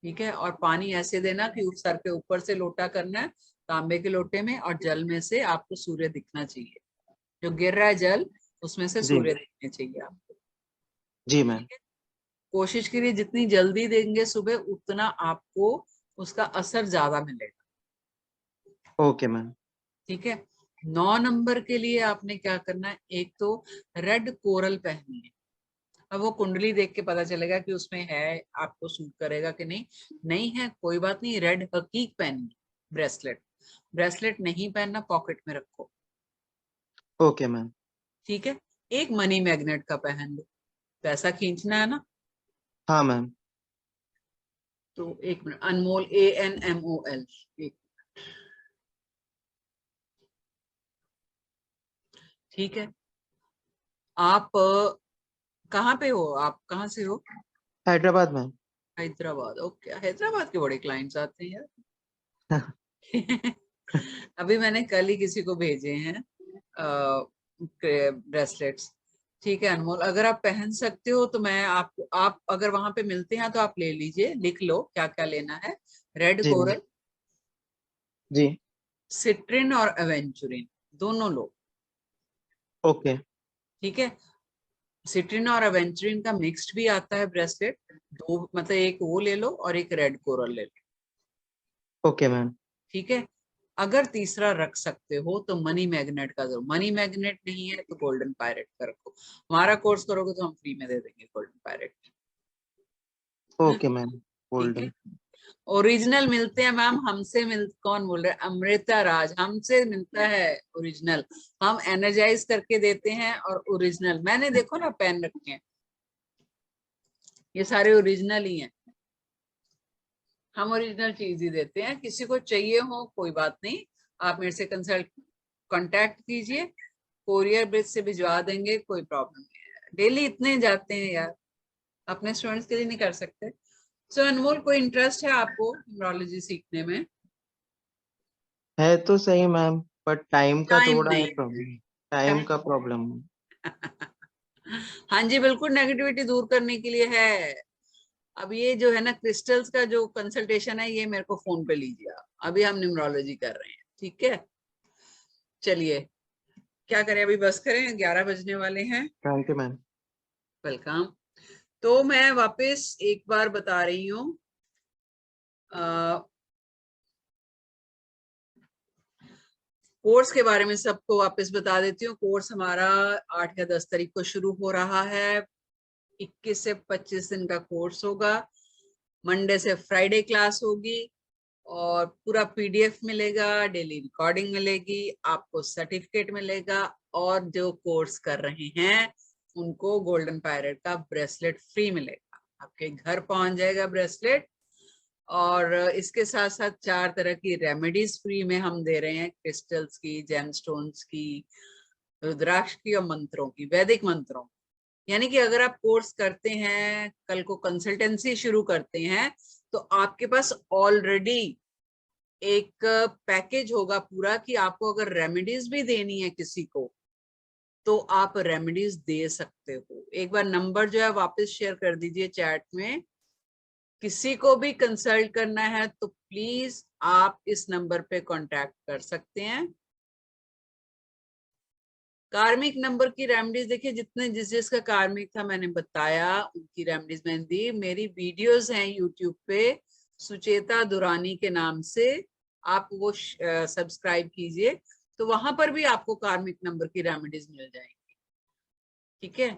ठीक है, और पानी ऐसे देना कि उस सर के ऊपर से लोटा करना है, तांबे के लोटे में, और जल में से आपको सूर्य दिखना चाहिए। जो गिर रहा है जल, उसमें से जी सूर्य दिखने चाहिए आपको। जी मैम। ठीक है, कोशिश करिए जितनी जल्दी देंगे सुबह, उतना आपको उसका असर ज्यादा मिलेगा। Okay ma'am. ठीक है, 9 नंबर के लिए आपने क्या करना है, एक तो रेड कोरल पहननी है। अब वो कुंडली देख के पता चलेगा कि उसमें है, आपको सूट करेगा कि नहीं। नहीं है कोई बात नहीं, रेड हकीक पहननी। ब्रेसलेट, ब्रेसलेट नहीं पहनना, पॉकेट में रखो। Okay ma'am. ठीक है, एक मनी मैग्नेट का पहन लो, पैसा खींचना है ना। हाँ मैम। तो एक मिनट, अनमोल, ANMOL, एक, ठीक है। आप कहाँ पे हो, आप कहाँ से हो? हैदराबाद मैम। हैदराबाद, ओके। हैदराबाद के बड़े क्लाइंट्स आते हैं यार। अभी मैंने कल ही किसी को भेजे हैं ब्रेसलेट्स। ठीक है अनमोल, अगर आप पहन सकते हो तो मैं आपको, आप अगर वहां पे मिलते हैं तो आप ले लीजिए, लिख लो क्या क्या लेना है। रेड जी मैम। कोरल, जी सिट्रिन और एवेंचुरिन, दोनों लो। ओके ठीक है, सिट्रिन और एवेंचुरिन का मिक्स्ड भी आता है ब्रेसलेट, दो मतलब एक वो ले लो और एक रेड कोरल ले लो। Okay ma'am. ठीक है, अगर तीसरा रख सकते हो तो मनी मैग्नेट का जरूर। मनी मैग्नेट नहीं है तो गोल्डन पायरेट का रखो। हमारा कोर्स करोगे तो हम फ्री में दे देंगे गोल्डन पायरेट। Okay ma'am. ठीक है, गोल्डन। ओरिजिनल मिलते हैं मैम, हमसे मिल, कौन बोल रहे हैं, अमृता राज, हमसे मिलता है ओरिजिनल। हम एनर्जाइज करके देते हैं, और ओरिजिनल मैंने देखो ना पेन रखे हैं, ये सारे ओरिजिनल ही हैं। हम ओरिजिनल चीज ही देते हैं, किसी को चाहिए हो कोई बात नहीं, आप मेरे से कंसल्ट कांटेक्ट कीजिए, कोरियर ब्रिज से भिजवा देंगे, कोई प्रॉब्लम नहीं है। डेली इतने जाते हैं यार, अपने स्टूडेंट्स के लिए नहीं कर सकते। सो अनमोल, कोई इंटरेस्ट है आपको न्यूमरोलॉजी सीखने में? है तो सही मैम, पर टाइम का टाइम थोड़ा है नहीं, प्रॉब्लम। टाइम टाइम, का प्रॉब्लम। हाँ जी, बिल्कुल नेगेटिविटी दूर करने के लिए है। अब ये जो है ना क्रिस्टल्स का जो कंसल्टेशन है, ये मेरे को फोन पे लीजिए आप। अभी हम न्यूमरोलॉजी कर रहे हैं, ठीक है। चलिए क्या करें, अभी बस करें, 11 बजने वाले हैं। Thank you ma'am. वेलकम। तो मैं वापस एक बार बता रही हूँ, कोर्स के बारे में सबको वापस बता देती हूँ। कोर्स हमारा 8 या 10 तारीख को शुरू हो रहा है। 21 से 25 दिन का कोर्स होगा। मंडे से फ्राइडे क्लास होगी और पूरा PDF मिलेगा, डेली रिकॉर्डिंग मिलेगी, आपको सर्टिफिकेट मिलेगा, और जो कोर्स कर रहे हैं उनको गोल्डन पायरेट का ब्रेसलेट फ्री मिलेगा। आपके घर पहुंच जाएगा ब्रेसलेट। और इसके साथ साथ 4 तरह की रेमेडीज फ्री में हम दे रहे हैं, क्रिस्टल्स की, जेमस्टोन्स की, रुद्राक्ष की और मंत्रों की, वैदिक मंत्रों। यानी कि अगर आप कोर्स करते हैं, कल को कंसल्टेंसी शुरू करते हैं, तो आपके पास ऑलरेडी एक पैकेज होगा पूरा कि आपको अगर रेमेडीज भी देनी है किसी को, तो आप रेमेडीज दे सकते हो। एक बार नंबर जो है वापस शेयर कर दीजिए चैट में। किसी को भी कंसल्ट करना है तो प्लीज आप इस नंबर पे कांटेक्ट कर सकते हैं। कार्मिक नंबर की रेमेडीज देखिए, जितने जिसका कार्मिक था मैंने बताया, उनकी रेमेडीज मैंने दी। मेरी वीडियोस हैं यूट्यूब पे सुचेता दुरानी के नाम से, आप वो सब्सक्राइब कीजिए, तो वहां पर भी आपको कार्मिक नंबर की रेमेडीज मिल जाएंगी, ठीक है।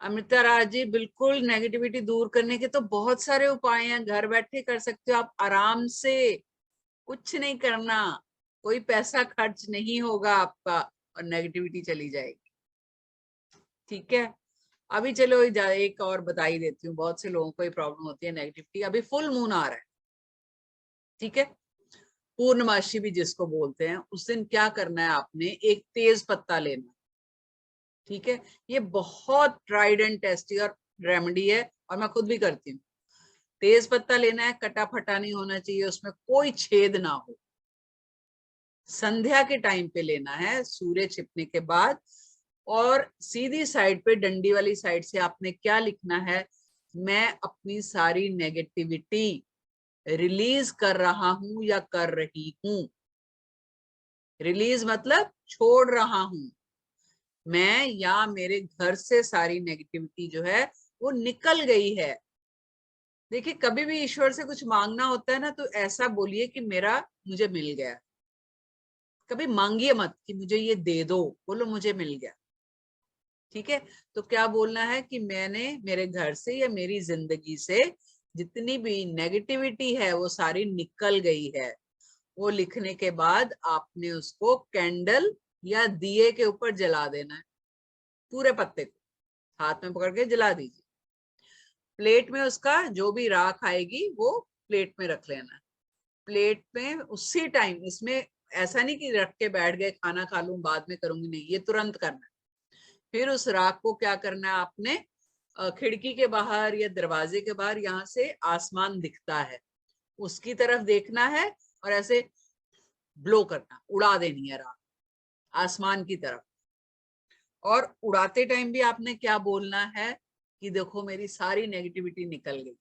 अमृता राज जी, बिल्कुल नेगेटिविटी दूर करने के तो बहुत सारे उपाय हैं, घर बैठे कर सकते हो आप आराम से, कुछ नहीं करना, कोई पैसा खर्च नहीं होगा आपका और नेगेटिविटी चली जाएगी, ठीक है। अभी चलो एक और बता ही देती हूँ, बहुत से लोगों को ये प्रॉब्लम होती है नेगेटिविटी। अभी फुल मून आ रहा है, ठीक है, पूर्णमासी भी जिसको बोलते हैं, उस दिन क्या करना है, आपने एक तेज पत्ता लेना, ठीक है। ये बहुत ट्राइड एंड टेस्टी और रेमेडी है, और मैं खुद भी करती हूँ। तेज पत्ता लेना है, कटा फटा नहीं होना चाहिए, उसमें कोई छेद ना हो। संध्या के टाइम पे लेना है, सूर्य छिपने के बाद, और सीधी साइड पे डंडी वाली साइड से आपने क्या लिखना है, मैं अपनी सारी नेगेटिविटी रिलीज कर रहा हूं या कर रही हूं। रिलीज मतलब छोड़ रहा हूं मैं, या मेरे घर से सारी नेगेटिविटी जो है वो निकल गई है। देखिए, कभी भी ईश्वर से कुछ मांगना होता है ना, तो ऐसा बोलिए कि मुझे मिल गया। कभी मांगिए मत कि मुझे ये दे दो, बोलो मुझे मिल गया, ठीक है। तो क्या बोलना है कि मैंने मेरे घर से या मेरी जिंदगी से जितनी भी नेगेटिविटी है वो सारी निकल गई है। वो लिखने के बाद आपने उसको कैंडल या दिए के ऊपर जला देना है, पूरे पत्ते को हाथ में पकड़ के जला दीजिए। प्लेट में उसका जो भी राख आएगी वो प्लेट में रख लेना है। प्लेट में उसी टाइम, इसमें ऐसा नहीं कि रख के बैठ गए खाना खा लूं बाद में करूंगी, नहीं, ये तुरंत करना है। फिर उस राख को क्या करना है आपने, खिड़की के बाहर या दरवाजे के बाहर, यहाँ से आसमान दिखता है उसकी तरफ देखना है और ऐसे ब्लो करना, उड़ा देनी है राख आसमान की तरफ। और उड़ाते टाइम भी आपने क्या बोलना है कि देखो मेरी सारी नेगेटिविटी निकल गई,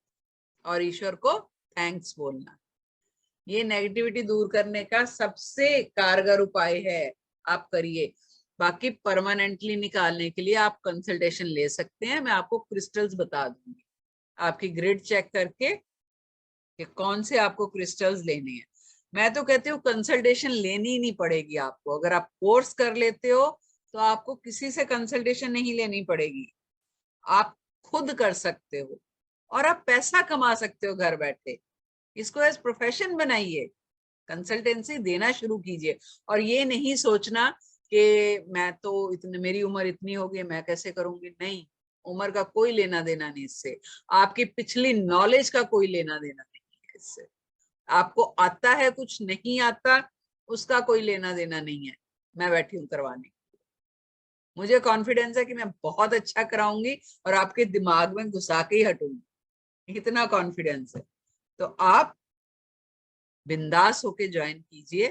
और ईश्वर को थैंक्स बोलना। ये नेगेटिविटी दूर करने का सबसे कारगर उपाय है, आप करिए। बाकी परमानेंटली निकालने के लिए आप कंसल्टेशन ले सकते हैं, मैं आपको क्रिस्टल्स बता दूंगी, आपकी ग्रिड चेक करके कि कौन से आपको क्रिस्टल्स लेने हैं। मैं तो कहती हूँ कंसल्टेशन लेनी ही नहीं पड़ेगी आपको। अगर आप कोर्स कर लेते हो तो आपको किसी से कंसल्टेशन नहीं लेनी पड़ेगी, आप खुद कर सकते हो और आप पैसा कमा सकते हो घर बैठे। इसको एज प्रोफेशन बनाइए, कंसल्टेंसी देना शुरू कीजिए। और ये नहीं सोचना कि मैं तो इतने, मेरी उम्र इतनी हो गई, मैं कैसे करूंगी। नहीं, उम्र का कोई लेना देना नहीं इससे, आपकी पिछली नॉलेज का कोई लेना देना नहीं है इससे। आपको आता है कुछ, नहीं आता उसका कोई लेना देना नहीं है। मैं बैठी हूँ करवाने, मुझे कॉन्फिडेंस है कि मैं बहुत अच्छा कराऊंगी और आपके दिमाग में घुसा के ही हटूंगी, इतना कॉन्फिडेंस है। तो आप बिंदास होके ज्वाइन कीजिए,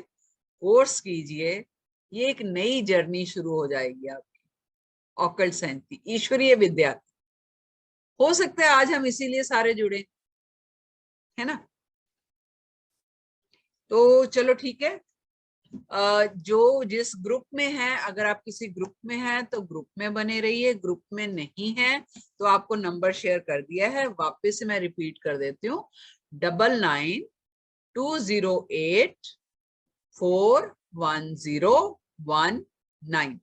कोर्स कीजिए, ये एक नई जर्नी शुरू हो जाएगी आपकी। ऑकल्ट साइंस की, ईश्वरीय विद्या। हो सकता है आज हम इसीलिए सारे जुड़े, है ना। तो चलो ठीक है, जो जिस ग्रुप में है, अगर आप किसी ग्रुप में हैं तो ग्रुप में बने रहिए, ग्रुप में नहीं है तो आपको नंबर शेयर कर दिया है, वापस से मैं रिपीट कर देती हूँ, 9920841019।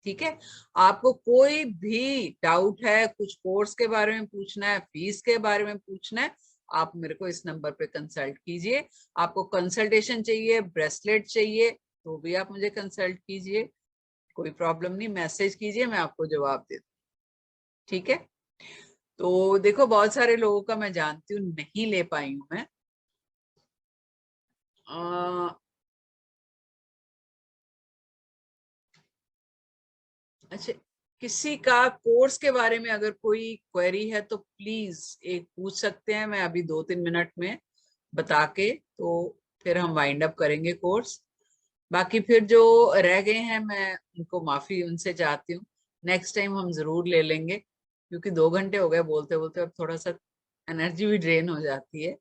ठीक है, आपको कोई भी डाउट है, कुछ कोर्स के बारे में पूछना है, फीस के बारे में पूछना है, आप मेरे को इस नंबर पे कंसल्ट कीजिए। आपको कंसल्टेशन चाहिए, ब्रेसलेट चाहिए, तो भी आप मुझे कंसल्ट कीजिए, कोई प्रॉब्लम नहीं, मैसेज कीजिए, मैं आपको जवाब दे दूँ। ठीक है, तो देखो बहुत सारे लोगों का मैं जानती हूँ नहीं ले पाई हूँ मैं। अच्छा, किसी का कोर्स के बारे में अगर कोई क्वेरी है तो प्लीज एक पूछ सकते हैं, मैं अभी 2-3 मिनट में बता के तो फिर हम वाइंड अप करेंगे कोर्स। बाकी फिर जो रह गए हैं मैं उनको माफी उनसे चाहती हूँ, नेक्स्ट टाइम हम जरूर ले लेंगे, क्योंकि 2 घंटे हो गए बोलते बोलते, अब थोड़ा सा एनर्जी भी ड्रेन हो जाती है।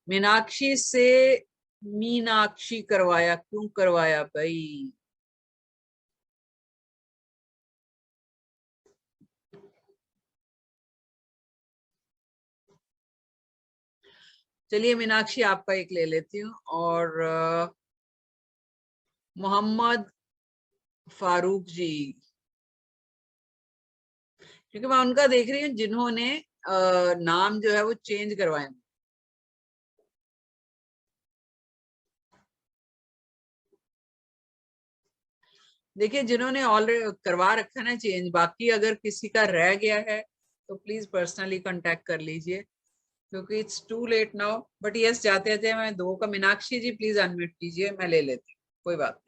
मीनाक्षी से मीनाक्षी करवाया, क्यों करवाया भाई? चलिए मीनाक्षी आपका एक ले लेती हूँ, और मोहम्मद फारूक जी, क्योंकि मैं उनका देख रही हूँ जिन्होंने नाम जो है वो चेंज करवाए। देखिए जिन्होंने ऑलरेडी करवा रखा है ना चेंज, बाकी अगर किसी का रह गया है तो प्लीज पर्सनली कांटेक्ट कर लीजिए, क्योंकि it's too late now. But yes, जाते जाते मैं 2 का, मीनाक्षी जी प्लीज अनम्यूट कीजिए, मैं ले लेती हूँ, कोई बात नहीं।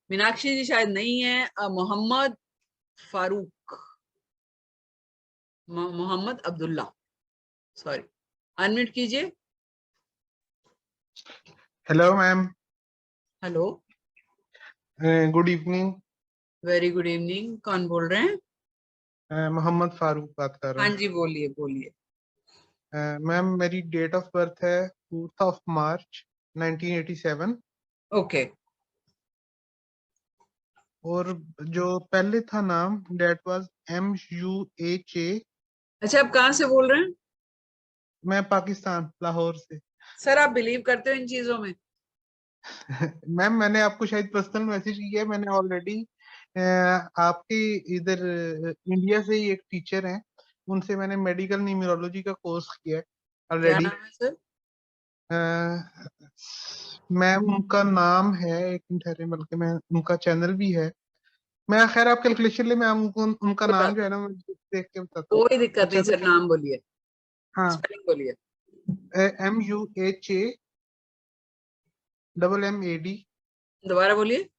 मीनाक्षी जी शायद नहीं है, मोहम्मद फारूक, मोहम्मद अब्दुल्ला, सॉरी, अनम्यूट कीजिए। Hello ma'am. Hello, good evening. Very good evening, कौन बोल रहे हैं? मोहम्मद फारूक बात कर रहा हाँ हूँ। जी, बोलिए बोलिए। मैम मेरी डेट ऑफ बर्थ है 4th of March 1987। ओके, और जो पहले था नाम डेट वाज MUHA। अच्छा आप कहाँ से बोल रहे हैं? मैं पाकिस्तान, लाहौर से। सर आप बिलीव करते हो इन चीजों में? मैम मैंने आपको शायद पर्सनल मैसेज किया है, मैंने ऑलरेडी आपके इधर इंडिया से ही एक टीचर हैं, उनसे मैंने मेडिकल न्यूमरोलॉजी का कोर्स किया है क्या ऑलरेडी। नाम है सर? मैम उनका नाम है, एक मिनट ठहरे, बल्कि मैं उनका चैनल भी है, मैं खैर आप कैलकुलेशन ले, मैं उनको उनका कोई नाम बात जो है नहीं, ना मैं देख के बताता हूँ। कोई दिक्कत नहीं अच्छा, सर, नाम बोलिए, हाँ, स्पेलिंग बोलिए। MUHA MMAD। दोबारा बोलिए।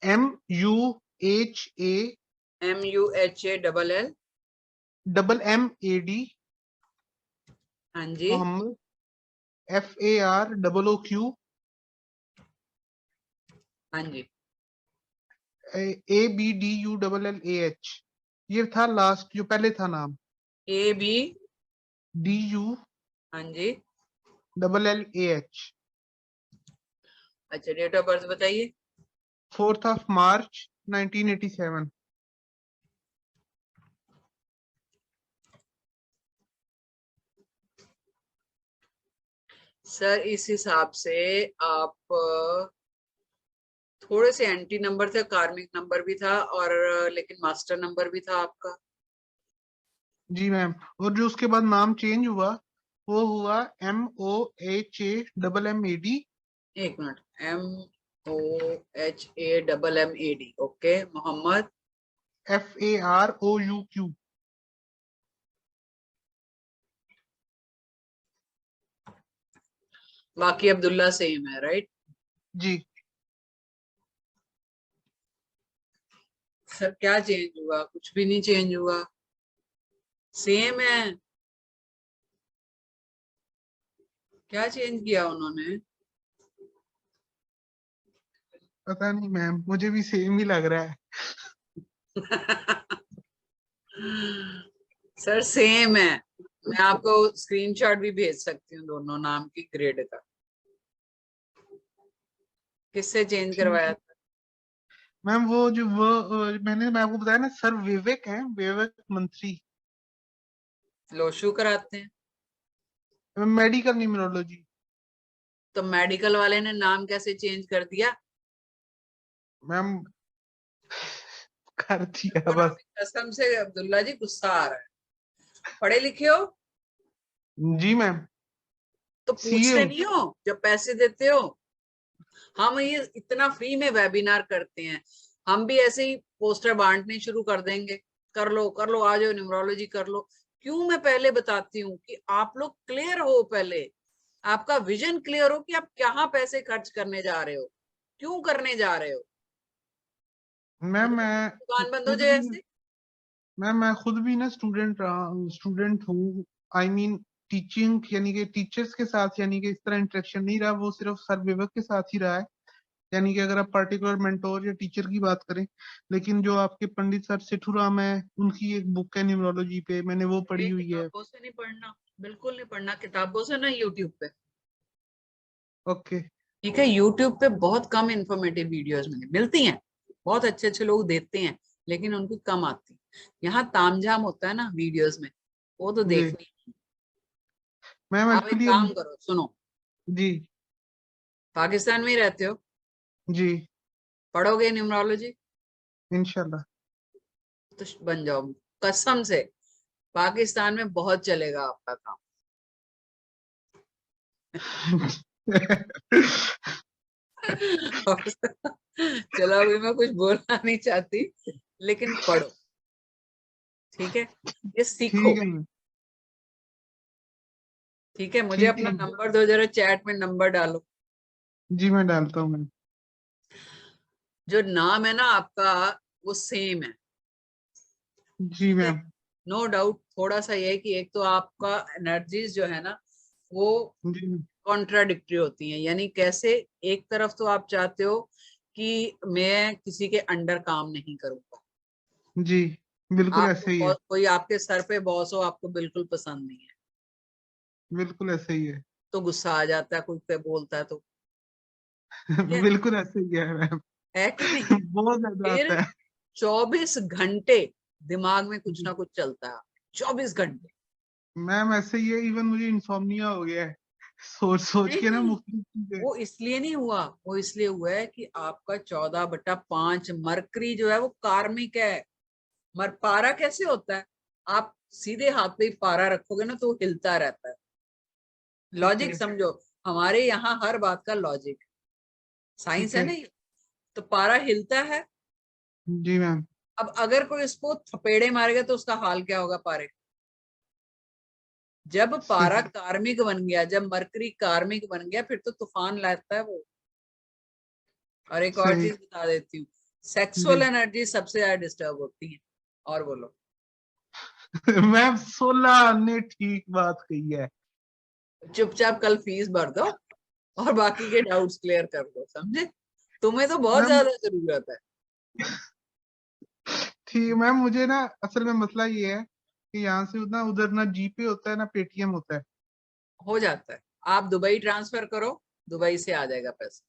MUHA MUHA MMAD। हाँ जी, मोहम्मद FAROOQ हाँ जी, ABDULLAH। ये था लास्ट जो पहले था नाम, AB, DULLAH। हाँ जी। अच्छा, डेट ऑफ बर्थ बताइए। 4th of March 1987। सर इस हिसाब से आप थोड़े से एंटी नंबर थे, कार्मिक नंबर भी था, और लेकिन मास्टर नंबर भी था आपका। जी मैम, और जो उसके बाद नाम चेंज हुआ वो हुआ MOHA MMAD। एक minute, MOHA okay, Mohammad FAROUQ। बाकी अब्दुल्ला सेम है, राइट? जी। सर क्या चेंज हुआ? कुछ भी नहीं चेंज हुआ, सेम है। क्या चेंज किया उन्होंने? पता नहीं मैम, मुझे भी सेम ही लग रहा है। सर सेम है, मैं आपको स्क्रीनशॉट भी भेज सकती हूँ दोनों नाम की ग्रेड का। किससे चेंज करवाया था? मैम वो जो मैंने मैं आपको बताया ना सर, विवेक है, विवेक मंत्री, लोशू कराते हैं। Medical numerology. तो मेडिकल वाले ने नाम कैसे चेंज कर दिया? मैम कर दिया देखो ना, बस। कसम से अब्दुल्ला जी गुस्सा आ रहा है। पढ़े लिखे हो जी मैम। तो सीए पूछते नहीं हो जब पैसे देते हो? हम ये इतना फ्री में वेबिनार करते हैं, हम भी ऐसे ही पोस्टर बांटने शुरू कर देंगे, कर लो आ जाओ न्यूमरोलॉजी कर लो। क्यों? मैं पहले बताती हूँ कि आप लोग क्लियर हो, पहले आपका विजन क्लियर हो कि आप कहाँ पैसे खर्च करने जा रहे हो, क्यों करने जा रहे हो। मैम मैं दुकान बंद हो खुद जाए भी ऐसे। मैम मैं खुद भी ना स्टूडेंट हूँ। आई मीन टीचिंग, यानी कि टीचर्स के साथ यानी कि इस तरह इंटरेक्शन नहीं रहा, वो सिर्फ सर विवेक के साथ ही रहा है। यानी कि अगर आप पर्टिकुलर मेंटोर या टीचर की बात करें, लेकिन जो आपके पंडित सर सेठूराम है, उनकी एक बुक है न्यूमरोलॉजी पे, मैंने वो पढ़ी ये हुई है। किताबों से नहीं पढ़ना, बिल्कुल नहीं पढ़ना किताबों से, ना यूट्यूब पे। ओके। ठीक है, यूट्यूब पे बहुत कम इंफॉर्मेटिव वीडियोस मिलती हैं, बहुत अच्छे अच्छे लोग देते हैं, लेकिन उनकी कम आती। यहाँ तामझाम होता है ना वीडियोस में, वो तो जी देखनी। मैम आप एक एक्चुअली काम करो, सुनो, जी पाकिस्तान में ही रहते हो, जी पढ़ोगे न्यूमरोलॉजी इंशाल्लाह। तो बन जाओ, कसम से पाकिस्तान में बहुत चलेगा आपका काम। चलो अभी मैं कुछ बोलना नहीं चाहती, लेकिन पढ़ो, ठीक है, ये सीखो। ठीक है मैम। ठीक है, मुझे ठीक अपना है नंबर दो, जरा चैट में नंबर डालो। जी, मैं डालता हूँ मैम। जो नाम है ना आपका वो सेम है, जी ठीक है, मैम। No doubt. थोड़ा सा ये है कि एक तो आपका एनर्जीज जो है ना वो जी कॉन्ट्राडिक्टरी होती हैं, यानी कैसे, एक तरफ तो आप चाहते हो कि मैं किसी के अंडर काम नहीं करूंगा, जी बिल्कुल आपको ऐसे ही है। कोई आपके सर पे बॉस हो, आपको बिल्कुल पसंद नहीं है, बिल्कुल ऐसे ही है। तो गुस्सा आ जाता है कोई पे बोलता है तो, ठीक है बिल्कुल ऐसे ही है मैम। है कि नहीं? बहुत ज्यादा फिर आता है 24 घंटे दिमाग में कुछ ना कुछ चलता है, 24 घंटे। मैम। ऐसे ही है, इवन मुझे इंसोम्निया हो गया है सोच सोच नहीं के ना नहीं, मुख्तलिफ चीजें। वो इसलिए नहीं हुआ, वो इसलिए हुआ है कि आपका 14/5 मरकरी जो है वो कार्मिक है। पारा कैसे होता है? आप सीधे हाथ पे ही पारा रखोगे ना तो वो हिलता रहता है। Logic okay. समझो, हमारे यहाँ हर बात का लॉजिक, साइंस ठीक है है। ना ये। तो पारा हिलता है। जी मैम। अब अगर कोई इसको थपेड़े मारेगा तो उसका हाल क्या होगा पारे? जब पारा कार्मिक बन गया, जब मरकरी कार्मिक बन गया, फिर तो तूफान लाता है वो। और एक और सही। चीज बता देती हूँ, सेक्सुअल जी एनर्जी सबसे ज्यादा डिस्टर्ब होती है। और बोलो। मैम 16 ने ठीक बात कही है। चुपचाप कल फीस भर दो और बाकी के डाउट्स क्लियर कर दो, समझे? तुम्हें तो बहुत मैम ज्यादा जरूरत है। ठीक है मैम, मुझे ना असल में मसला ये है कि यहाँ से उतना उधर ना जीपे होता है ना पेटीएम होता है। हो जाता है, आप दुबई ट्रांसफर करो, दुबई से आ जाएगा पैसा।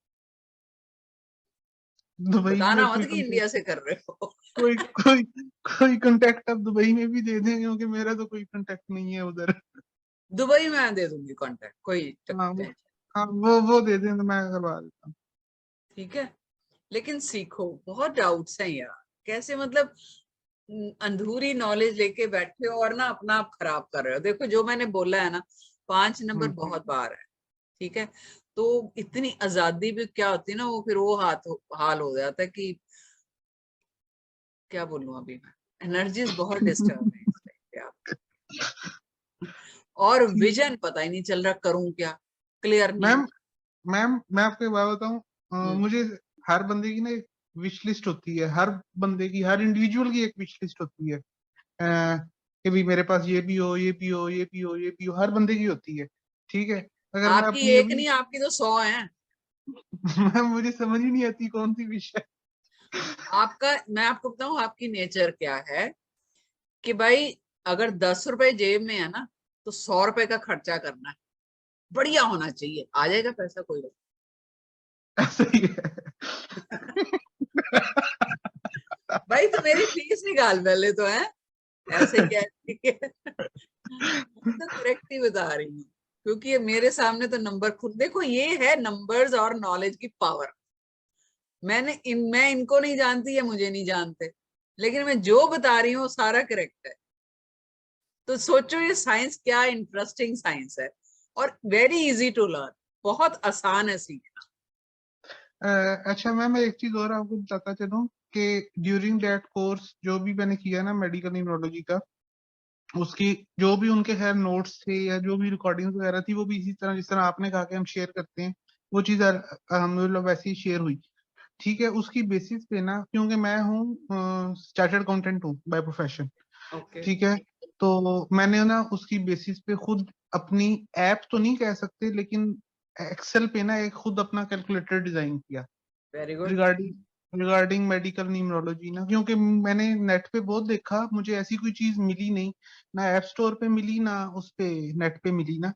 दुबई की बताना फिर मत कोई कि इंडिया से कर रहे हो। कोई कोई कोई कांटेक्ट आप दुबई में भी दे दें, क्योंकि मेरा तो कोई कांटेक्ट नहीं है उधर। दुबई में दे दूंगी कांटेक्ट, कोई हाँ वो टेंशन। हाँ वो दे दें तो मैं करवा देता हूँ। ठीक है, लेकिन सीखो, बहुत डाउट्स हैं यार, कैसे मतलब अधूरी नॉलेज लेके बैठे हो और ना अपना आप खराब कर रहे हो। देखो जो मैंने बोला है ना, 5 नंबर बहुत बार है, ठीक है, तो इतनी आजादी भी क्या होती है ना, वो फिर वो हाल हो जाता है कि क्या बोलूं अभी मैं, एनर्जीज बहुत डिस्टर्ब है इस टाइम पे आप। और ठीक। विजन पता ही नहीं चल रहा करूं क्या, क्लियर नहीं मैम है। मैम मैं आपको एक बात बताऊं, मुझे हर बंदे की ना एक विश लिस्ट होती है, हर बंदे की, हर इंडिविजुअल की एक विश लिस्ट होती है, कि भी मेरे पास ये भी हो, ये भी हो, ये भी हो, ये भी हो, हर बंदे की होती है। ठीक है, अगर मैं आपकी अपनी एक अभी नहीं, आपकी तो 100 हैं। मैम मुझे समझ ही नहीं आती कौन सी विश है। आपका, मैं आपको बताऊं आपकी नेचर क्या है, कि भाई अगर 10 रुपए जेब में है ना, तो 100 रुपए का खर्चा करना है, बढ़िया होना चाहिए, आ जाएगा पैसा, कोई बात सही है। भाई तो मेरी फीस निकाल पहले तो, है ऐसे क्या है? मैं तो करेक्ट ही बता रही हूँ, क्योंकि ये मेरे सामने तो नंबर खुद देखो, ये है नंबर्स और नॉलेज की पावर। मैं इनको नहीं जानती, है मुझे नहीं जानते, लेकिन मैं जो बता रही हूँ वो सारा करेक्ट है। तो सोचो ये साइंस क्या इंटरेस्टिंग साइंस है, और वेरी इजी टू लर्न, बहुत आसान है सीखना। अच्छा मैम, मैं एक चीज और आपको बताता चलूं कि ड्यूरिंग दैट कोर्स जो भी मैंने किया ना मेडिकल न्यूरोलॉजी का, उसकी जो भी उनके खैर नोट्स थे या जो भी रिकॉर्डिंग वगैरह थी, वो भी इसी तरह जिस तरह आपने कहा कि हम शेयर करते हैं, वो चीज अल्हम्दुलिल्लाह वैसे ही शेयर हुई। ठीक है, उसकी बेसिस पे ना, क्योंकि मैं हूँ चार्टर्ड अकाउंटेंट हूँ बाय प्रोफेशन। ओके ठीक है, तो मैंने ना उसकी बेसिस पे खुद अपनी ऐप तो नहीं कह सकते, लेकिन एक्सेल पे ना एक खुद अपना कैलकुलेटर डिजाइन किया very good. Regarding regarding medical numerology ना, क्योंकि मैंने नेट पे बहुत देखा, मुझे ऐसी कोई चीज मिली नहीं, ना ऐप स्टोर पे मिली, ना उस पे नेट पे मिली ना,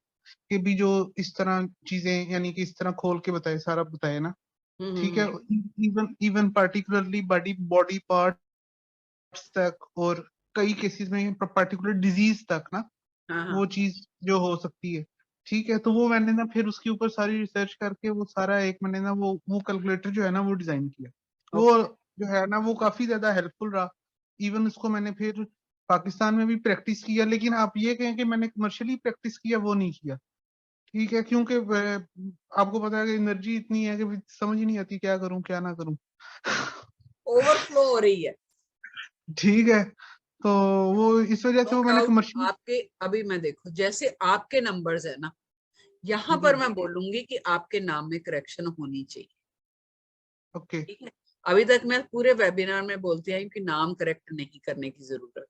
कि भी जो इस तरह चीजें यानी कि इस तरह खोल के बताए, सारा बताए ना। ठीक है, even even particularly body body parts तक, और कई केसेस में पर्टिकुलर डिजीज तक ना, हाँ हाँ वो चीज जो हो सकती है। ठीक है, तो वो मैंने ना फिर उसके ऊपर सारी रिसर्च करके वो सारा एक मैंने ना वो कैलकुलेटर जो है ना वो डिजाइन किया। वो ओके जो है ना वो काफी ज्यादा हेल्पफुल रहा। इवन उसको मैंने फिर पाकिस्तान में भी प्रैक्टिस किया, लेकिन आप ये कहें कि मैंने कमर्शियली प्रैक्टिस किया, वो नहीं किया। ठीक है, क्योंकि आपको पता है कि एनर्जी इतनी है कि समझ ही नहीं आती क्या करूं क्या ना करूं। ओवरफ्लो हो रही है। ठीक है, तो वो इस वजह से नो वो मैंने डाउट। कमर्शियल। आपके अभी मैं देखो, जैसे आपके नंबर्स है ना, यहाँ जी पर मैं बोलूंगी कि आपके नाम में करेक्शन होनी चाहिए। ओके। ठीक है, अभी तक मैं पूरे वेबिनार में बोलती आई कि नाम करेक्ट नहीं करने की जरूरत,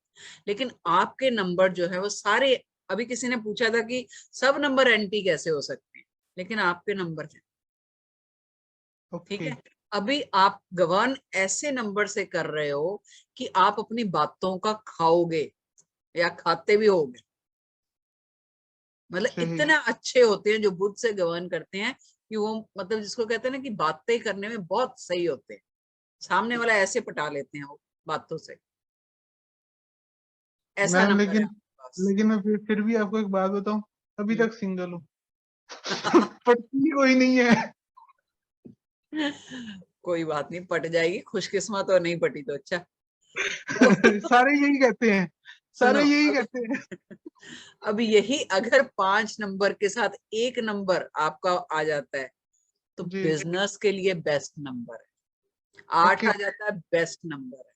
लेकिन आपके नंबर जो है वो सारे, अभी किसी ने पूछा था कि सब नंबर एंटी कैसे हो सकते हैं, लेकिन आपके नंबर हैं। ठीक ओके है, अभी आप गवर्न ऐसे नंबर से कर रहे हो कि आप अपनी बातों का खाओगे या खाते भी होगे। मतलब सही। इतने अच्छे होते हैं जो बुद्ध से गवर्न करते हैं, कि वो मतलब जिसको कहते हैं ना कि बातें करने में बहुत सही होते हैं, सामने वाला ऐसे पटा लेते हैं वो बातों से। ऐसा मैम नंबर है लेकिन आपके पास। लेकिन मैं फिर भी आपको एक बात बताऊं, अभी हम्म। तक सिंगल हूँ। पटती कोई नहीं है। कोई बात नहीं, पट जाएगी, खुशकिस्मत, और नहीं पटी तो अच्छा। तो सारे यही कहते हैं, सुनो, सारे यही अभी कहते हैं। अब यही अगर 5 नंबर के साथ एक नंबर आपका आ जाता है, तो जी बिजनेस के लिए बेस्ट नंबर है। 8 ओके आ जाता है, बेस्ट नंबर है।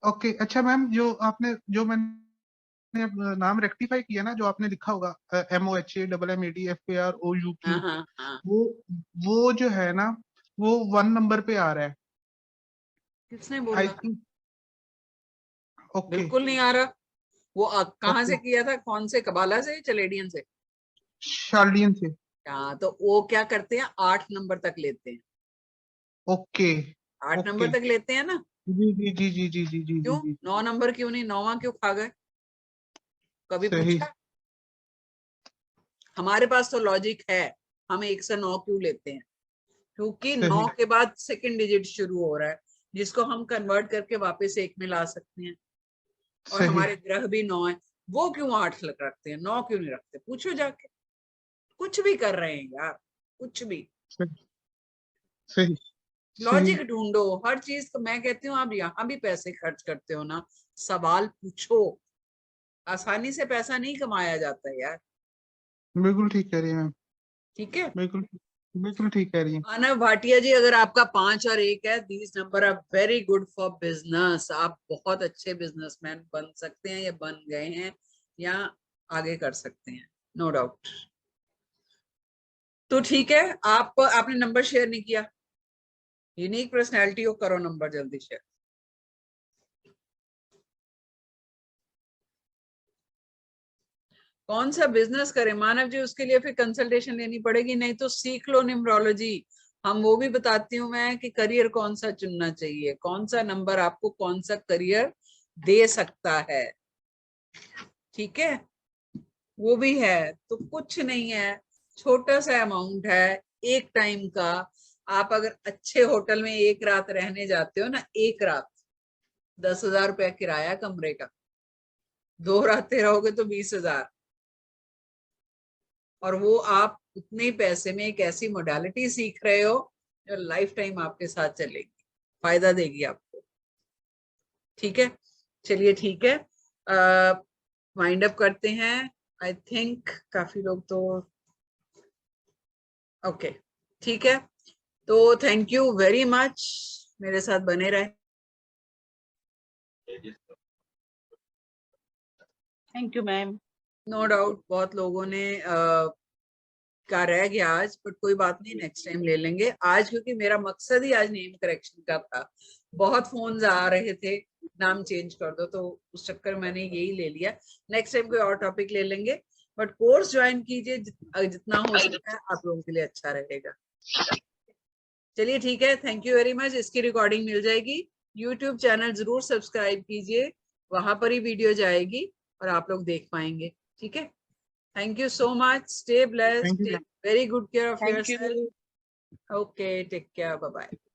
ओके। अच्छा मैम, जो मैंने नाम रेक्टिफाई किया ना, जो आपने लिखा होगा MOHAMMADFAROUQ, हाँ हाँ हाँ। वो वो जो है ना, वो 1 नंबर पे आ रहा है किसने आई बोला? थिंक। ओके बिल्कुल नहीं आ रहा। वो कहाँ ओके। से किया था, कौन से कबाला से, चलेडियन से? शार्लियन से। हाँ, तो वो क्या करते हैं, 8 नंबर तक लेते हैं। Okay 8 okay. नंबर तक लेते हैं ना। जी जी जी जी जी जी जी क्यों जी जी। 9 नंबर क्यों नहीं, 9वां क्यों खा गए? कभी सही पूछा? हमारे पास तो लॉजिक है, हम 1 से 9 क्यों लेते हैं? क्योंकि 9 सही के बाद सेकंड डिजिट शुरू हो रहा है, जिसको हम कन्वर्ट करके वापस 1 में ला सकते हैं। और सही हमारे ग्रह भी 9 है, वो क्यों 8 रखते हैं, 9 क्यों नहीं रखते? पूछो जाके। कुछ भी कर रहे हैं यार, कुछ भी। सही सही सही। लॉजिक ढूंढो हर चीज। तो मैं कहती हूँ आप यहाँ भी पैसे खर्च करते हो ना, सवाल पूछो। आसानी से पैसा नहीं कमाया जाता है यार। बिल्कुल ठीक कह रही है मैम, ठीक है। बिल्कुल बिल्कुल ठीक कह रही है। मानव भाटिया जी, अगर आपका 5 और 1 है, these number are very good for business. आप बहुत अच्छे बिजनेसमैन बन सकते हैं, या बन गए हैं, या आगे कर सकते हैं, नो डाउट। तो ठीक है, आपने नंबर शेयर नहीं किया, यूनिक पर्सनैलिटी हो, करो नंबर जल्दी शेयर। कौन सा बिजनेस करें मानव जी, उसके लिए फिर कंसल्टेशन लेनी पड़ेगी, नहीं तो सीख लो न्यूमरोलॉजी, हम वो भी बताती हूँ मैं कि करियर कौन सा चुनना चाहिए, कौन सा नंबर आपको कौन सा करियर दे सकता है, ठीक है, वो भी है। तो कुछ नहीं है, छोटा सा अमाउंट है एक टाइम का। आप अगर अच्छे होटल में एक रात रहने जाते हो ना, एक रात 10,000 रुपया किराया कमरे का, 2 रातें रहोगे तो 20,000, और वो आप उतने पैसे में एक ऐसी मोडालिटी सीख रहे हो जो लाइफ टाइम आपके साथ चलेगी, फायदा देगी आपको, ठीक है। चलिए ठीक है, वाइंड अप करते हैं। आई थिंक काफी लोग तो ओके, ठीक है, तो थैंक यू वेरी मच, मेरे साथ बने रहे। Thank you ma'am. No doubt बहुत लोगों ने का रह गया आज, बट कोई बात नहीं, नेक्स्ट टाइम ले लेंगे। आज क्योंकि मेरा मकसद ही आज नेम करेक्शन का था, बहुत फोन्स आ रहे थे नाम चेंज कर दो, तो उस चक्कर में मैंने यही ले लिया। नेक्स्ट टाइम कोई और टॉपिक ले लेंगे, बट कोर्स ज्वाइन कीजिए, जितना हो सकता है आप लोगों के लिए अच्छा रहेगा। चलिए ठीक है, थैंक यू वेरी मच। इसकी रिकॉर्डिंग मिल जाएगी, यूट्यूब चैनल जरूर सब्सक्राइब कीजिए, वहां पर ही वीडियो जाएगी और आप लोग देख पाएंगे, ठीक है। Thank you so much. Stay blessed. Take very good care of yourself. Okay, take care. Bye-bye.